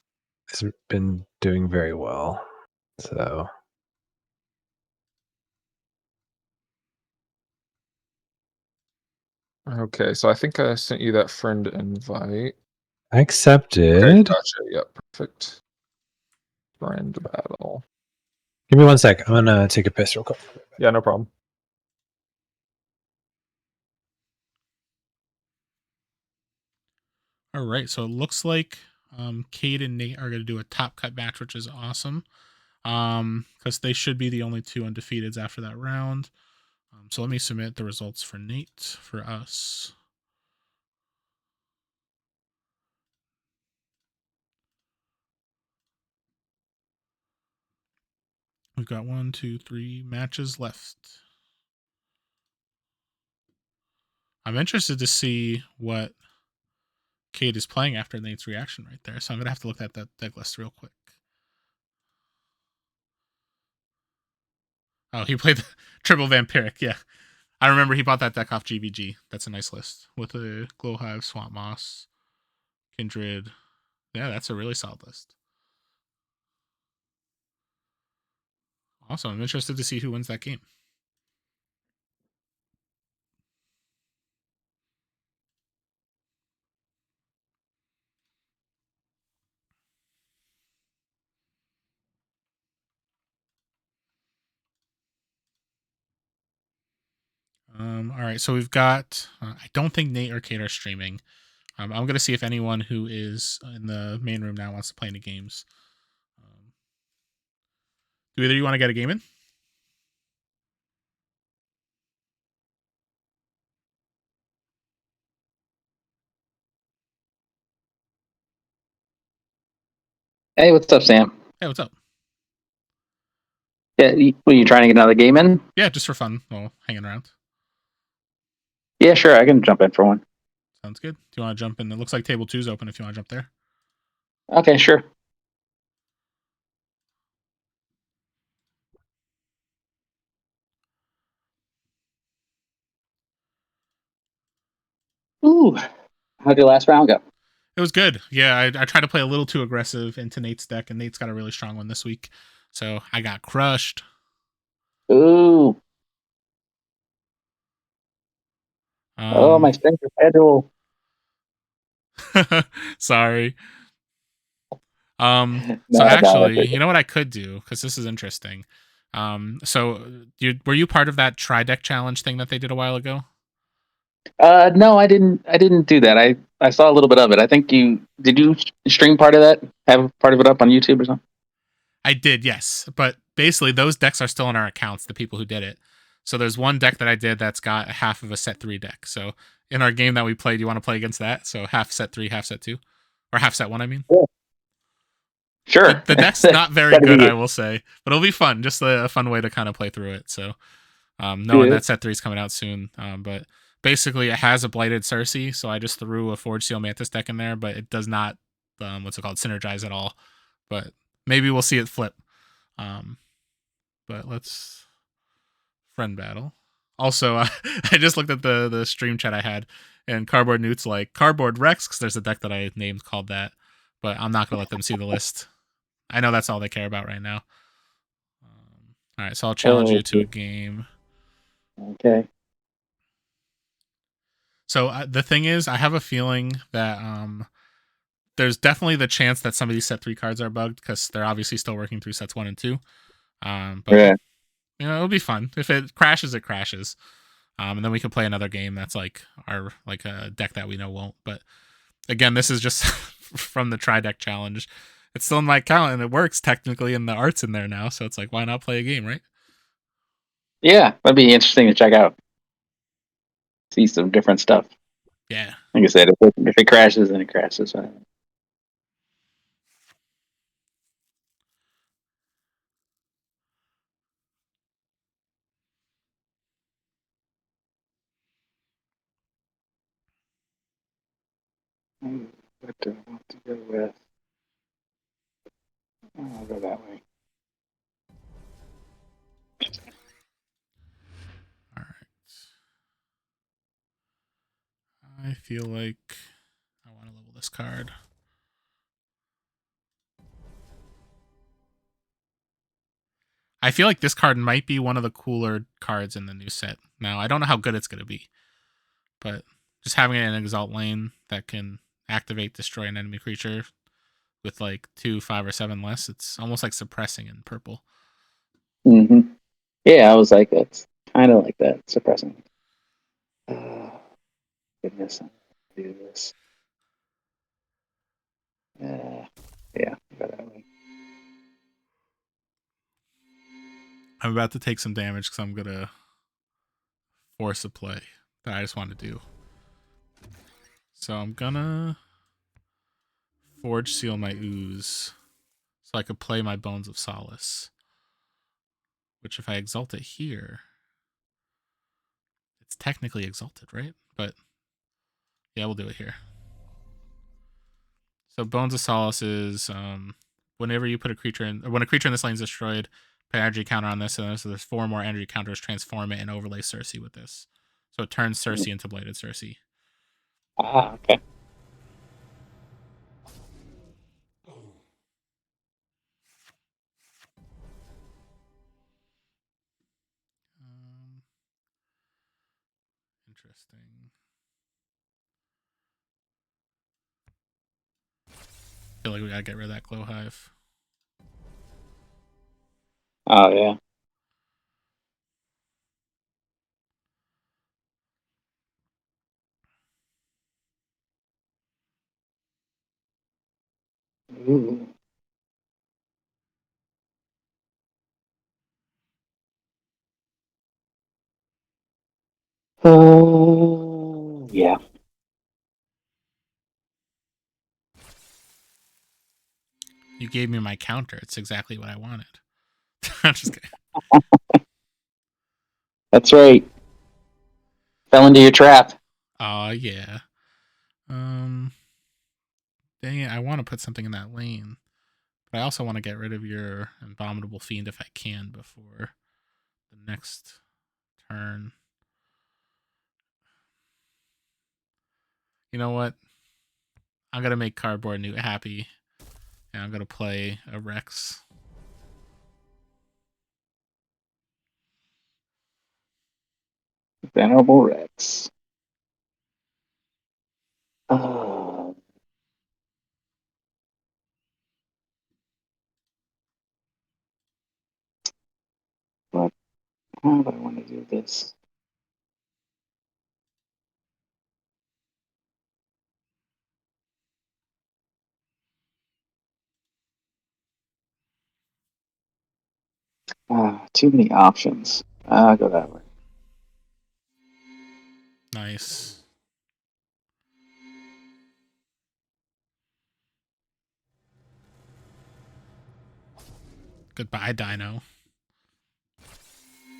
has been doing very well. So okay, so I think I sent you that friend invite. I accepted. Okay, gotcha. Yep, perfect. Friend battle. Give me 1 sec. I'm gonna take a piss real quick. Yeah, no problem. All right, so it looks like Cade and Nate are going to do a top cut match, which is awesome. Because they should be the only two undefeateds after that round. So let me submit the results for Nate for us. We've got 1, 2, 3 matches left. I'm interested to see what Cade is playing after Nate's reaction right there. So I'm going to have to look at that deck list real quick. Oh, he played the triple Vampiric. Yeah. I remember he bought that deck off GVG. That's a nice list. With a Glowhive, Swamp Moss, Kindred. Yeah, that's a really solid list. Awesome. I'm interested to see who wins that game. All right, so we've got. I don't think Nate or Kate are streaming. I'm going to see if anyone who is in the main room now wants to play any games. Do either of you want to get a game in? Hey, what's up, Sam? Hey, what's up? Yeah, were you trying to get another game in? Yeah, just for fun. Well, hanging around. Yeah, sure. I can jump in for one. Sounds good. Do you want to jump in? It looks like table 2's open if you want to jump there. Okay, sure. Ooh, how'd your last round go? It was good. Yeah, I tried to play a little too aggressive into Nate's deck, and Nate's got a really strong one this week. So I got crushed. Ooh. Oh, my strength is schedule. Sorry. So actually, you know what I could do, because this is interesting. So were you part of that tri-deck challenge thing that they did a while ago? No, I didn't do that. I saw a little bit of it. I think did you stream part of that? Have part of it up on YouTube or something? I did, yes. But basically those decks are still in our accounts, the people who did it. So there's one deck that I did that's got half of a set 3 deck. So in our game that we played, you want to play against that? So half set 3, half set 2, or half set 1, I mean. Sure. The deck's not very good, I will say, but it'll be fun. Just a fun way to kind of play through it. So knowing that set 3 is coming out soon, but basically it has a Blighted Cersei, so I just threw a Forge Seal Mantis deck in there, but it does not what's it called, synergize at all. But maybe we'll see it flip. But let's friend battle. Also, I just looked at the stream chat I had, and Cardboard Newt's like Cardboard Rex, because there's a deck that I named called that, but I'm not gonna let them see the list. I know that's all they care about right now. All right, so I'll challenge you to a game. Okay. So the thing is, I have a feeling that there's definitely the chance that some of these set 3 cards are bugged, because they're obviously still working through sets 1 and 2. But yeah. It'll be fun. If it crashes, it crashes. And then we can play another game that's like a deck that we know won't. But again, this is just from the Tri Deck Challenge. It's still in my account and it works technically, and the art's in there now. So it's like, why not play a game, right? Yeah, that'd be interesting to check out. See some different stuff. Yeah. Like I said, if it crashes, then it crashes. What do I want to go with? I'll go that way. All right. I feel like I want to level this card. I feel like this card might be one of the cooler cards in the new set. Now, I don't know how good it's going to be, but just having it in an Exalt lane that can activate, destroy an enemy creature with like 2, 5, or 7 less, it's almost like suppressing in purple. Mm-hmm. Yeah, I was like, it's kind of like that, suppressing. Goodness, I'm gonna do this. Yeah, go that way. I'm about to take some damage because I'm going to force a play that I just want to do. So I'm going to Forge Seal my Ooze so I could play my Bones of Solace. Which if I exalt it here, it's technically exalted, right? But yeah, we'll do it here. So Bones of Solace is whenever you put a creature in, or when a creature in this lane is destroyed, put an energy counter on this, and so there's 4 more energy counters, transform it, and overlay Cersei with this. So it turns Cersei into Bladed Cersei. Ah, okay. Interesting. I feel like we gotta get rid of that Glow Hive. Oh, yeah. Ooh. Oh, yeah. You gave me my counter. It's exactly what I wanted. I'm just kidding. That's right. Fell into your trap. Yeah. Dang it, I want to put something in that lane. But I also want to get rid of your Abominable Fiend if I can before the next turn. You know what? I'm going to make Cardboard Newt happy. And I'm going to play a Rex. Venerable Rex. Oh. But how do I want to do this? Too many options. I'll go that way. Nice. Goodbye, Dino.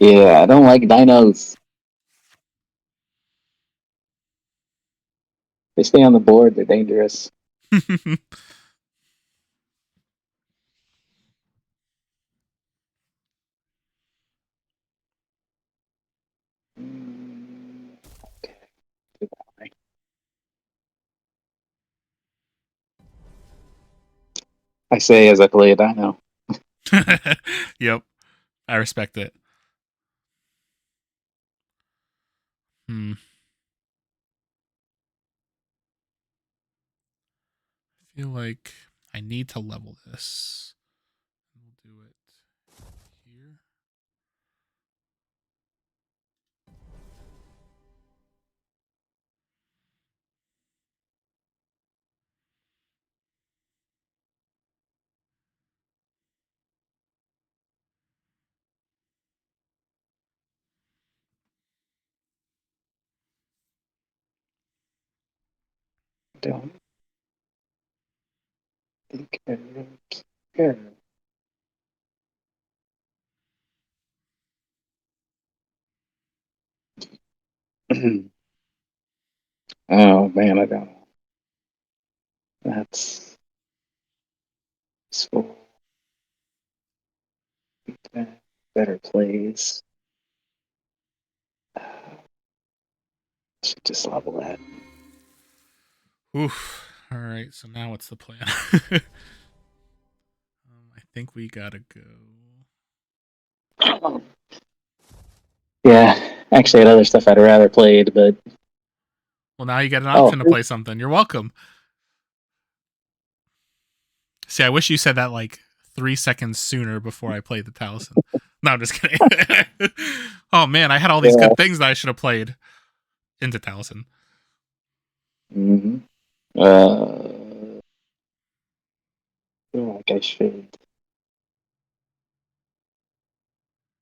Yeah, I don't like dinos. They stay on the board. They're dangerous. Okay. Goodbye. I say as I play a dino. Yep. I respect it. I feel like I need to level this. We'll do it here. Don't think I really care. Oh man, I don't know. That's so better plays. Should just level that. Oof. All right. So now what's the plan? I think we gotta go. Yeah, actually, I had other stuff I'd rather played, but well, now you get an option to play something. You're welcome. See, I wish you said that like 3 seconds sooner before I played the Taliesin. No, I'm just kidding. Oh man, I had all these good things that I should have played into Taliesin. Mm-hmm. I feel like I should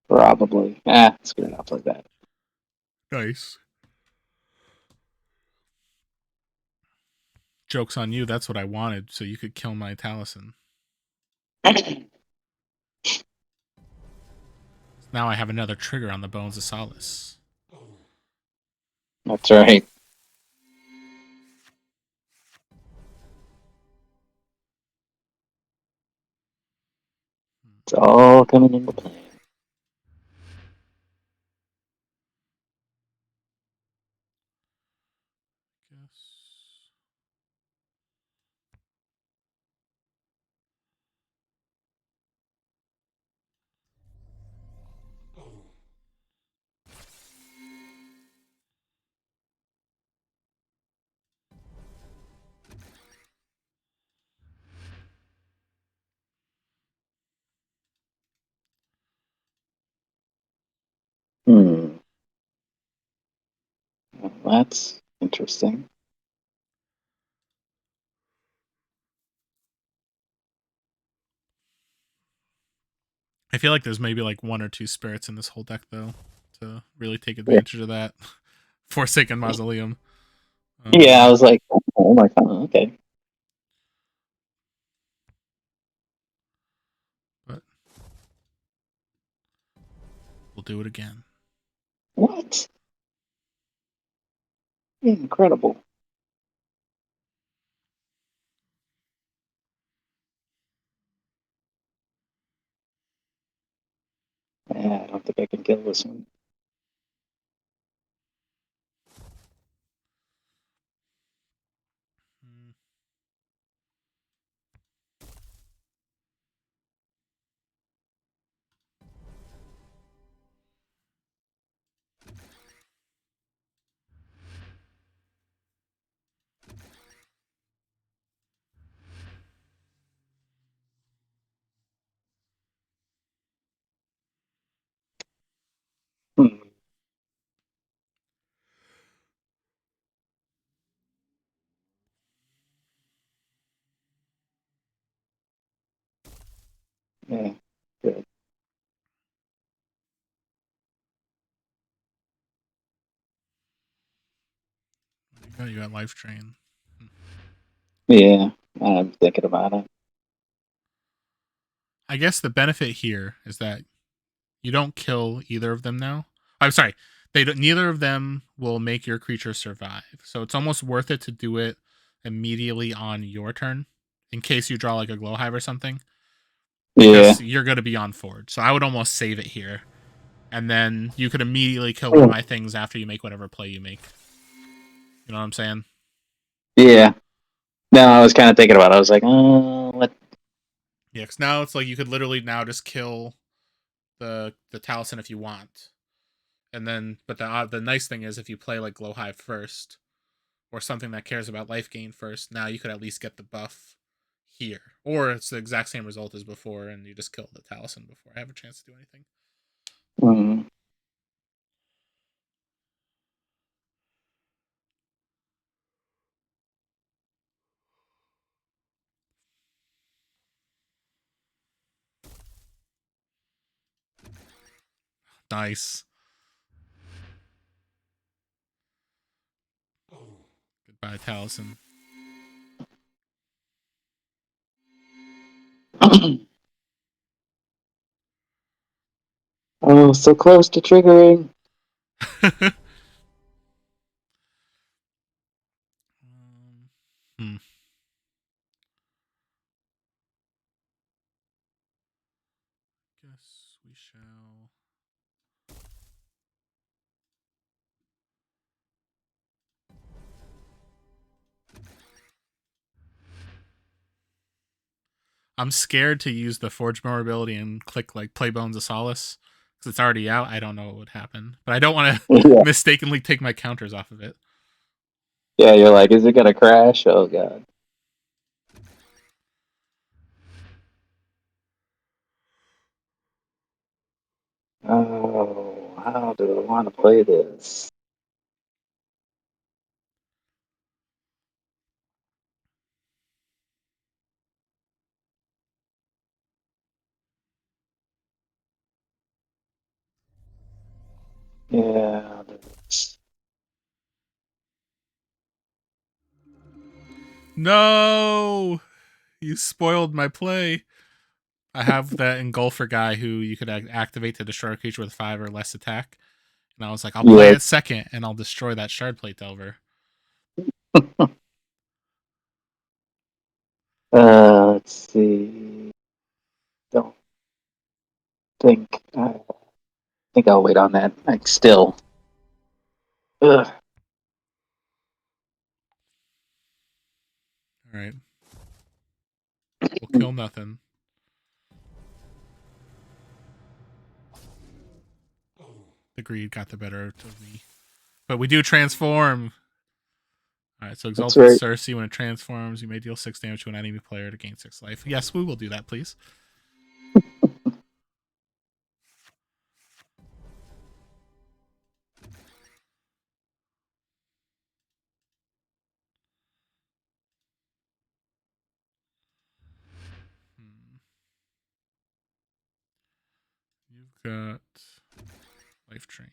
probably. Screw it. I'll play that. Nice. Joke's on you. That's what I wanted, so you could kill my Taliesin. Now I have another trigger on the Bones of Solace. That's right. It's all coming into play. Well, that's interesting. I feel like there's maybe like 1 or 2 spirits in this whole deck though to really take advantage of that. Forsaken Mausoleum. Yeah, I was like, oh my god, okay. But we'll do it again. What? Incredible. I don't think I can kill this one. Yeah, good. Oh, you got life drain. Yeah, I'm thinking about it. I guess the benefit here is that you don't kill either of them now. I'm sorry. Neither of them will make your creature survive. So it's almost worth it to do it immediately on your turn in case you draw like a glow hive or something. Because you're going to be on Forge. So I would almost save it here. And then you could immediately kill one of my things after you make whatever play you make. You know what I'm saying? Yeah. No, I was kind of thinking about it. I was like, oh, what? Yeah, because now it's like you could literally now just kill the Taliesin if you want. And then, but the nice thing is if you play like Glow Hive first, or something that cares about life gain first, now you could at least get the buff here. Or it's the exact same result as before, and you just kill the Taliesin before I have a chance to do anything. Mm. Nice. Goodbye, Taliesin. Oh, so close to triggering. Guess we shall. I'm scared to use the Forge More ability and click like Play Bones of Solace because it's already out. I don't know what would happen, but I don't want to mistakenly take my counters off of it. Yeah, you're like, is it gonna crash? Oh god. Oh, how do I want to play this? Yeah. No, you spoiled my play. I have that engulfer guy who you could activate to destroy a creature with 5 or less attack, and I was like, I'll play it second, and I'll destroy that Shardplate Delver. Let's see. Don't think. I think I'll wait on that. Like still. Ugh. All right. We'll kill nothing. The greed got the better of me. But we do transform. Alright, so Exalted Cersei, when it transforms, you may deal 6 damage to an enemy player to gain 6 life. Yes, we will do that, please. You've got Life Train.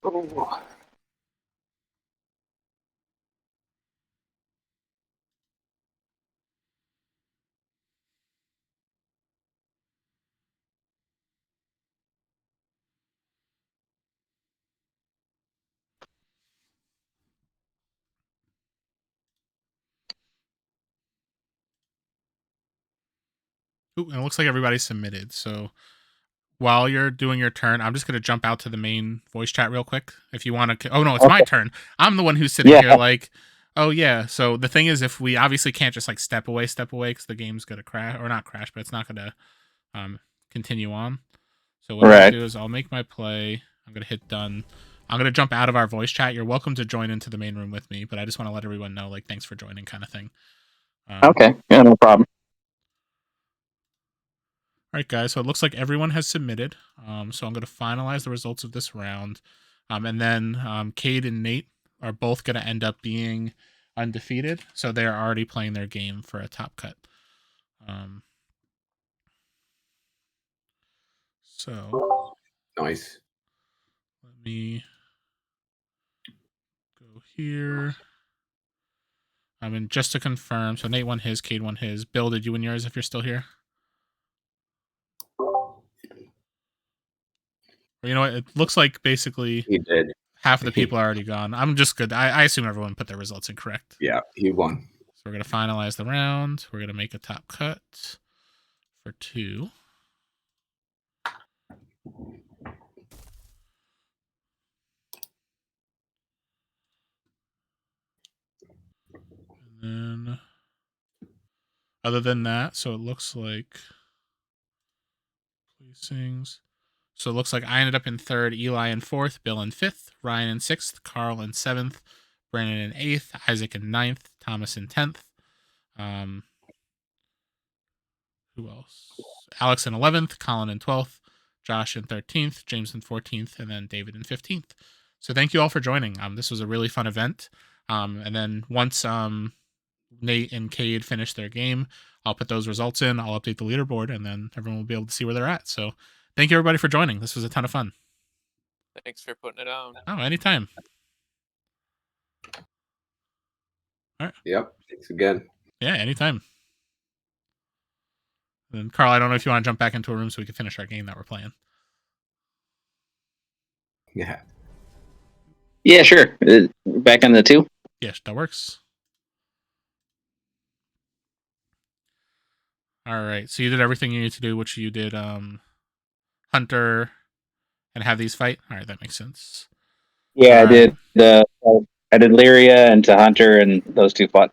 Oh. Ooh, and it looks like everybody's submitted. So while you're doing your turn, I'm just going to jump out to the main voice chat real quick. If you want to. Oh, no, it's my turn. I'm the one who's sitting here like, oh, yeah. So the thing is, if we obviously can't just like step away because the game's going to crash, or not crash, but it's not going to continue on. So what I'll do is I'll make my play. I'm going to hit done. I'm going to jump out of our voice chat. You're welcome to join into the main room with me, but I just want to let everyone know, like, thanks for joining kind of thing. Okay. Yeah, no problem. All right, guys. So it looks like everyone has submitted. So I'm going to finalize the results of this round. And then Cade and Nate are both going to end up being undefeated. So they're already playing their game for a top cut. So nice. Let me go here. I mean, just to confirm. So Nate won his, Cade won his. Bill, did you win yours? If you're still here. You know what? It looks like basically he did. Half of the people are already gone. I'm just good. I assume everyone put their results in correct. Yeah, he won. So we're going to finalize the round. We're going to make a top cut for 2. And then, other than that, so it looks like placings. So it looks like I ended up in 3rd, Eli in 4th, Bill in 5th, Ryan in 6th, Carl in 7th, Brandon in 8th, Isaac in 9th, Thomas in 10th. Who else? Alex in 11th, Colin in 12th, Josh in 13th, James in 14th, and then David in 15th. So thank you all for joining. This was a really fun event. And then once Nate and Cade finish their game, I'll put those results in, I'll update the leaderboard, and then everyone will be able to see where they're at. So thank you everybody for joining. This was a ton of fun. Thanks for putting it on. Oh, anytime. All right. Yep. Thanks again. Yeah, anytime. And Carl, I don't know if you want to jump back into a room so we can finish our game that we're playing. Yeah. Yeah, sure. Back on the 2? Yes, that works. All right. So you did everything you need to do, which you did Hunter and have these fight. All right, that makes sense. Yeah, I did I did Lyria and to Hunter, and those 2 fought.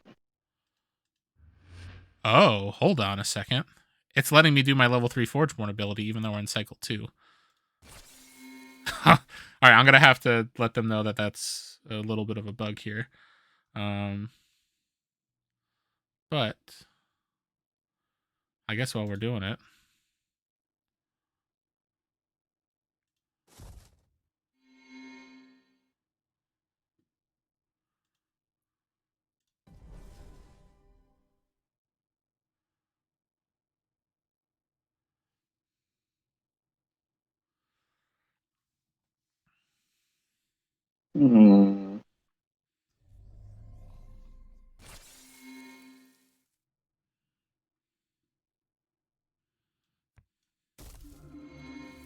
Oh, hold on a second. It's letting me do my level 3 Forgeborn ability, even though we're in cycle 2. All right, I'm gonna have to let them know that that's a little bit of a bug here. But I guess while we're doing it,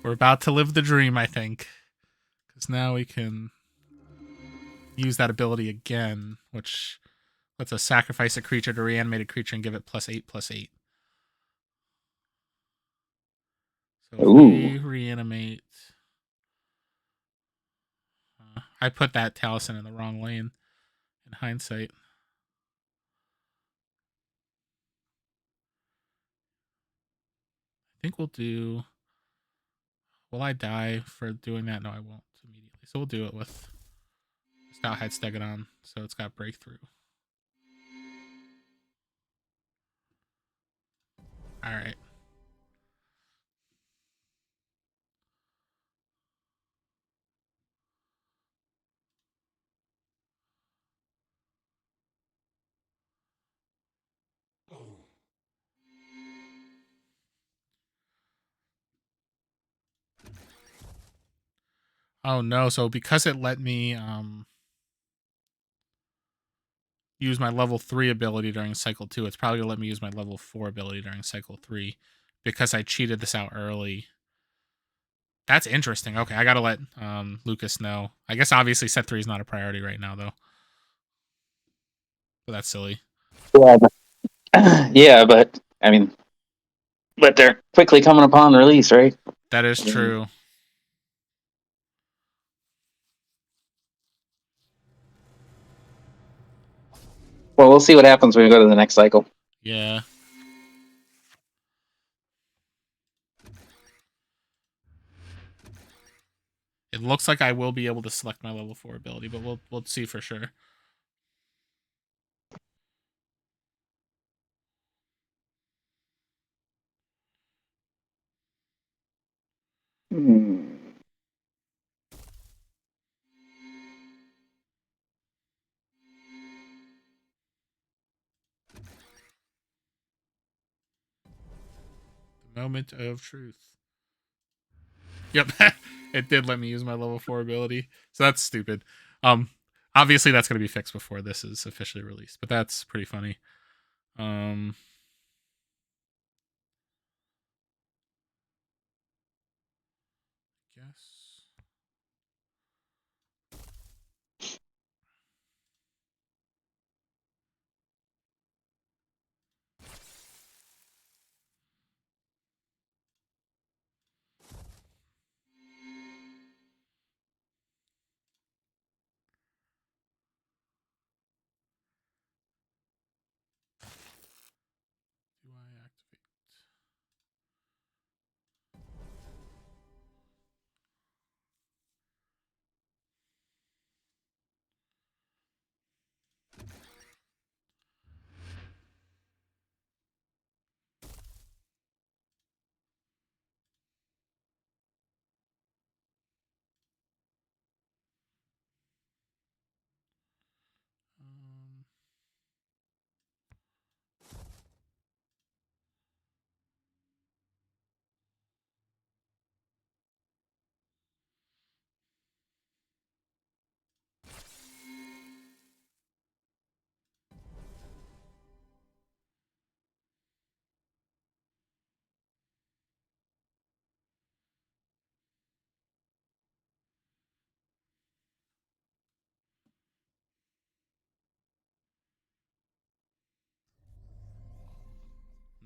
we're about to live the dream, I think. Because now we can use that ability again, which lets us sacrifice a creature to reanimate a creature and give it +8/+8. So if we reanimate... I put that Taliesin in the wrong lane in hindsight. I think we'll do... Will I die for doing that? No, I won't immediately. So we'll do it with Stouthead Stegodon, so it's got breakthrough. Alright. Oh no, so because it let me use my level 3 ability during cycle 2, it's probably gonna let me use my level 4 ability during cycle 3 because I cheated this out early. That's interesting. Okay, I gotta let Lucas know. I guess obviously set 3 is not a priority right now though. But that's silly. Yeah, but I mean, but they're quickly coming upon release, right? That is true. Well, we'll see what happens when we go to the next cycle. Yeah. It looks like I will be able to select my level 4 ability, but we'll see for sure. The moment of truth. Yep, it did let me use my level 4 ability, so that's stupid. Obviously that's going to be fixed before this is officially released, but that's pretty funny. Guess. Do I activate?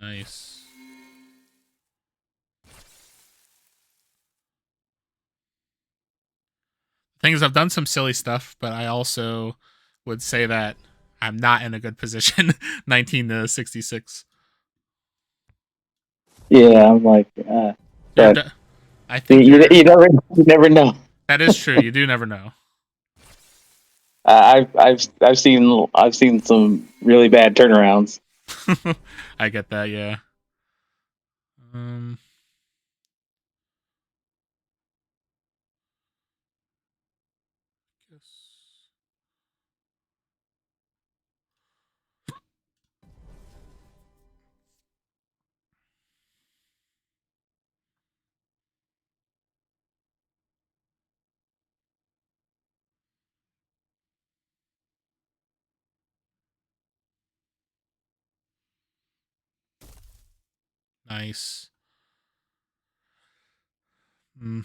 Nice. Thing is, I've done some silly stuff, but I also would say that I'm not in a good position. 19 to 66. Yeah, I'm like, but I think you never know. That is true. You do never know. I've seen some really bad turnarounds. I get that. Yeah. Nice. I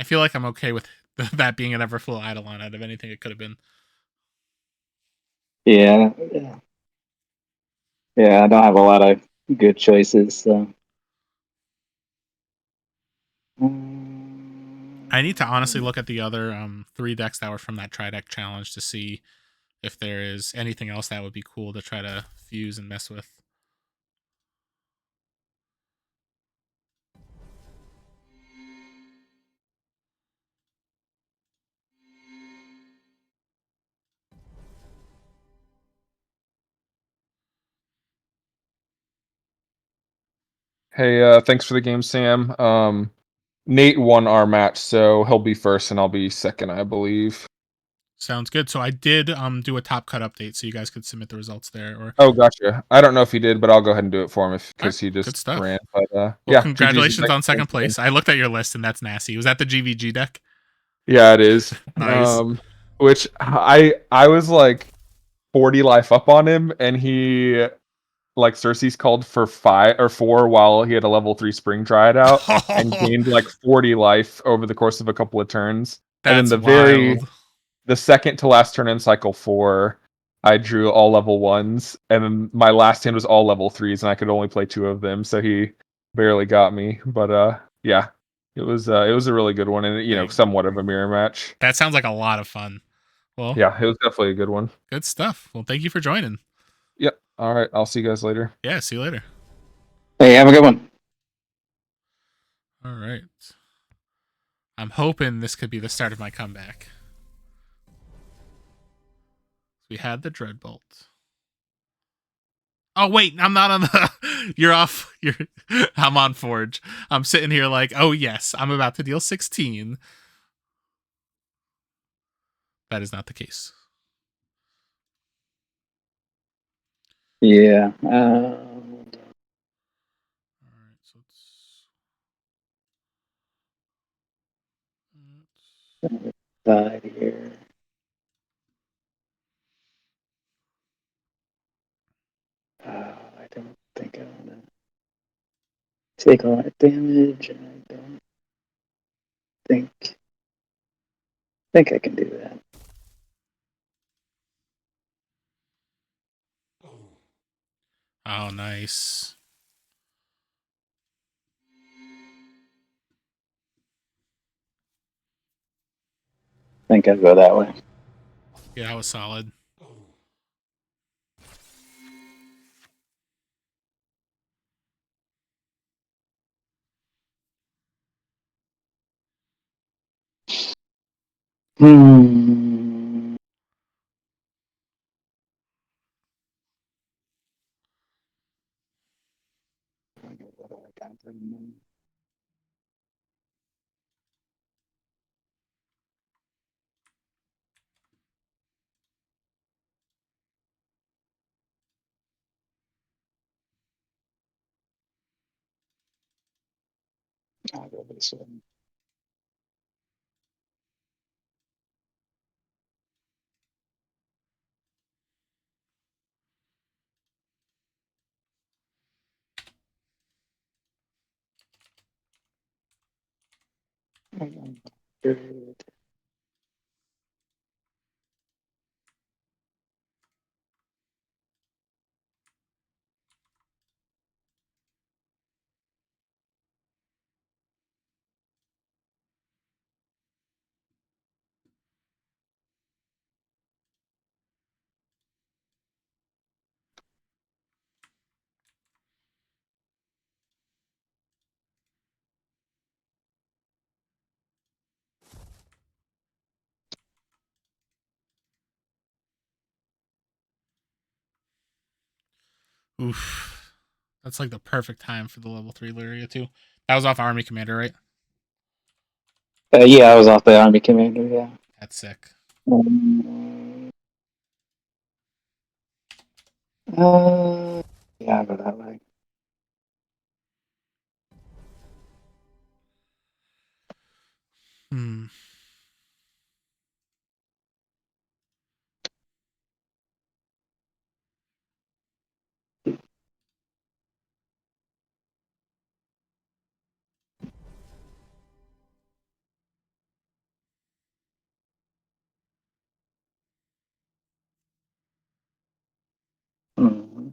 feel like I'm okay with that being an Everflow Eidolon out of anything it could have been. Yeah. Yeah, I don't have a lot of good choices, so. I need to honestly look at the other 3 decks that were from that tri-deck challenge to see if there is anything else that would be cool to try to fuse and mess with. Hey, thanks for the game, Sam. Nate won our match, so he'll be first and I'll be second, I believe. Sounds good. So I did do a top cut update, so you guys could submit the results there. Or oh, gotcha. I don't know if he did, but I'll go ahead and do it for him because he just ran. But well, yeah, congratulations on second place. I looked at your list, and that's nasty. Was that the GVG deck? Yeah, it is. Nice. Which I was like 40 life up on him, and he like Cersei's called for 5 or 4 while he had a level 3 Spring Dryad out and gained like 40 life over the course of a couple of turns. That's and then wild. The second to last turn in cycle 4, I drew all level 1s, and then my last hand was all level 3s, and I could only play 2 of them, so he barely got me. But yeah, it was a really good one, and somewhat of a mirror match. That sounds like a lot of fun. Well, yeah, it was definitely a good one. Good stuff. Well, thank you for joining. Yep. All right, I'll see you guys later. Yeah, see you later. Hey, have a good one. All right. I'm hoping this could be the start of my comeback. We had the Dreadbolt. Oh wait, I'm not on the. You're off. I'm on Forge. I'm sitting here like, oh yes, I'm about to deal 16. That is not the case. Yeah. All right, so side here. I don't think I want to take a lot of damage, and I don't think I can do that. oh, nice. I think I'll go that way. Yeah, that was solid. Hmm. I'll go this one. Good. Oof. That's like the perfect time for the level 3 Lyria too. That was off Army Commander, right? Yeah, I was off the Army Commander, yeah. That's sick. Yeah, I'll go that way. Hmm. Mm-hmm.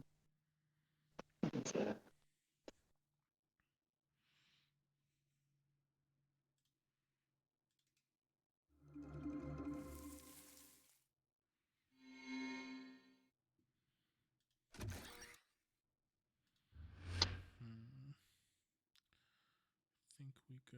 I think we go.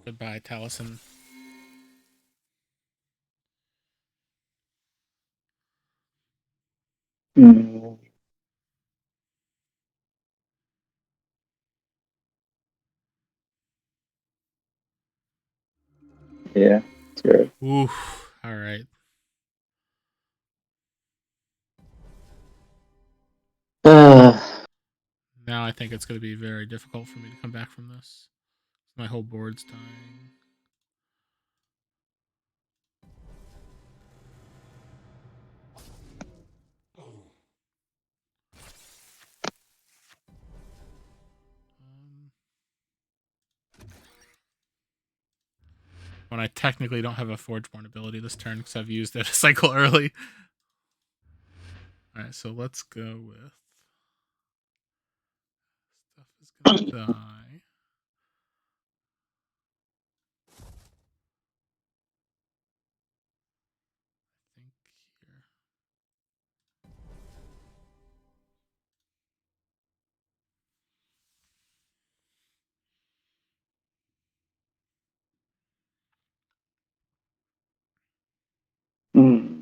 Goodbye, Taliesin. Mm. Yeah, sure. Oof. All right. Now I think it's going to be very difficult for me to come back from this. My whole board's dying. When I technically don't have a Forgeborn ability this turn because I've used it a cycle early. Alright, so let's go with It's gonna die. Mm.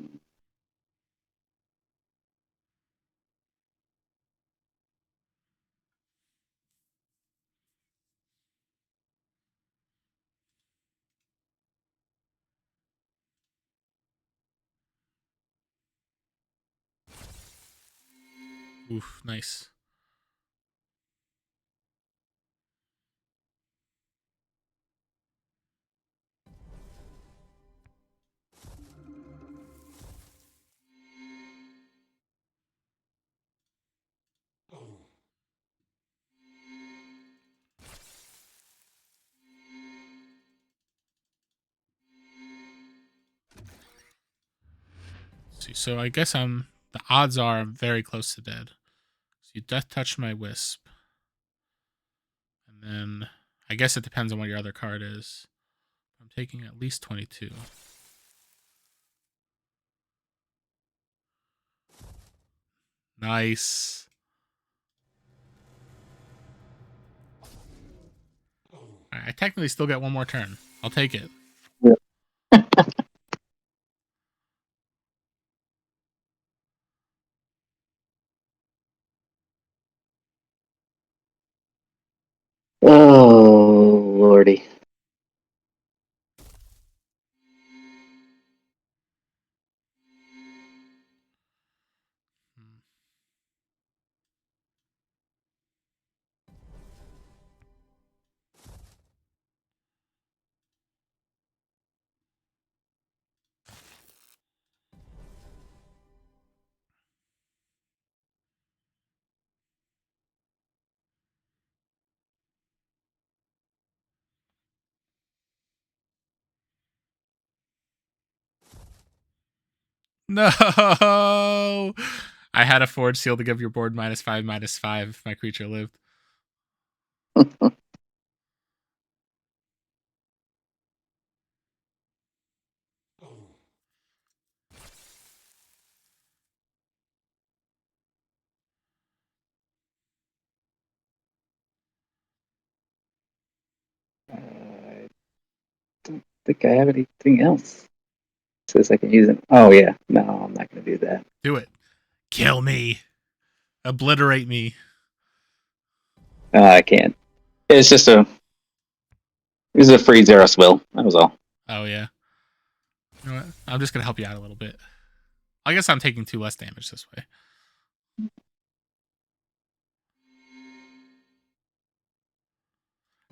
Oof, nice. See, so I guess the odds are I'm very close to dead. So you death touch my wisp. And then I guess it depends on what your other card is. I'm taking at least 22. Nice. Right, I technically still get one more turn. I'll take it. Yeah. Oh, lordy. No. I had a forge seal to give your board -5/-5 if my creature lived. I don't think I have anything else. Says I can use it. Oh yeah, no, I'm not going to do that. Do it. Kill me. Obliterate me. I can't. It's just a. It's a free zero spill. That was all. Oh yeah. You know what? I'm just gonna help you out a little bit. I guess I'm taking 2 less damage this way.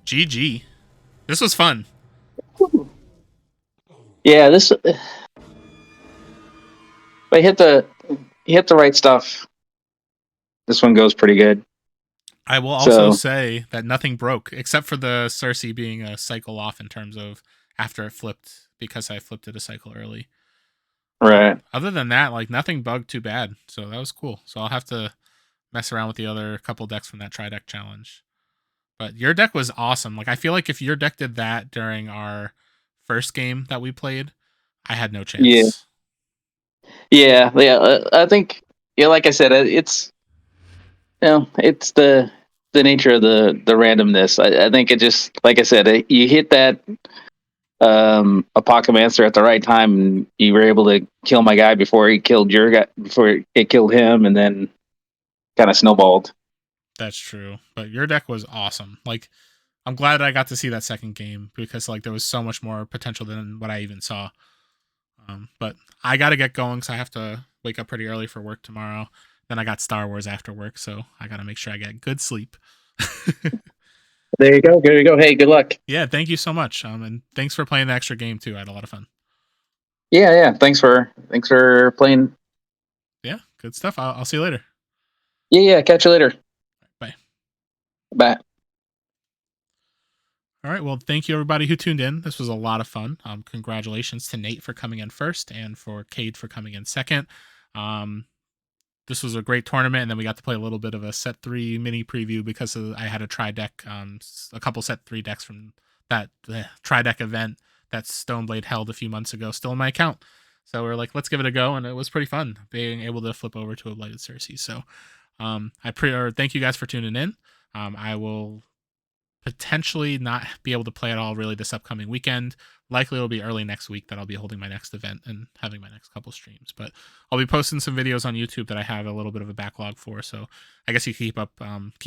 GG. This was fun. Yeah, this. If I hit the right stuff, this one goes pretty good. I will also say that nothing broke except for the Cersei being a cycle off in terms of after it flipped because I flipped it a cycle early. Right. Other than that, like nothing bugged too bad. So that was cool. So I'll have to mess around with the other couple decks from that tri-deck challenge. But your deck was awesome. Like I feel like if your deck did that during our first game that we played, I had no chance. Yeah. I think, yeah, like I said, it's it's the nature of the randomness. I think it just, like I said, you hit that Apocymancer at the right time, and you were able to kill my guy before he killed your guy, before it killed him, and then kind of snowballed. That's true. But your deck was awesome. Like I'm glad I got to see that second game because like there was so much more potential than what I even saw. But I got to get going because I have to wake up pretty early for work tomorrow. Then I got Star Wars after work, so I got to make sure I get good sleep. There you go. There you go. Hey, good luck. Yeah, thank you so much. And thanks for playing the extra game too. I had a lot of fun. Yeah. Thanks for playing. Yeah, good stuff. I'll see you later. Yeah. Catch you later. Bye. Bye. All right. Well, thank you everybody who tuned in. This was a lot of fun. Congratulations to Nate for coming in first and for Cade for coming in second. this was a great tournament, and then we got to play a little bit of a set 3 mini preview because I had a tri-deck, a couple set 3 decks from that tri-deck event that Stoneblade held a few months ago, still in my account. So we're like, let's give it a go, and it was pretty fun being able to flip over to a Blighted Circe. So thank you guys for tuning in. I will potentially not be able to play at all really this upcoming weekend. Likely it'll be early next week that I'll be holding my next event and having my next couple streams. But I'll be posting some videos on YouTube that I have a little bit of a backlog for. So I guess you keep a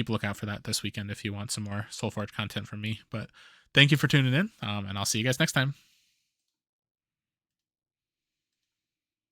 lookout for that this weekend if you want some more SolForge content from me. But thank you for tuning in, and I'll see you guys next time.